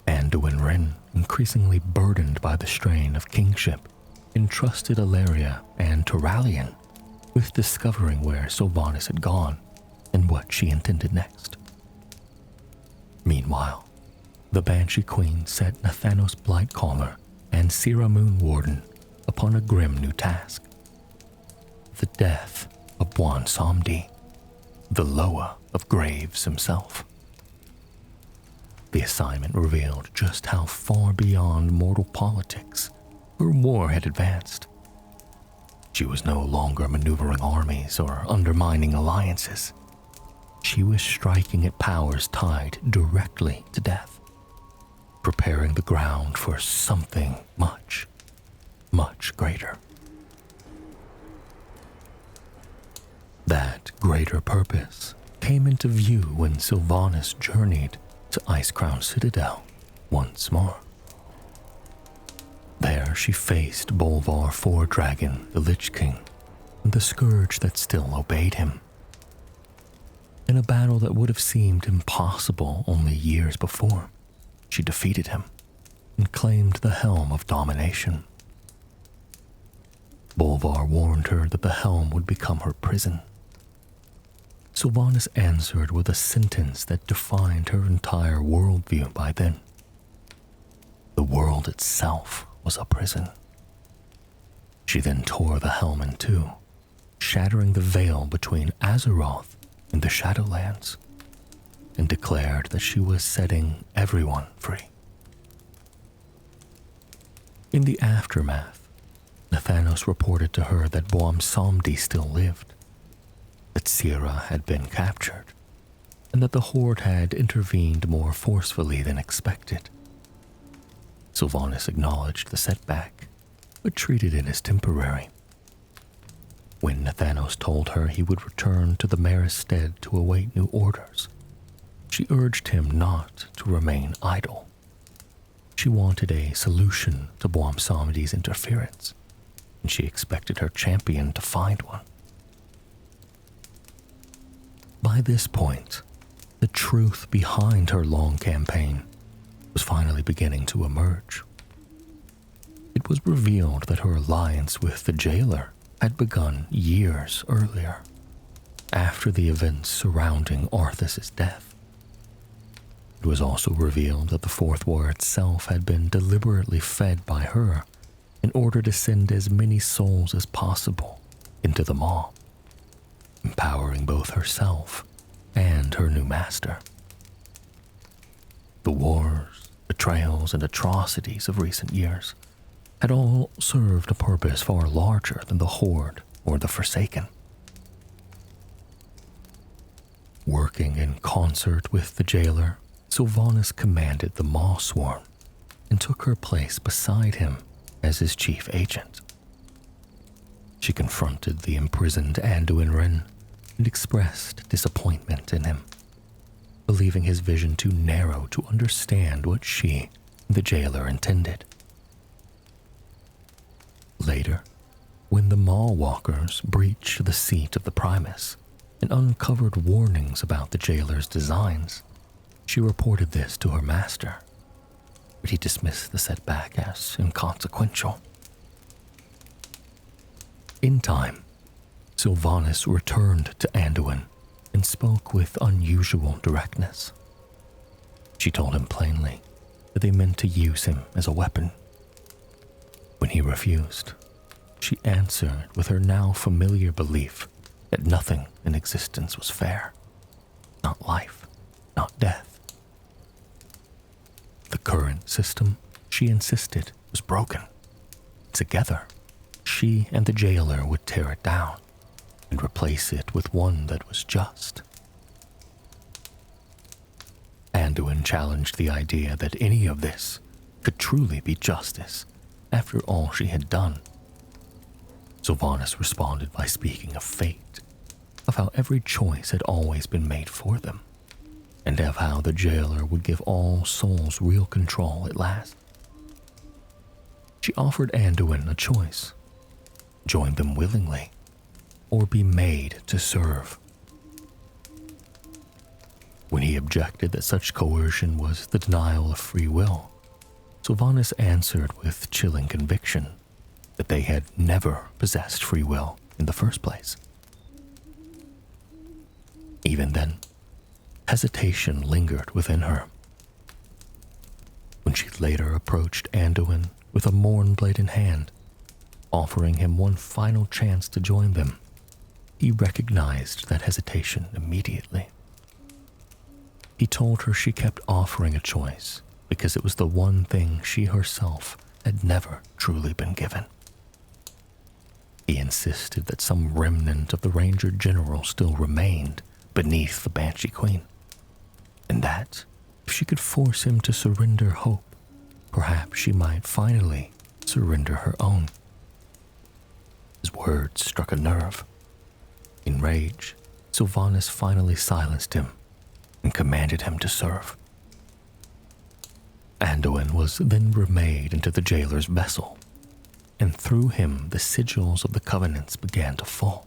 Anduin Wrynn, increasingly burdened by the strain of kingship, entrusted Ilaria and Turalyon with discovering where Sylvanas had gone and what she intended next. Meanwhile, the Banshee Queen set Nathanos Blightcaller and Sira Moonwarden upon a grim new task: the death of Bwan Samdi, the Loa of Graves himself. The assignment revealed just how far beyond mortal politics her war had advanced. She was no longer maneuvering armies or undermining alliances. She was striking at powers tied directly to death, preparing the ground for something much, much greater. That greater purpose came into view when Sylvanas journeyed to Icecrown Citadel once more. There she faced Bolvar Four-Dragon, the Lich King, and the scourge that still obeyed him. In a battle that would have seemed impossible only years before, she defeated him and claimed the helm of domination. Bolvar warned her that the helm would become her prison. Sylvanas answered with a sentence that defined her entire worldview by then. The world itself was a prison. She then tore the helm in two, shattering the veil between Azeroth and the Shadowlands, and declared that she was setting everyone free. In the aftermath, Nathanos reported to her that Bwomsamdi still lived, that Sira had been captured, and that the Horde had intervened more forcefully than expected. Sylvanas acknowledged the setback, but treated it as temporary. When Nathanos told her he would return to the Mayor's stead to await new orders, she urged him not to remain idle. She wanted a solution to Bwomsamdi's interference, and she expected her champion to find one. By this point, the truth behind her long campaign was finally beginning to emerge. It was revealed that her alliance with the jailer had begun years earlier, after the events surrounding Arthas's death. It was also revealed that the Fourth War itself had been deliberately fed by her in order to send as many souls as possible into the Maw, empowering both herself and her new master. The wars, betrayals, and atrocities of recent years had all served a purpose far larger than the Horde or the Forsaken. Working in concert with the jailer, Sylvanas commanded the Maw Swarm and took her place beside him as his chief agent. She confronted the imprisoned Anduin Wrynn and expressed disappointment in him, believing his vision too narrow to understand what she, the jailer, intended. Later, when the Maw Walkers breached the seat of the Primus and uncovered warnings about the jailer's designs, she reported this to her master, but he dismissed the setback as inconsequential. In time, Sylvanas returned to Anduin and spoke with unusual directness. She told him plainly that they meant to use him as a weapon. When he refused, she answered with her now familiar belief that nothing in existence was fair. Not life, not death. The current system, she insisted, was broken. Together, she and the jailer would tear it down and replace it with one that was just. Anduin challenged the idea that any of this could truly be justice after all she had done. Sylvanas responded by speaking of fate, of how every choice had always been made for them, and of how the jailer would give all souls real control at last. She offered Anduin a choice: join them willingly, or be made to serve. When he objected that such coercion was the denial of free will, Sylvanas answered with chilling conviction that they had never possessed free will in the first place. Even then, hesitation lingered within her. When she later approached Anduin with a Mournblade in hand, offering him one final chance to join them, he recognized that hesitation immediately. He told her she kept offering a choice because it was the one thing she herself had never truly been given. He insisted that some remnant of the Ranger-General still remained beneath the Banshee Queen, and that, if she could force him to surrender hope, perhaps she might finally surrender her own. His words struck a nerve. In rage, Sylvanas finally silenced him and commanded him to serve. Anduin was then remade into the jailer's vessel, and through him the sigils of the covenants began to fall.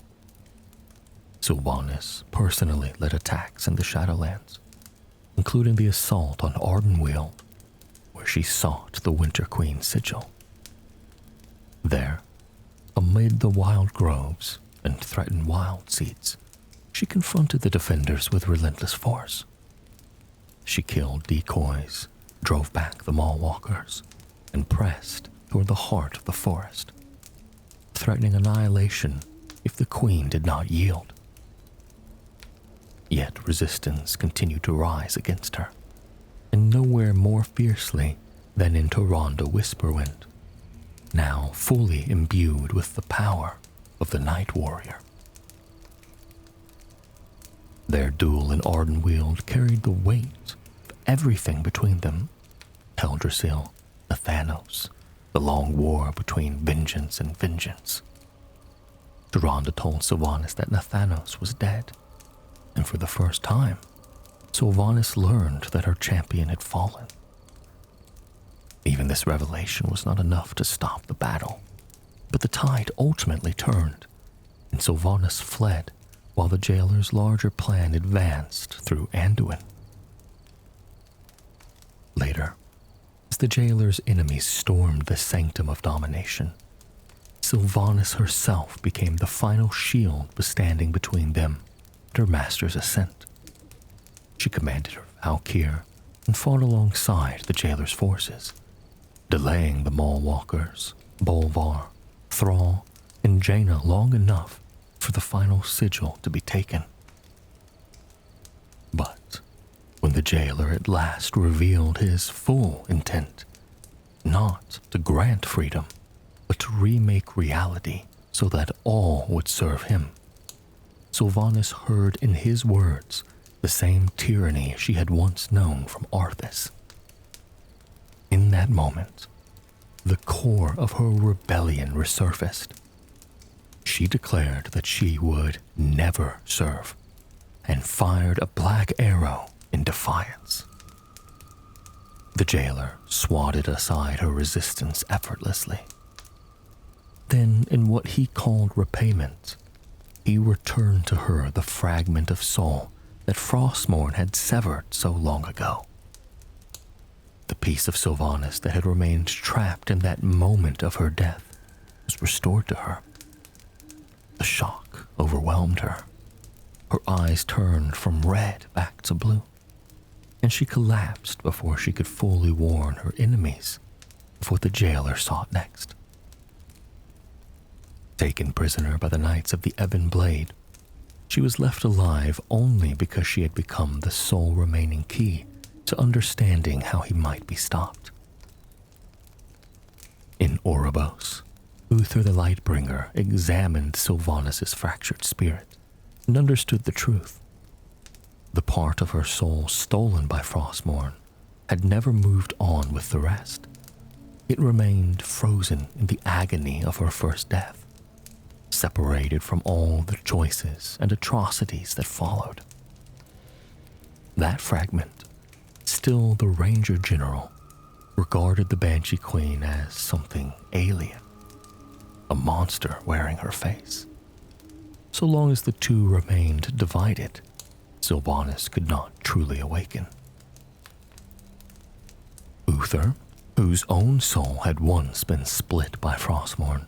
Sylvanas personally led attacks in the Shadowlands, including the assault on Ardenweald, where she sought the Winter Queen's sigil. There, amid the wild groves and threatened wild seeds, she confronted the defenders with relentless force. She killed decoys, drove back the Mallwalkers, and pressed toward the heart of the forest, threatening annihilation if the Queen did not yield. Yet resistance continued to rise against her, and nowhere more fiercely than in Tyrande Whisperwind, now fully imbued with the power of the Night Warrior. Their duel in Ardenweald carried the weight of everything between them: Teldrassil, the Thanos, the long war between vengeance and vengeance. Tyrande told Sylvanas that Nathanos was dead, and for the first time, Sylvanas learned that her champion had fallen. Even this revelation was not enough to stop the battle, but the tide ultimately turned, and Sylvanas fled while the jailer's larger plan advanced through Anduin. Later, as the jailer's enemies stormed the Sanctum of Domination, Sylvanas herself became the final shield standing between them and her master's ascent. She commanded her Valkyr and fought alongside the jailer's forces, delaying the Mallwalkers, Bolvar, Thrall, and Jaina long enough for the final sigil to be taken. But when the jailer at last revealed his full intent, not to grant freedom, but to remake reality so that all would serve him, Sylvanas heard in his words the same tyranny she had once known from Arthas. In that moment, the core of her rebellion resurfaced. She declared that she would never serve, and fired a black arrow in defiance. The jailer swatted aside her resistance effortlessly. Then, in what he called repayment, he returned to her the fragment of soul that Frostmourne had severed so long ago. The piece of Sylvanas that had remained trapped in that moment of her death was restored to her. The shock overwhelmed her. Her eyes turned from red back to blue, and she collapsed before she could fully warn her enemies of what the jailer sought next. Taken prisoner by the Knights of the Ebon Blade, she was left alive only because she had become the sole remaining key to understanding how he might be stopped. In Oribos, Uther the Lightbringer examined Sylvanas' fractured spirit and understood the truth. The part of her soul stolen by Frostmourne had never moved on with the rest. It remained frozen in the agony of her first death, separated from all the choices and atrocities that followed. That fragment, still the Ranger-General, regarded the Banshee Queen as something alien, a monster wearing her face. So long as the two remained divided, Sylvanas could not truly awaken. Uther, whose own soul had once been split by Frostmourne,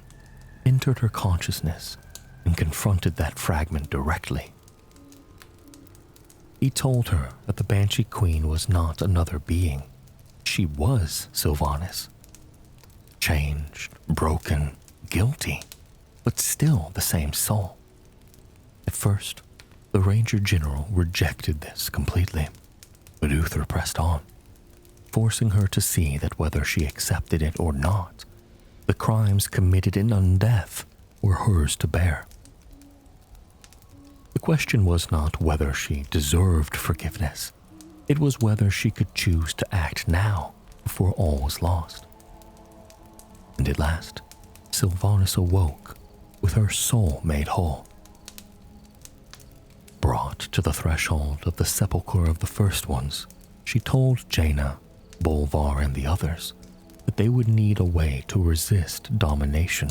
entered her consciousness and confronted that fragment directly. He told her that the Banshee Queen was not another being. She was Sylvanas. Changed, broken, guilty, but still the same soul. At first, the Ranger-General rejected this completely, but Uther pressed on, forcing her to see that whether she accepted it or not, the crimes committed in undeath were hers to bear. The question was not whether she deserved forgiveness. It was whether she could choose to act now before all was lost. And at last, Sylvanas awoke with her soul made whole. Brought to the threshold of the sepulchre of the First Ones, she told Jaina, Bolvar, and the others that they would need a way to resist domination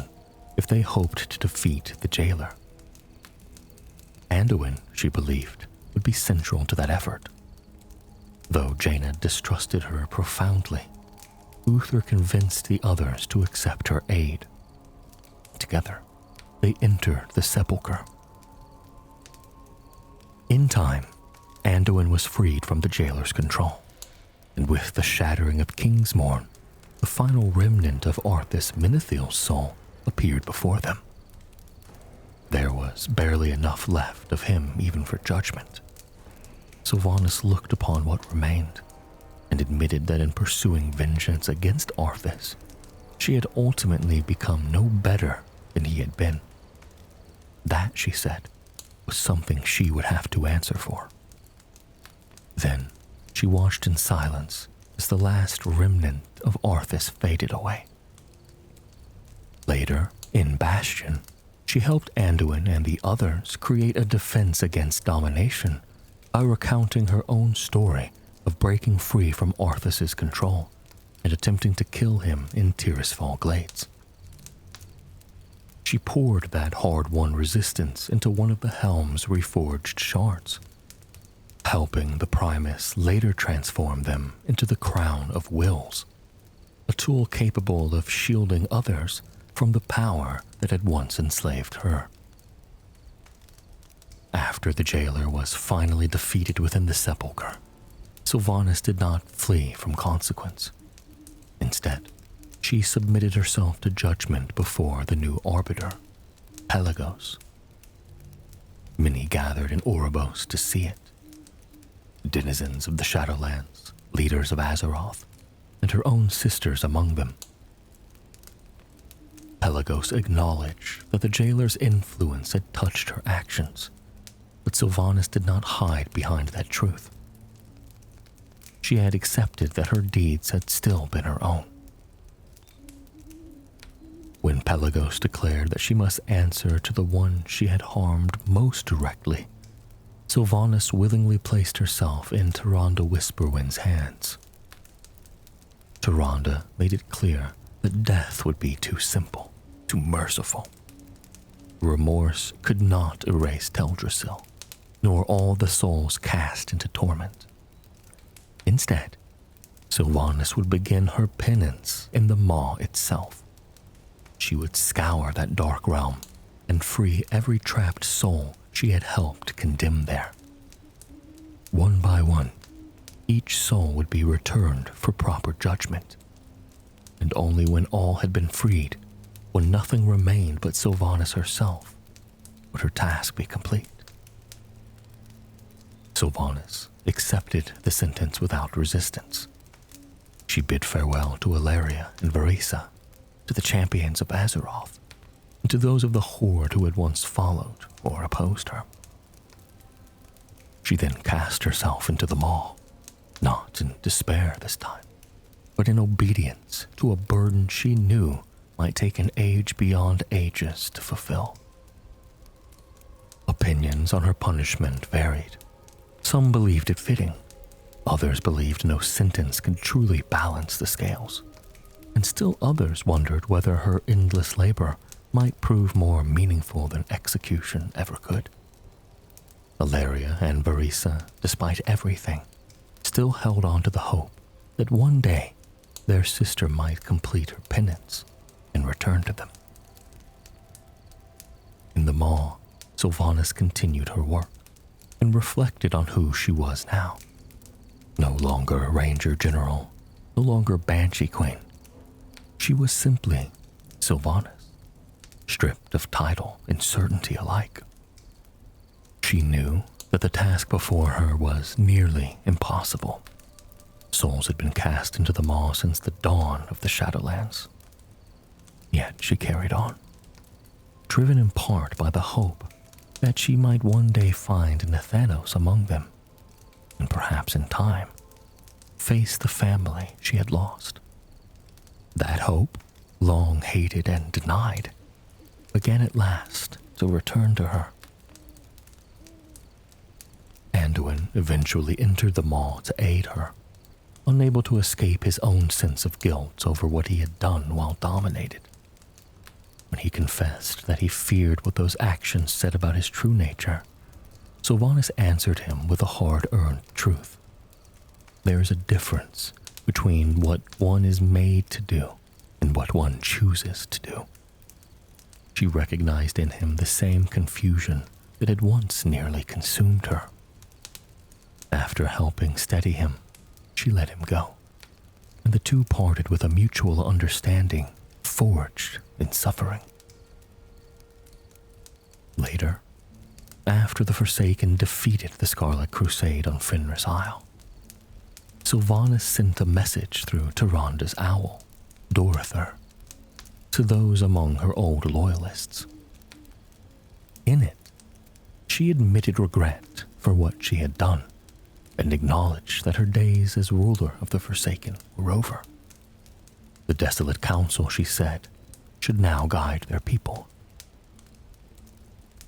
if they hoped to defeat the jailer. Anduin, she believed, would be central to that effort. Though Jaina distrusted her profoundly, Uther convinced the others to accept her aid. Together, they entered the sepulchre. In time, Anduin was freed from the jailer's control, and with the shattering of Kingsmorn, the final remnant of Arthas Minithil's soul appeared before them. There was barely enough left of him even for judgment. Sylvanas looked upon what remained and admitted that in pursuing vengeance against Arthas, she had ultimately become no better than he had been. That, she said, was something she would have to answer for. Then she watched in silence as the last remnant of Arthas faded away. Later, in Bastion, she helped Anduin and the others create a defense against domination by recounting her own story of breaking free from Arthas' control and attempting to kill him in Tirisfal Glades. She poured that hard-won resistance into one of the helm's reforged shards, helping the Primus later transform them into the Crown of Wills, a tool capable of shielding others from the power that had once enslaved her. After the jailer was finally defeated within the sepulchre, Sylvanas did not flee from consequence. Instead, she submitted herself to judgment before the new arbiter, Pelagos. Many gathered in Oribos to see it. Denizens of the Shadowlands, leaders of Azeroth, and her own sisters among them. Pelagos acknowledged that the jailer's influence had touched her actions, but Sylvanas did not hide behind that truth. She had accepted that her deeds had still been her own. When Pelagos declared that she must answer to the one she had harmed most directly, Sylvanas willingly placed herself in Tyrande Whisperwind's hands. Tyrande made it clear that death would be too simple, too merciful. Remorse could not erase Teldrassil, nor all the souls cast into torment. Instead, Sylvanas would begin her penance in the Maw itself. She would scour that dark realm and free every trapped soul she had helped condemn there. One by one, each soul would be returned for proper judgment. And only when all had been freed, when nothing remained but Sylvanas herself, would her task be complete. Sylvanas accepted the sentence without resistance. She bid farewell to Ilaria and Varisa, to the champions of Azeroth, and to those of the Horde who had once followed or opposed her. She then cast herself into the Maw, not in despair this time, but in obedience to a burden she knew might take an age beyond ages to fulfill. Opinions on her punishment varied. Some believed it fitting, others believed no sentence could truly balance the scales, and still others wondered whether her endless labor might prove more meaningful than execution ever could. Ilaria and Varisa, despite everything, still held on to the hope that one day their sister might complete her penance and return to them. In the Maw, Sylvanas continued her work and reflected on who she was now. No longer Ranger-General, no longer Banshee Queen. She was simply Sylvanas, stripped of title and certainty alike. She knew that the task before her was nearly impossible. Souls had been cast into the Maw since the dawn of the Shadowlands. Yet she carried on, driven in part by the hope that she might one day find Nathanos among them, and perhaps in time, face the family she had lost. That hope, long hated and denied, began at last to return to her. Anduin eventually entered the Maw to aid her, unable to escape his own sense of guilt over what he had done while dominated. When he confessed that he feared what those actions said about his true nature, Sylvanas answered him with a hard-earned truth. There is a difference between what one is made to do and what one chooses to do. She recognized in him the same confusion that had once nearly consumed her. After helping steady him, she let him go, and the two parted with a mutual understanding forged in suffering. Later, after the Forsaken defeated the Scarlet Crusade on Fenris Isle, Sylvanas sent a message through Tyranda's owl, Dorother, to those among her old loyalists. In it, she admitted regret for what she had done and acknowledged that her days as ruler of the Forsaken were over. The desolate council, she said, should now guide their people.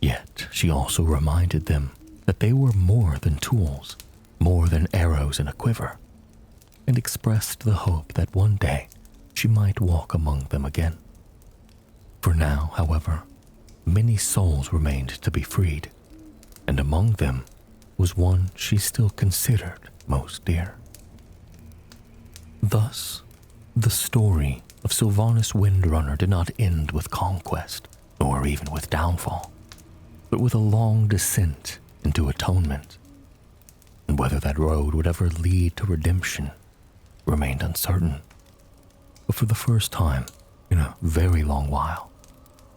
Yet she also reminded them that they were more than tools, more than arrows in a quiver, and expressed the hope that one day she might walk among them again. For now, however, many souls remained to be freed, and among them was one she still considered most dear. Thus, the story of Sylvanas Windrunner did not end with conquest, nor even with downfall, but with a long descent into atonement. And whether that road would ever lead to redemption remained uncertain. But for the first time in a very long while,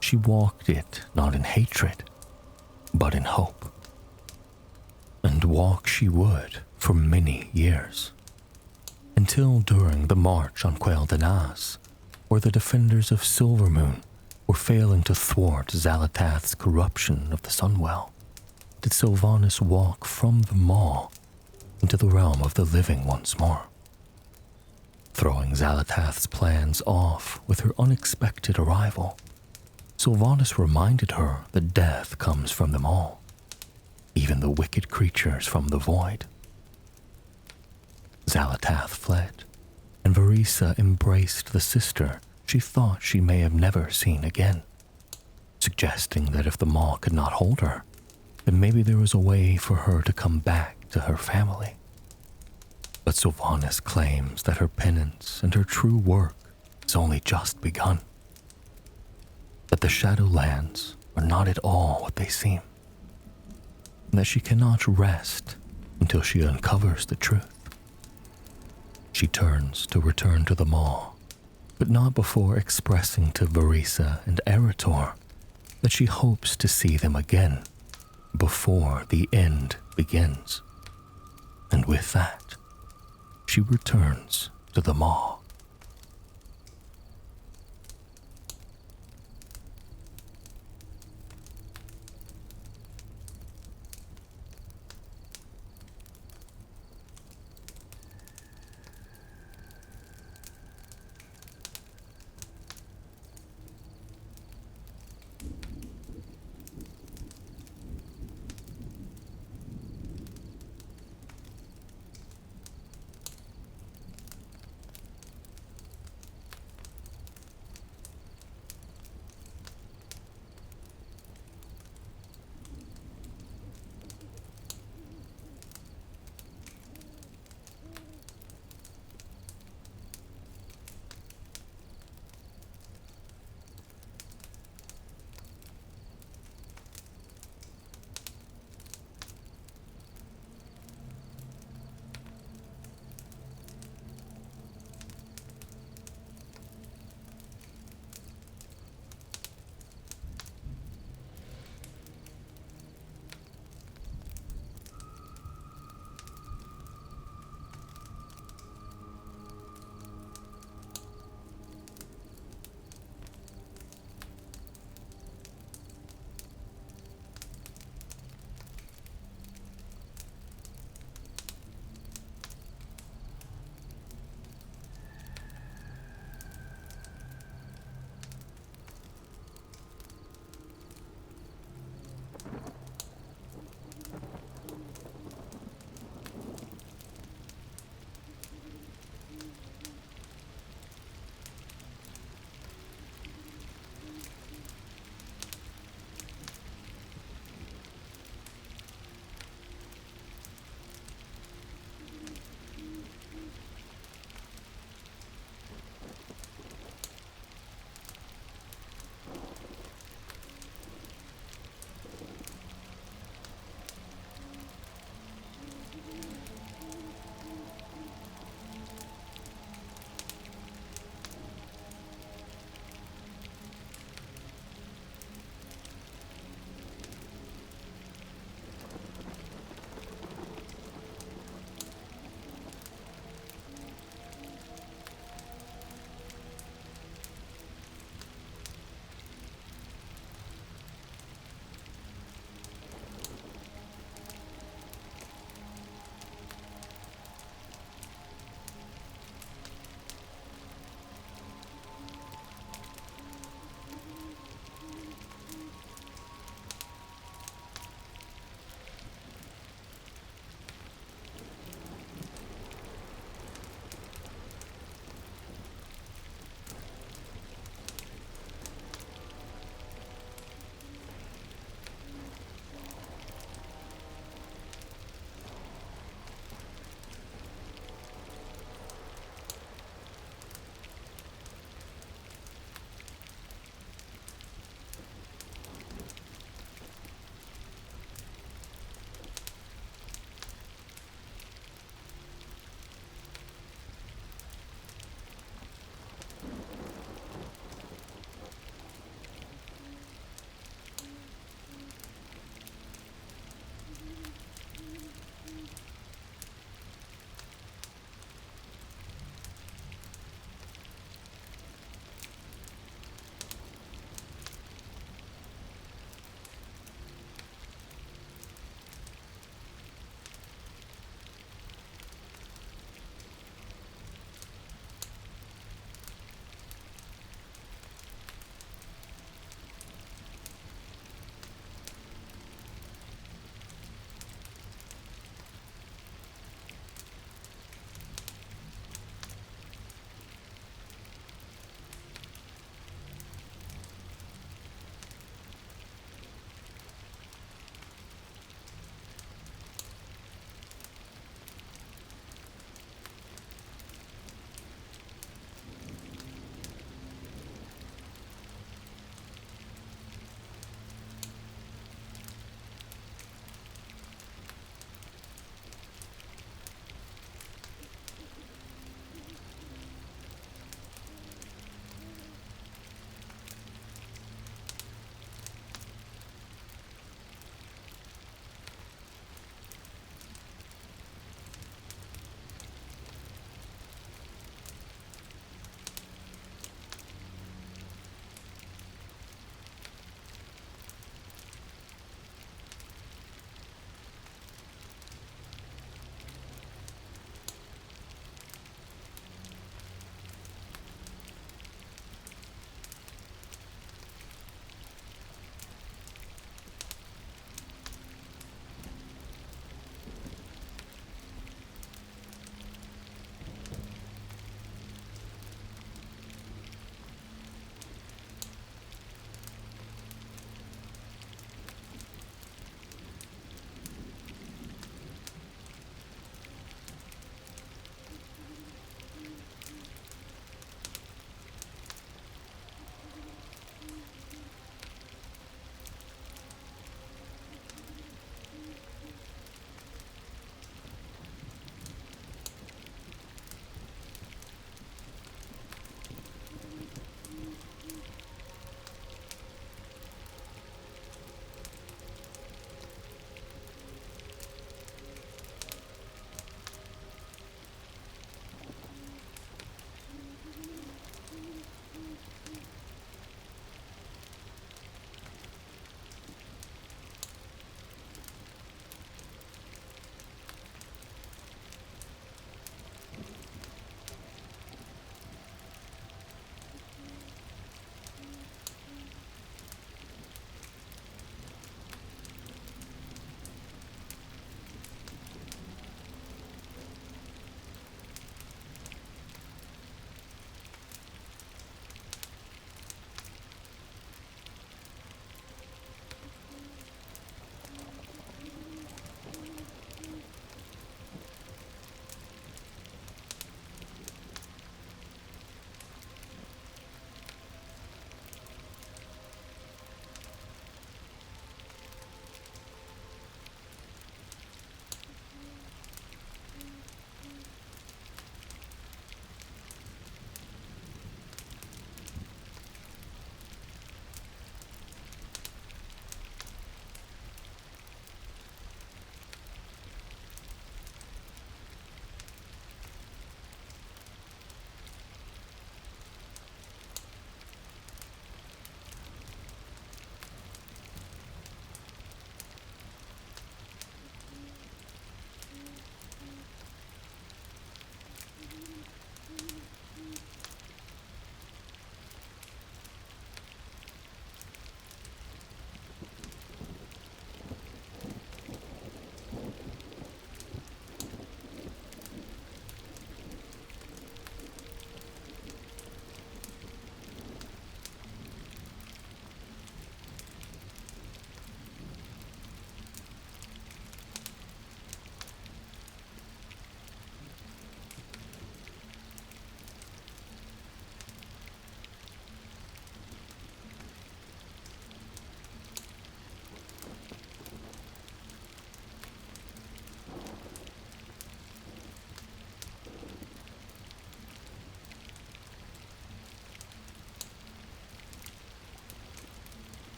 she walked it not in hatred, but in hope. And walk she would for many years, until during the march on Quel'Danaz, where the defenders of Silvermoon were failing to thwart Xal'atath's corruption of the Sunwell, did Sylvanas walk from the maw into the realm of the living once more. Throwing Xal'atath's plans off with her unexpected arrival, Sylvanas reminded her that death comes from them all, even the wicked creatures from the void. Xal'atath fled, and Varisa embraced the sister she thought she may have never seen again, suggesting that if the maw could not hold her, then maybe there was a way for her to come back to her family. But Sylvanas claims that her penance and her true work has only just begun, that the Shadowlands are not at all what they seem, and that she cannot rest until she uncovers the truth. She turns to return to the maw, but not before expressing to Varisa and Erator that she hopes to see them again before the end begins. And with that, she returns to the maw.